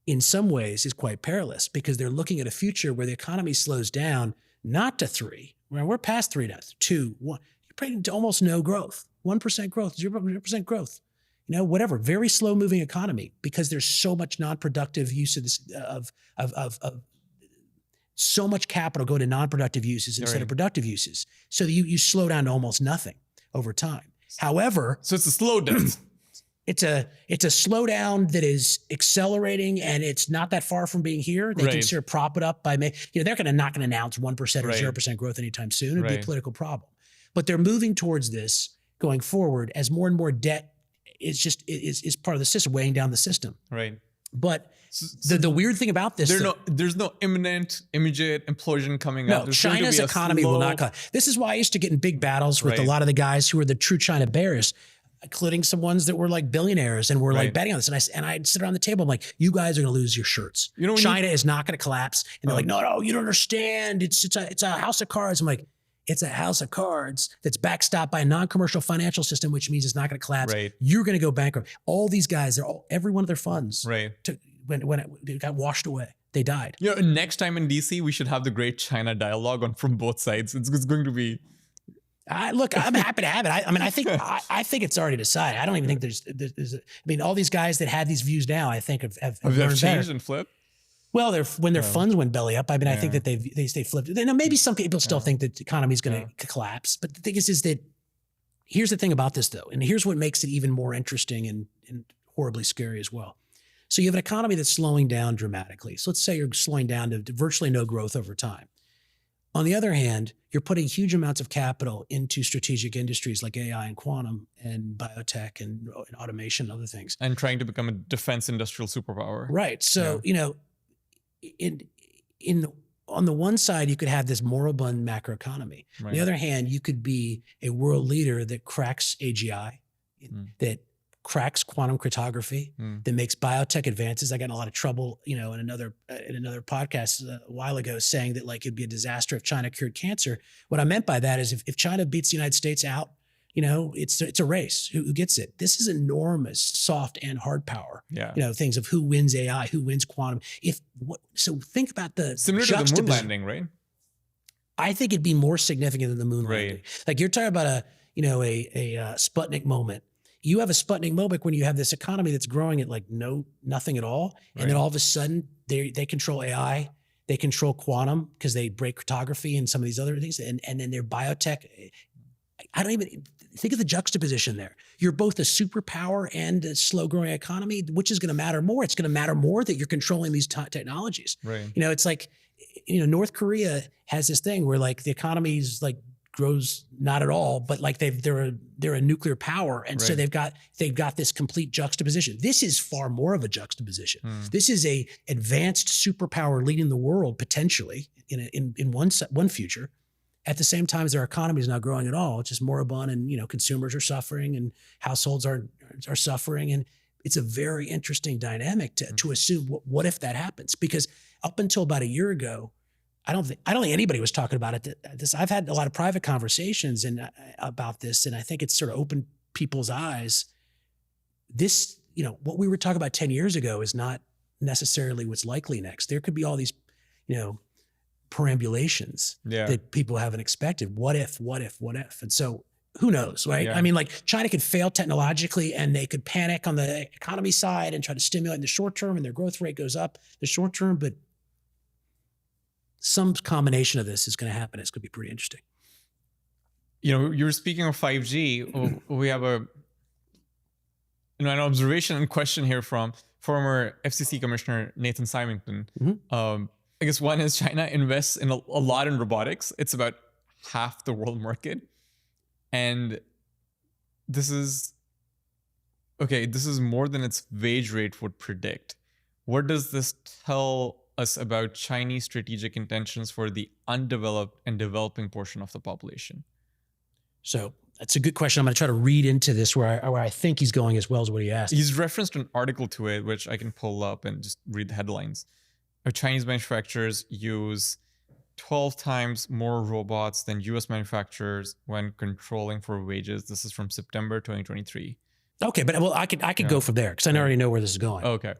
in some ways, is quite perilous because they're looking at a future where the economy slows down not to 3. We're past 3 now, 2, 1. predicting to almost no growth, 1% growth, 0% growth. You know, whatever, very slow moving economy because there's so much non-productive use of this, of so much capital go to non-productive uses instead of productive uses. So you slow down to almost nothing over time. However, so it's a slowdown. It's a slowdown that is accelerating, and it's not that far from being here. They can sort of prop it up by, they're not going to announce 1% or 0% growth anytime soon. It'd be a political problem. But they're moving towards this going forward as more and more debt is part of the system, weighing down the system. Right. But the weird thing about this, there's no imminent, immediate implosion coming up. No, China's economy will not come. This is why I used to get in big battles with a lot of the guys who were the true China bears, including some ones that were like billionaires and were like betting on this. And I'd sit around the table. I'm like, you guys are going to lose your shirts. China is not going to collapse. And they're like, no, you don't understand. It's a house of cards. I'm like, it's a house of cards that's backstopped by a non-commercial financial system, which means it's not going to collapse. You're going to go bankrupt. All these guys, every one of their funds, when it got washed away, they died. You know, next time in DC, we should have the great China dialogue on from both sides. It's going to be. Look, I'm happy to have it. I think it's already decided. I don't even think there's all these guys that had these views now, I think have learned changed better. and flipped. Well, when their funds went belly up, I think that they flipped. Now, maybe some people still think that the economy is going to collapse. But the thing is that here's the thing about this, though, and here's what makes it even more interesting and horribly scary as well. So you have an economy that's slowing down dramatically. So let's say you're slowing down to virtually no growth over time. On the other hand, you're putting huge amounts of capital into strategic industries like AI and quantum and biotech and automation and other things. And trying to become a defense industrial superpower. Right. So, on the one side, you could have this moribund macroeconomy. On the other hand, you could be a world leader that cracks AGI, that cracks quantum cryptography, that makes biotech advances. I got in a lot of trouble, in another podcast a while ago saying that like it'd be a disaster if China cured cancer. What I meant by that is if China beats the United States out, it's a race. Who gets it? This is enormous soft and hard power. Yeah. Things of who wins AI, who wins quantum. So think about the similar to the moon landing, right? I think it'd be more significant than the moon landing. Like you're talking about a Sputnik moment. You have a Sputnik moment when you have this economy that's growing at like nothing at all, and then all of a sudden they control AI, they control quantum because they break cryptography and some of these other things, and then their biotech. I don't even think of the juxtaposition there. You're both a superpower and a slow-growing economy. Which is going to matter more? It's going to matter more that you're controlling these technologies. Right. It's like, North Korea has this thing where like the economy's like grows not at all, but like they're a nuclear power, and so they've got this complete juxtaposition. This is far more of a juxtaposition. This is a advanced superpower leading the world potentially in one future. At the same time as their economy is not growing at all, it's just moribund, and consumers are suffering and households are suffering, and it's a very interesting dynamic to assume what if that happens, because up until about a year ago, I don't think anybody was talking about it. I've had a lot of private conversations about this, and I think it's sort of opened people's eyes. This, what we were talking about 10 years ago is not necessarily what's likely next. There could be all these, perambulations that people haven't expected. What if? And so who knows, right? Yeah. I mean, like China could fail technologically and they could panic on the economy side and try to stimulate in the short term, and their growth rate goes up in the short term, but some combination of this is going to happen. It's going to be pretty interesting. You were speaking of 5G. We have an observation and question here from former FCC Commissioner Nathan Symington. I guess one is China invests in a lot in robotics. It's about half the world market. And this is more than its wage rate would predict. What does this tell us about Chinese strategic intentions for the undeveloped and developing portion of the population? So that's a good question. I'm going to try to read into this where I think he's going as well as what he asked. He's referenced an article to it, which I can pull up and just read the headlines. Chinese manufacturers use 12 times more robots than US manufacturers when controlling for wages. This is from September 2023. Okay, but I could go from there because I already know where this is going. Okay.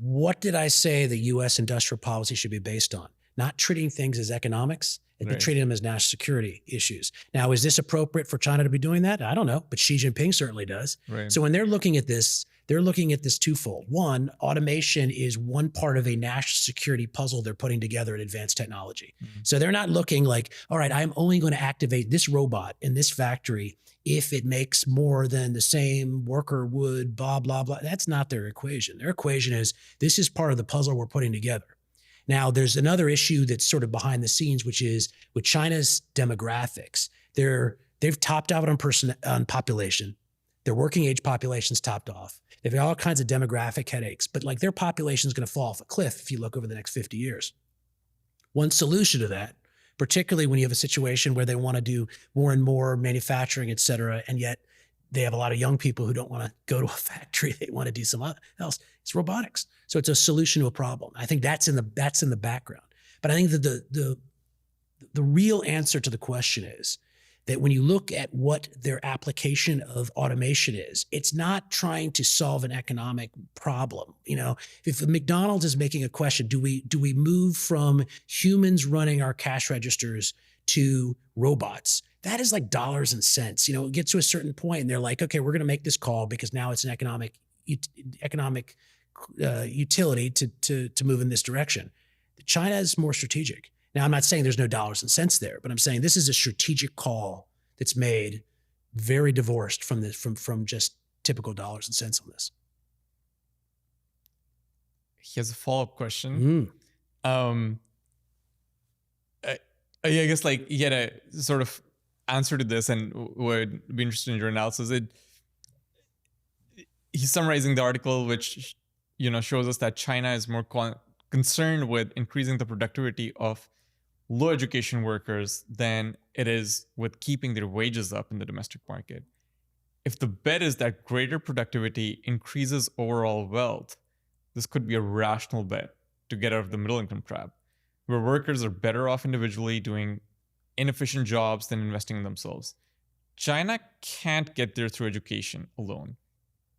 What did I say the U.S. industrial policy should be based on? not treating things as economics, and Right. treating them as national security issues. Now, is this appropriate for China to be doing that? I don't know, but Xi Jinping certainly does. Right. So when they're looking at this, they're looking at this twofold. One, automation is one part of a national security puzzle they're putting together in advanced technology. So they're not looking like, all right, I'm only going to activate this robot in this factory if it makes more than the same worker would, blah, blah, blah. That's not their equation. Their equation is, this is part of the puzzle we're putting together. Now, there's another issue that's sort of behind the scenes, which is with China's demographics. They've topped out on population. Their working age population's topped off. They've got all kinds of demographic headaches, but like their population is going to fall off a cliff if you look over the next 50 years. One solution to that, particularly when you have a situation where they want to do more and more manufacturing, et cetera, and yet they have a lot of young people who don't want to go to a factory. They want to do something else. It's robotics. So it's a solution to a problem. I think that's in the background. But I think that the real answer to the question is that when you look at what their application of automation is, it's not trying to solve an economic problem. You know, if McDonald's is making a question, do we move from humans running our cash registers to robots? That is like dollars and cents. You know, it gets to a certain point and they're like, okay, we're going to make this call because now it's an economic utility to move in this direction. China is more strategic. Now, I'm not saying there's no dollars and cents there, but I'm saying this is a strategic call that's made very divorced from from just typical dollars and cents on this. Here's a follow-up question. I guess like you get a sort of answer to this, and would be interested in your analysis. He's summarizing the article, which shows us that China is more concerned with increasing the productivity of low education workers than it is with keeping their wages up in the domestic market. If the bet is that greater productivity increases overall wealth, this could be a rational bet to get out of the middle income trap, where workers are better off individually doing inefficient jobs than investing in themselves. China can't get there through education alone,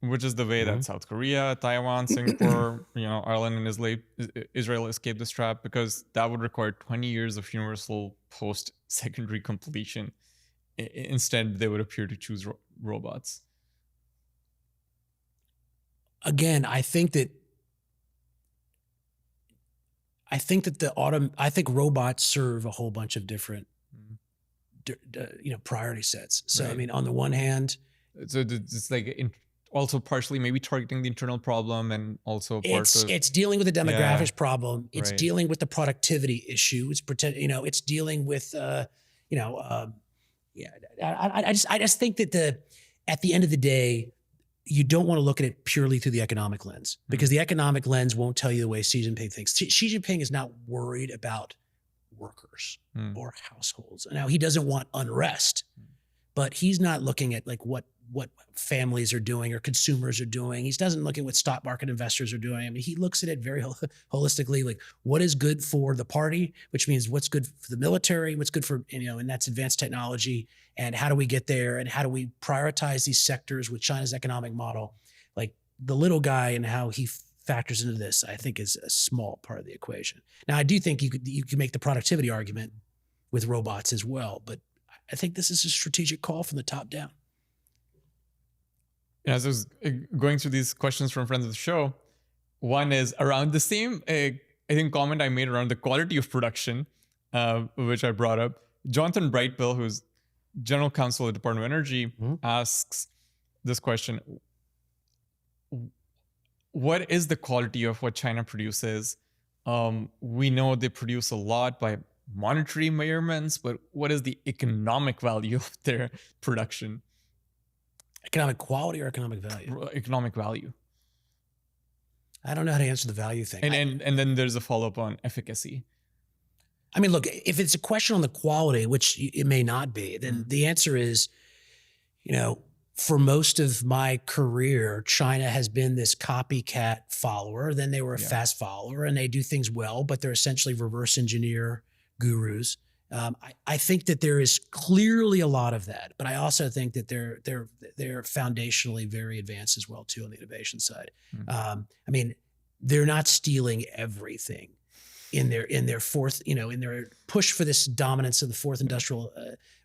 which is the way that South Korea, Taiwan, Singapore, Ireland and Israel escaped this trap, because that would require 20 years of universal post-secondary completion. Instead, they would appear to choose robots. Again, I think robots serve a whole bunch of different, priority sets. So, right. I mean, on the one hand, so it's like also partially maybe targeting the internal problem, and also it's dealing with the demographics problem. It's right. dealing with the productivity issue. It's it's dealing with I just think that at the end of the day, you don't want to look at it purely through the economic lens, because the economic lens won't tell you the way Xi Jinping thinks. Xi Jinping is not worried about workers or households. Now, he doesn't want unrest, but he's not looking at like what families are doing or consumers are doing. He doesn't look at what stock market investors are doing. I mean, he looks at it very holistically, like what is good for the party, which means what's good for the military, what's good for, and that's advanced technology, and how do we get there, and how do we prioritize these sectors with China's economic model. Like the little guy and how he factors into this, I think, is a small part of the equation. Now, I do think you could make the productivity argument with robots as well, but I think this is a strategic call from the top down. As I was going through these questions from friends of the show, one is around the same, I think, comment I made around the quality of production, which I brought up. Jonathan Brightbill, who's General Counsel at the Department of Energy, asks this question: what is the quality of what China produces? We know they produce a lot by monetary measurements, but what is the economic value of their production? Economic quality or economic value? Economic value. I don't know how to answer the value thing. And then there's a follow-up on efficacy. I mean, look, if it's a question on the quality, which it may not be, then the answer is, for most of my career, China has been this copycat follower. Then they were a fast follower, and they do things well, but they're essentially reverse engineer gurus. I think that there is clearly a lot of that, but I also think that they're foundationally very advanced as well too on the innovation side. I mean, they're not stealing everything, in their fourth, in their push for this dominance of the fourth industrial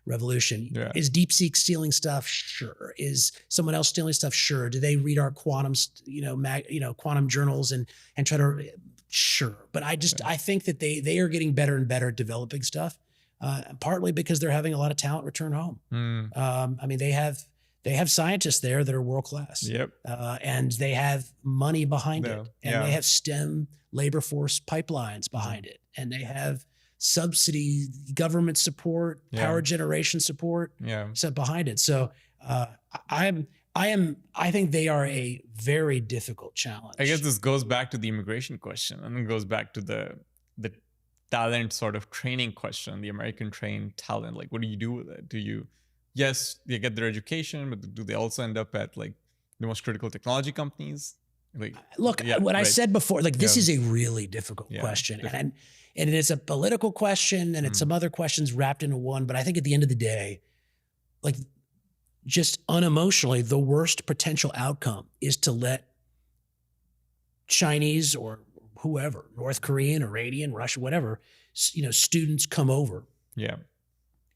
revolution. Yeah. Is DeepSeek stealing stuff? Sure. Is someone else stealing stuff? Sure. Do they read our quantum, quantum journals and try to? Sure. But I think that they are getting better and better at developing stuff, partly because they're having a lot of talent return home. I mean, they have scientists there that are world class. Yep. And they have money behind it, and Yeah. they have STEM labor force pipelines behind it, and they have subsidy, government support, power generation support set behind it. So I think they are a very difficult challenge. I guess this goes back to the immigration question, and it goes back to the talent sort of training question, the American trained talent. Like, what do you do with it? Yes, they get their education, but do they also end up at like the most critical technology companies? Like, look, what I said before, like this is a really difficult question, and it's a political question, and it's some other questions wrapped into one. But I think at the end of the day, like just unemotionally, the worst potential outcome is to let Chinese or whoever, North Korean, Iranian, Russia, whatever, students come over,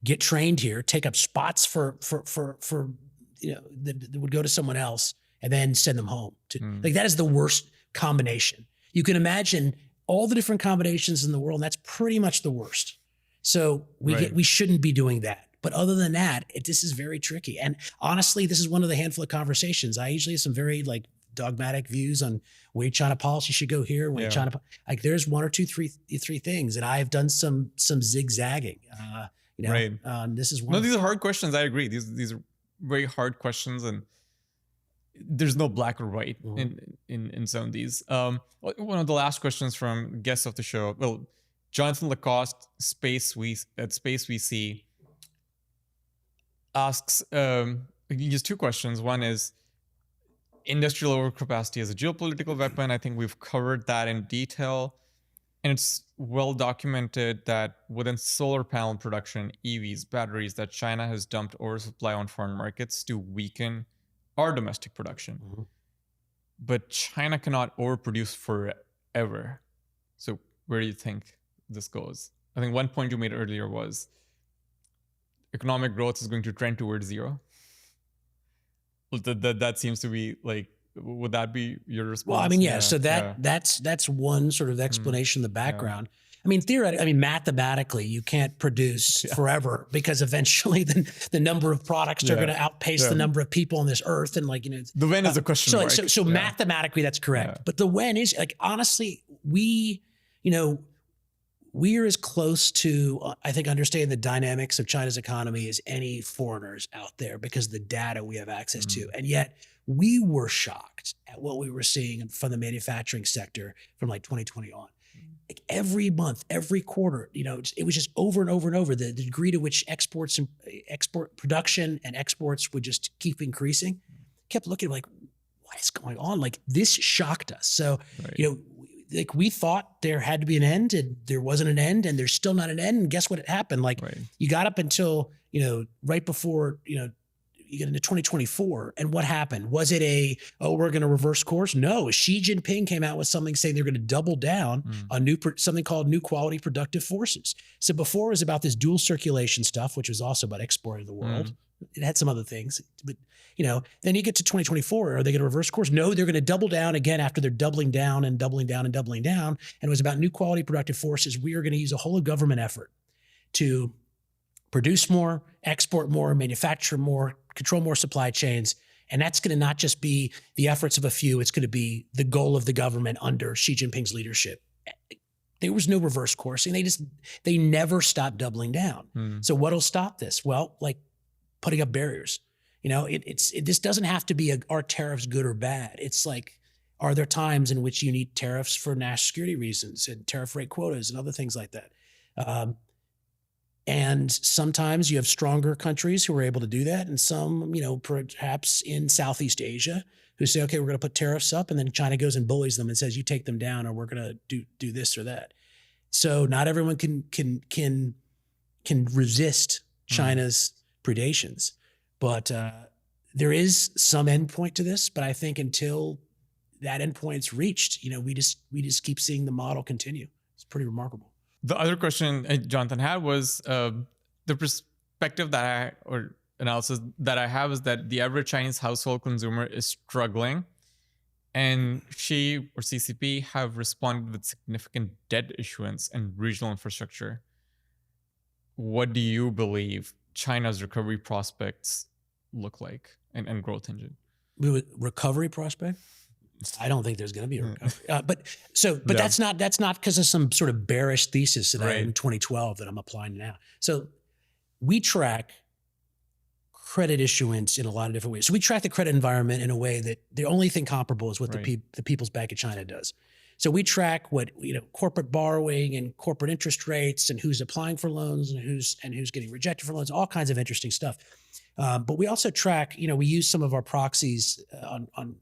get trained here, take up spots for that would go to someone else, and then send them home. Like that is the worst combination. You can imagine all the different combinations in the world, and that's pretty much the worst. So we shouldn't be doing that. But other than that, this is very tricky. And honestly, this is one of the handful of conversations. I usually have some very like dogmatic views on way China policy should go here, way China, like there's one or two, three things, and I've done some zigzagging. This is one. No, these are hard questions. I agree. These are very hard questions, and there's no black or white in some of these. One of the last questions from guests of the show, well, Jonathan Lacoste, Space VC, asks just two questions. One is industrial overcapacity as a geopolitical weapon. I think we've covered that in detail. And it's well documented that within solar panel production, EVs, batteries, that China has dumped oversupply on foreign markets to weaken our domestic production. But China cannot overproduce forever. So where do you think this goes? I think one point you made earlier was economic growth is going to trend towards zero. That seems to be like, would that be your response? Well, I mean, so that's one sort of explanation, the background. I mean, mathematically, you can't produce forever because eventually the number of products are going to outpace the number of people on this earth. And the when is a question mark. So mathematically, that's correct. But the when is like, honestly, we are as close to, I think, understanding the dynamics of China's economy as any foreigners out there because of the data we have access to. And yet we were shocked at what we were seeing from the manufacturing sector from like 2020 on. Like every month, every quarter, it was just over and over and over. The degree to which export production and exports would just keep increasing. Kept looking like, what is going on? Like this shocked us. So, like we thought there had to be an end, and there wasn't an end, and there's still not an end. And guess what happened? Like you got up until, right before, you get into 2024, and what happened? Was it we're going to reverse course? No, Xi Jinping came out with something saying they're going to double down on something called new quality productive forces. So before it was about this dual circulation stuff, which was also about exporting to the world. It had some other things, but then you get to 2024. Are they going to reverse course? No, they're going to double down again after they're doubling down and doubling down and doubling down. And it was about new quality productive forces. We are going to use a whole government effort to produce more, export more, manufacture more, control more supply chains. And that's going to not just be the efforts of a few, it's going to be the goal of the government under Xi Jinping's leadership. There was no reverse coursing. They never stopped doubling down. So what'll stop this? Well, like putting up barriers. This doesn't have to be are tariffs good or bad? It's like, are there times in which you need tariffs for national security reasons and tariff rate quotas and other things like that? And sometimes you have stronger countries who are able to do that. And some, perhaps in Southeast Asia who say, okay, we're going to put tariffs up. And then China goes and bullies them and says, you take them down or we're going to do this or that. So not everyone can resist China's predations. But there is some endpoint to this. But I think until that endpoint's reached, we just keep seeing the model continue. It's pretty remarkable. The other question Jonathan had was the perspective or analysis that I have is that the average Chinese household consumer is struggling, and Xi or CCP have responded with significant debt issuance and regional infrastructure. What do you believe China's recovery prospects look like and growth engine? Recovery prospect? I don't think there's going to be a recovery. But that's not because of some sort of bearish thesis that I had in 2012 that I'm applying now. So we track credit issuance in a lot of different ways. So we track the credit environment in a way that the only thing comparable is what the People's Bank of China does. So we track what corporate borrowing and corporate interest rates and who's applying for loans and who's getting rejected for loans, all kinds of interesting stuff. But we also track, we use some of our proxies on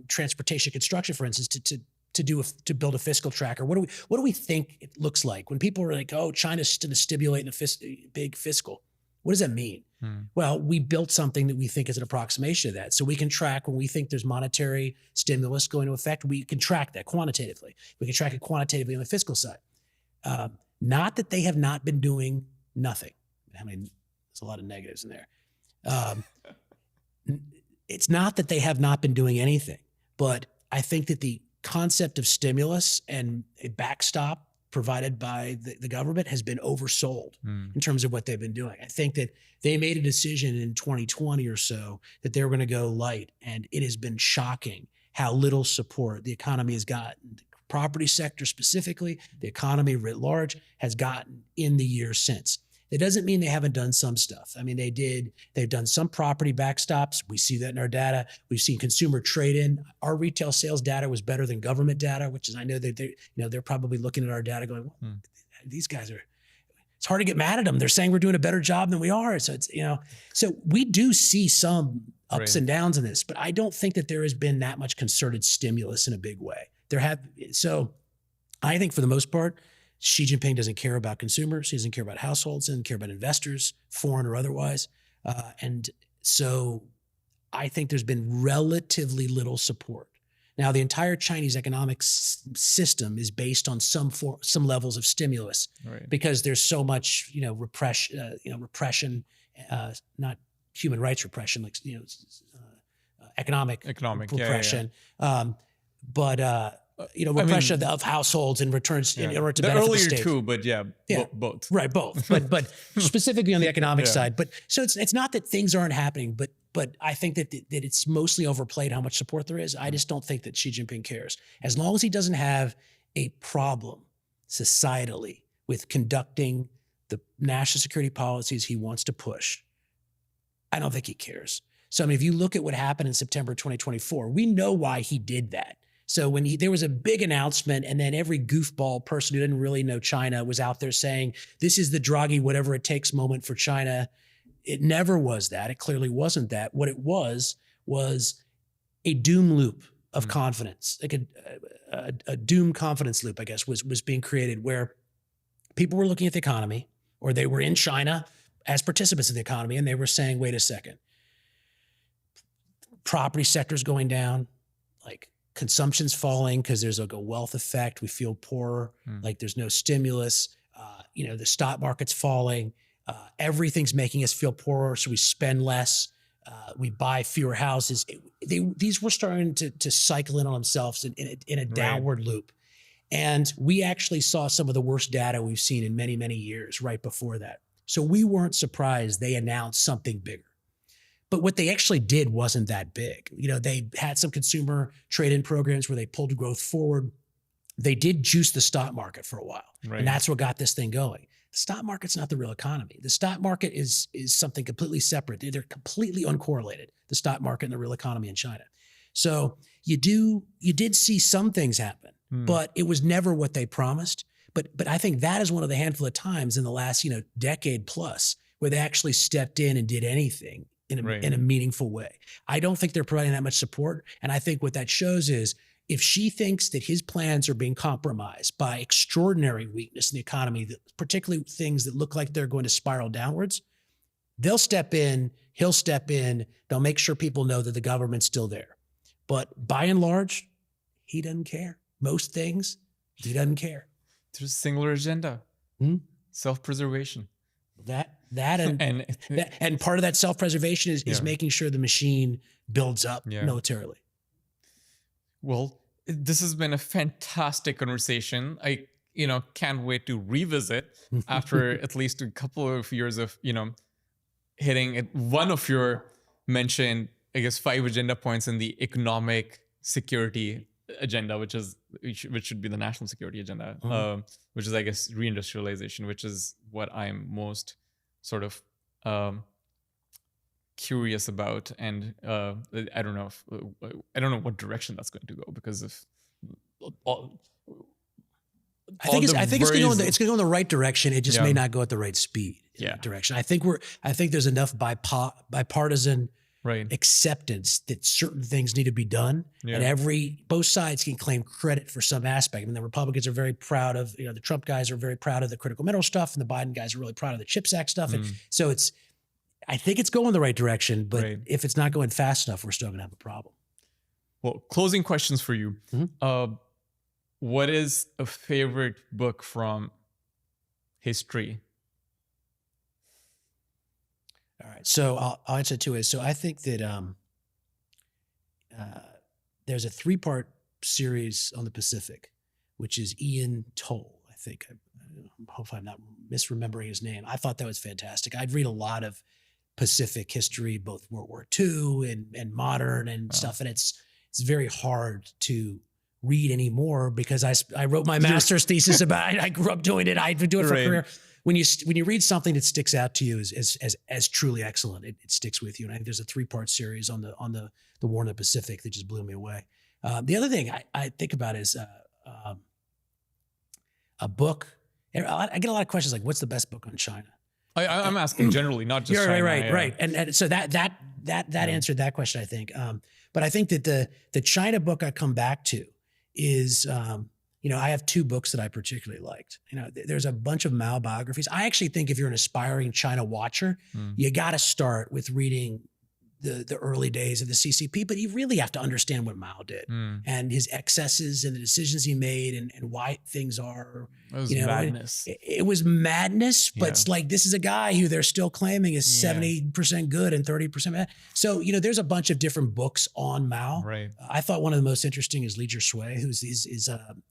transportation construction, for instance, to build a fiscal tracker. What do we think it looks like when people are like, oh, China's going to stimulate a big fiscal? What does that mean? Well, we built something that we think is an approximation of that. So we can track when we think there's monetary stimulus going to affect, we can track that quantitatively. We can track it quantitatively on the fiscal side. Not that they have not been doing nothing. I mean, there's a lot of negatives in there. It's not that they have not been doing anything, but I think that the concept of stimulus and a backstop provided by the government has been oversold in terms of what they've been doing. I think that they made a decision in 2020 or so that they were going to go light, and it has been shocking how little support the economy has gotten. The property sector specifically, the economy writ large has gotten in the years since. It doesn't mean they haven't done some stuff. I mean, they've done some property backstops. We see that in our data. We've seen consumer trade-in. Our retail sales data was better than government data, which is, I know that they're probably looking at our data going, well, these guys it's hard to get mad at them. They're saying we're doing a better job than we are. So it's, so we do see some ups and downs in this, but I don't think that there has been that much concerted stimulus in a big way. So I think for the most part, Xi Jinping doesn't care about consumers. He doesn't care about households. He doesn't care about investors, foreign or otherwise. And so I think there's been relatively little support. Now, the entire Chinese economic system is based on some levels of stimulus, because there's so much, repression, not human rights repression, like economic repression, repression of households and returns in order to benefit the state. Earlier too, but both. Right, both. But specifically on the economic side. But so it's not that things aren't happening, but I think that it's mostly overplayed how much support there is. I just don't think that Xi Jinping cares. As long as he doesn't have a problem societally with conducting the national security policies he wants to push, I don't think he cares. So I mean, if you look at what happened in September 2024, we know why he did that. So when there was a big announcement, and then every goofball person who didn't really know China was out there saying, this is the Draghi whatever it takes moment for China. It never was that. It clearly wasn't that. What it was a doom loop of confidence, like a doom confidence loop, I guess, was being created, where people were looking at the economy, or they were in China as participants in the economy, and they were saying, wait a second, property sector's going down, like consumption's falling because there's like a wealth effect. We feel poorer, like there's no stimulus. The stock market's falling. Everything's making us feel poorer, so we spend less. We buy fewer houses. These were starting to cycle in on themselves in a downward loop. And we actually saw some of the worst data we've seen in many, many years right before that. So we weren't surprised they announced something bigger. But what they actually did wasn't that big. They had some consumer trade-in programs where they pulled growth forward. They did juice the stock market for a while. And that's what got this thing going. The stock market's not the real economy. The stock market is something completely separate. They're completely uncorrelated, the stock market and the real economy in China. So you did see some things happen, but it was never what they promised. But I think that is one of the handful of times in the last decade plus where they actually stepped in and did anything in a meaningful way. I don't think they're providing that much support. And I think what that shows is, if Xi thinks that his plans are being compromised by extraordinary weakness in the economy, particularly things that look like they're going to spiral downwards, they'll step in, he'll step in, they'll make sure people know that the government's still there. But by and large, he doesn't care. Most things, he doesn't care. There's a singular agenda. Hmm? Self-preservation. That and And and part of that self-preservation is Yeah. making sure the machine builds up Yeah. militarily. well, this has been a fantastic conversation. I can't wait to revisit after at least a couple of years of hitting one of your mentioned, I guess, 5 agenda points in the economic security agenda, which should be the national security agenda, which is, I guess, reindustrialization, which is what I'm most sort of curious about, and I don't know what direction that's going to go because of all. I think it's going to go in the right direction. It just Yeah. may not go at the right speed in Yeah. that direction. I think there's enough bipartisan Right. acceptance that certain things need to be done, Yeah. and both sides can claim credit for some aspect. I mean, the Republicans are very proud of, the Trump guys are very proud of the critical mineral stuff, and the Biden guys are really proud of the CHIPS Act stuff. And so I think it's going the right direction, but Right. if it's not going fast enough, we're still going to have a problem. Well, closing questions for you. What is a favorite book from history? All right. So I'll answer two ways. So I think that there's a 3-part series on the Pacific, which is Ian Toll. I think. Hopefully I'm not misremembering his name. I thought that was fantastic. I'd read a lot of Pacific history, both World War II and modern and stuff. And it's very hard to read anymore because I wrote my master's thesis about it. I grew up doing it. I've been doing it for a career. When you read something that sticks out to you as truly excellent, it sticks with you. And I think there's a 3-part series on the war in the Pacific that just blew me away. The other thing I think about is a book. I get a lot of questions like, what's the best book on China? I'm asking generally, not just China. Right. And so that answered that question, I think. But I think that the China book I come back to is, I have 2 books that I particularly liked. There's a bunch of Mao biographies. I actually think if you're an aspiring China watcher, you got to start with reading the early days of the CCP, but you really have to understand what Mao did and his excesses and the decisions he made and why things are. It was madness. It was madness, but it's like, this is a guy who they're still claiming is 70% good and 30% bad. So, there's a bunch of different books on Mao. Right. I thought one of the most interesting is Li Shui, who's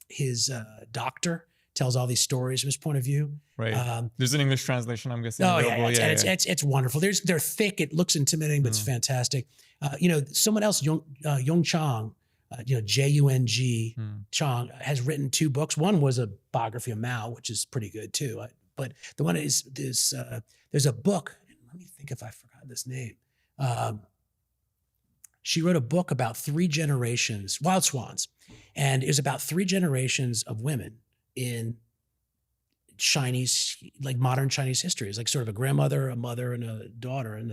his doctor, tells all these stories from his point of view. Right. There's an English translation, I'm guessing. Oh yeah, it's wonderful. They're thick. It looks intimidating, but it's fantastic. Someone else, Yong Chang, Jung Chang, has written 2 books. One was a biography of Mao, which is pretty good too. But the one is there's a book. Let me think if I forgot this name. She wrote a book about 3 generations, Wild Swans, and it was about 3 generations of women in Chinese, like modern Chinese history. It's like sort of a grandmother, a mother, and a daughter, and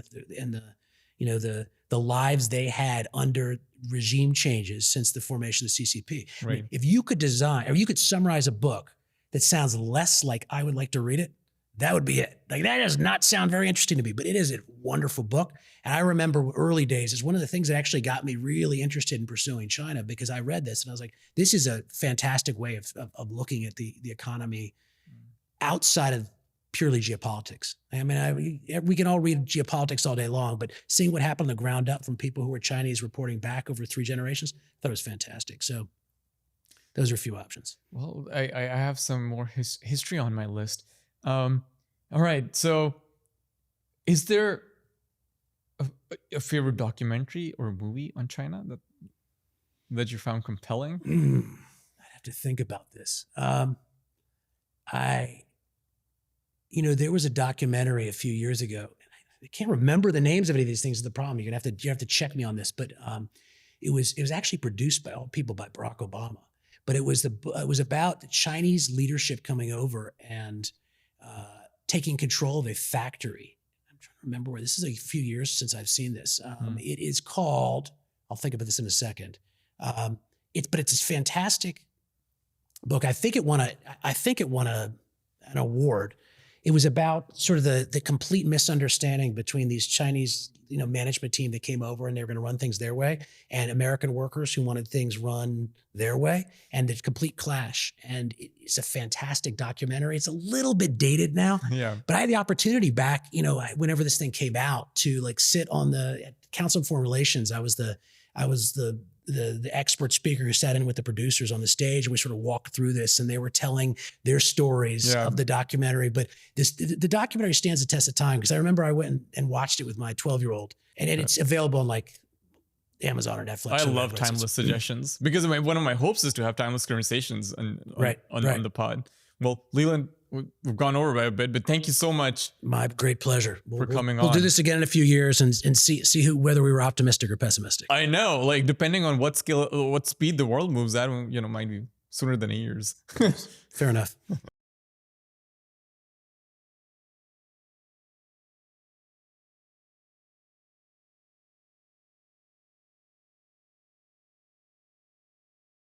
the lives they had under regime changes since the formation of the CCP. Right. I mean, if you could design, or you could summarize a book that sounds less like I would like to read it, that would be it. Like, that does not sound very interesting to me, but it is a wonderful book. And I remember early days is one of the things that actually got me really interested in pursuing China, because I read this and I was like, this is a fantastic way of looking at the economy outside of purely geopolitics. I mean, we can all read geopolitics all day long, but seeing what happened on the ground up from people who were Chinese reporting back over 3 generations, I thought it was fantastic. So those are a few options. Well, I have some more history on my list. All right. So is there a favorite documentary or movie on China that you found compelling? I'd have to think about this. There was a documentary a few years ago. I can't remember the names of any of these things. Is the problem. You have to check me on this, but it was actually produced by Barack Obama. But it was about the Chinese leadership coming over and taking control of a factory. I'm trying to remember where. This is a few years since I've seen this. It is called. I'll think about this in a second. It's a fantastic book. I think it won an award. it was about sort of the complete misunderstanding between these Chinese, management team that came over and they were going to run things their way, and American workers who wanted things run their way, and the complete clash. And it's a fantastic documentary. It's a little bit dated now, Yeah. but I had the opportunity back, whenever this thing came out, to like sit on the Council on Foreign Relations. I was the expert speaker who sat in with the producers on the stage, and we sort of walked through this, and they were telling their stories of the documentary. But the documentary stands the test of time, because I remember I went and watched it with my 12-year-old, and it's available on like Amazon or Netflix. I love timeless suggestions, because one of my hopes is to have timeless conversations on the pod. Well, Leland, we've gone over by a bit, but thank you so much. My great pleasure for coming on. We'll do this again in a few years and see whether we were optimistic or pessimistic. I know, like depending on what speed the world moves at, might be sooner than 8 years. Fair enough.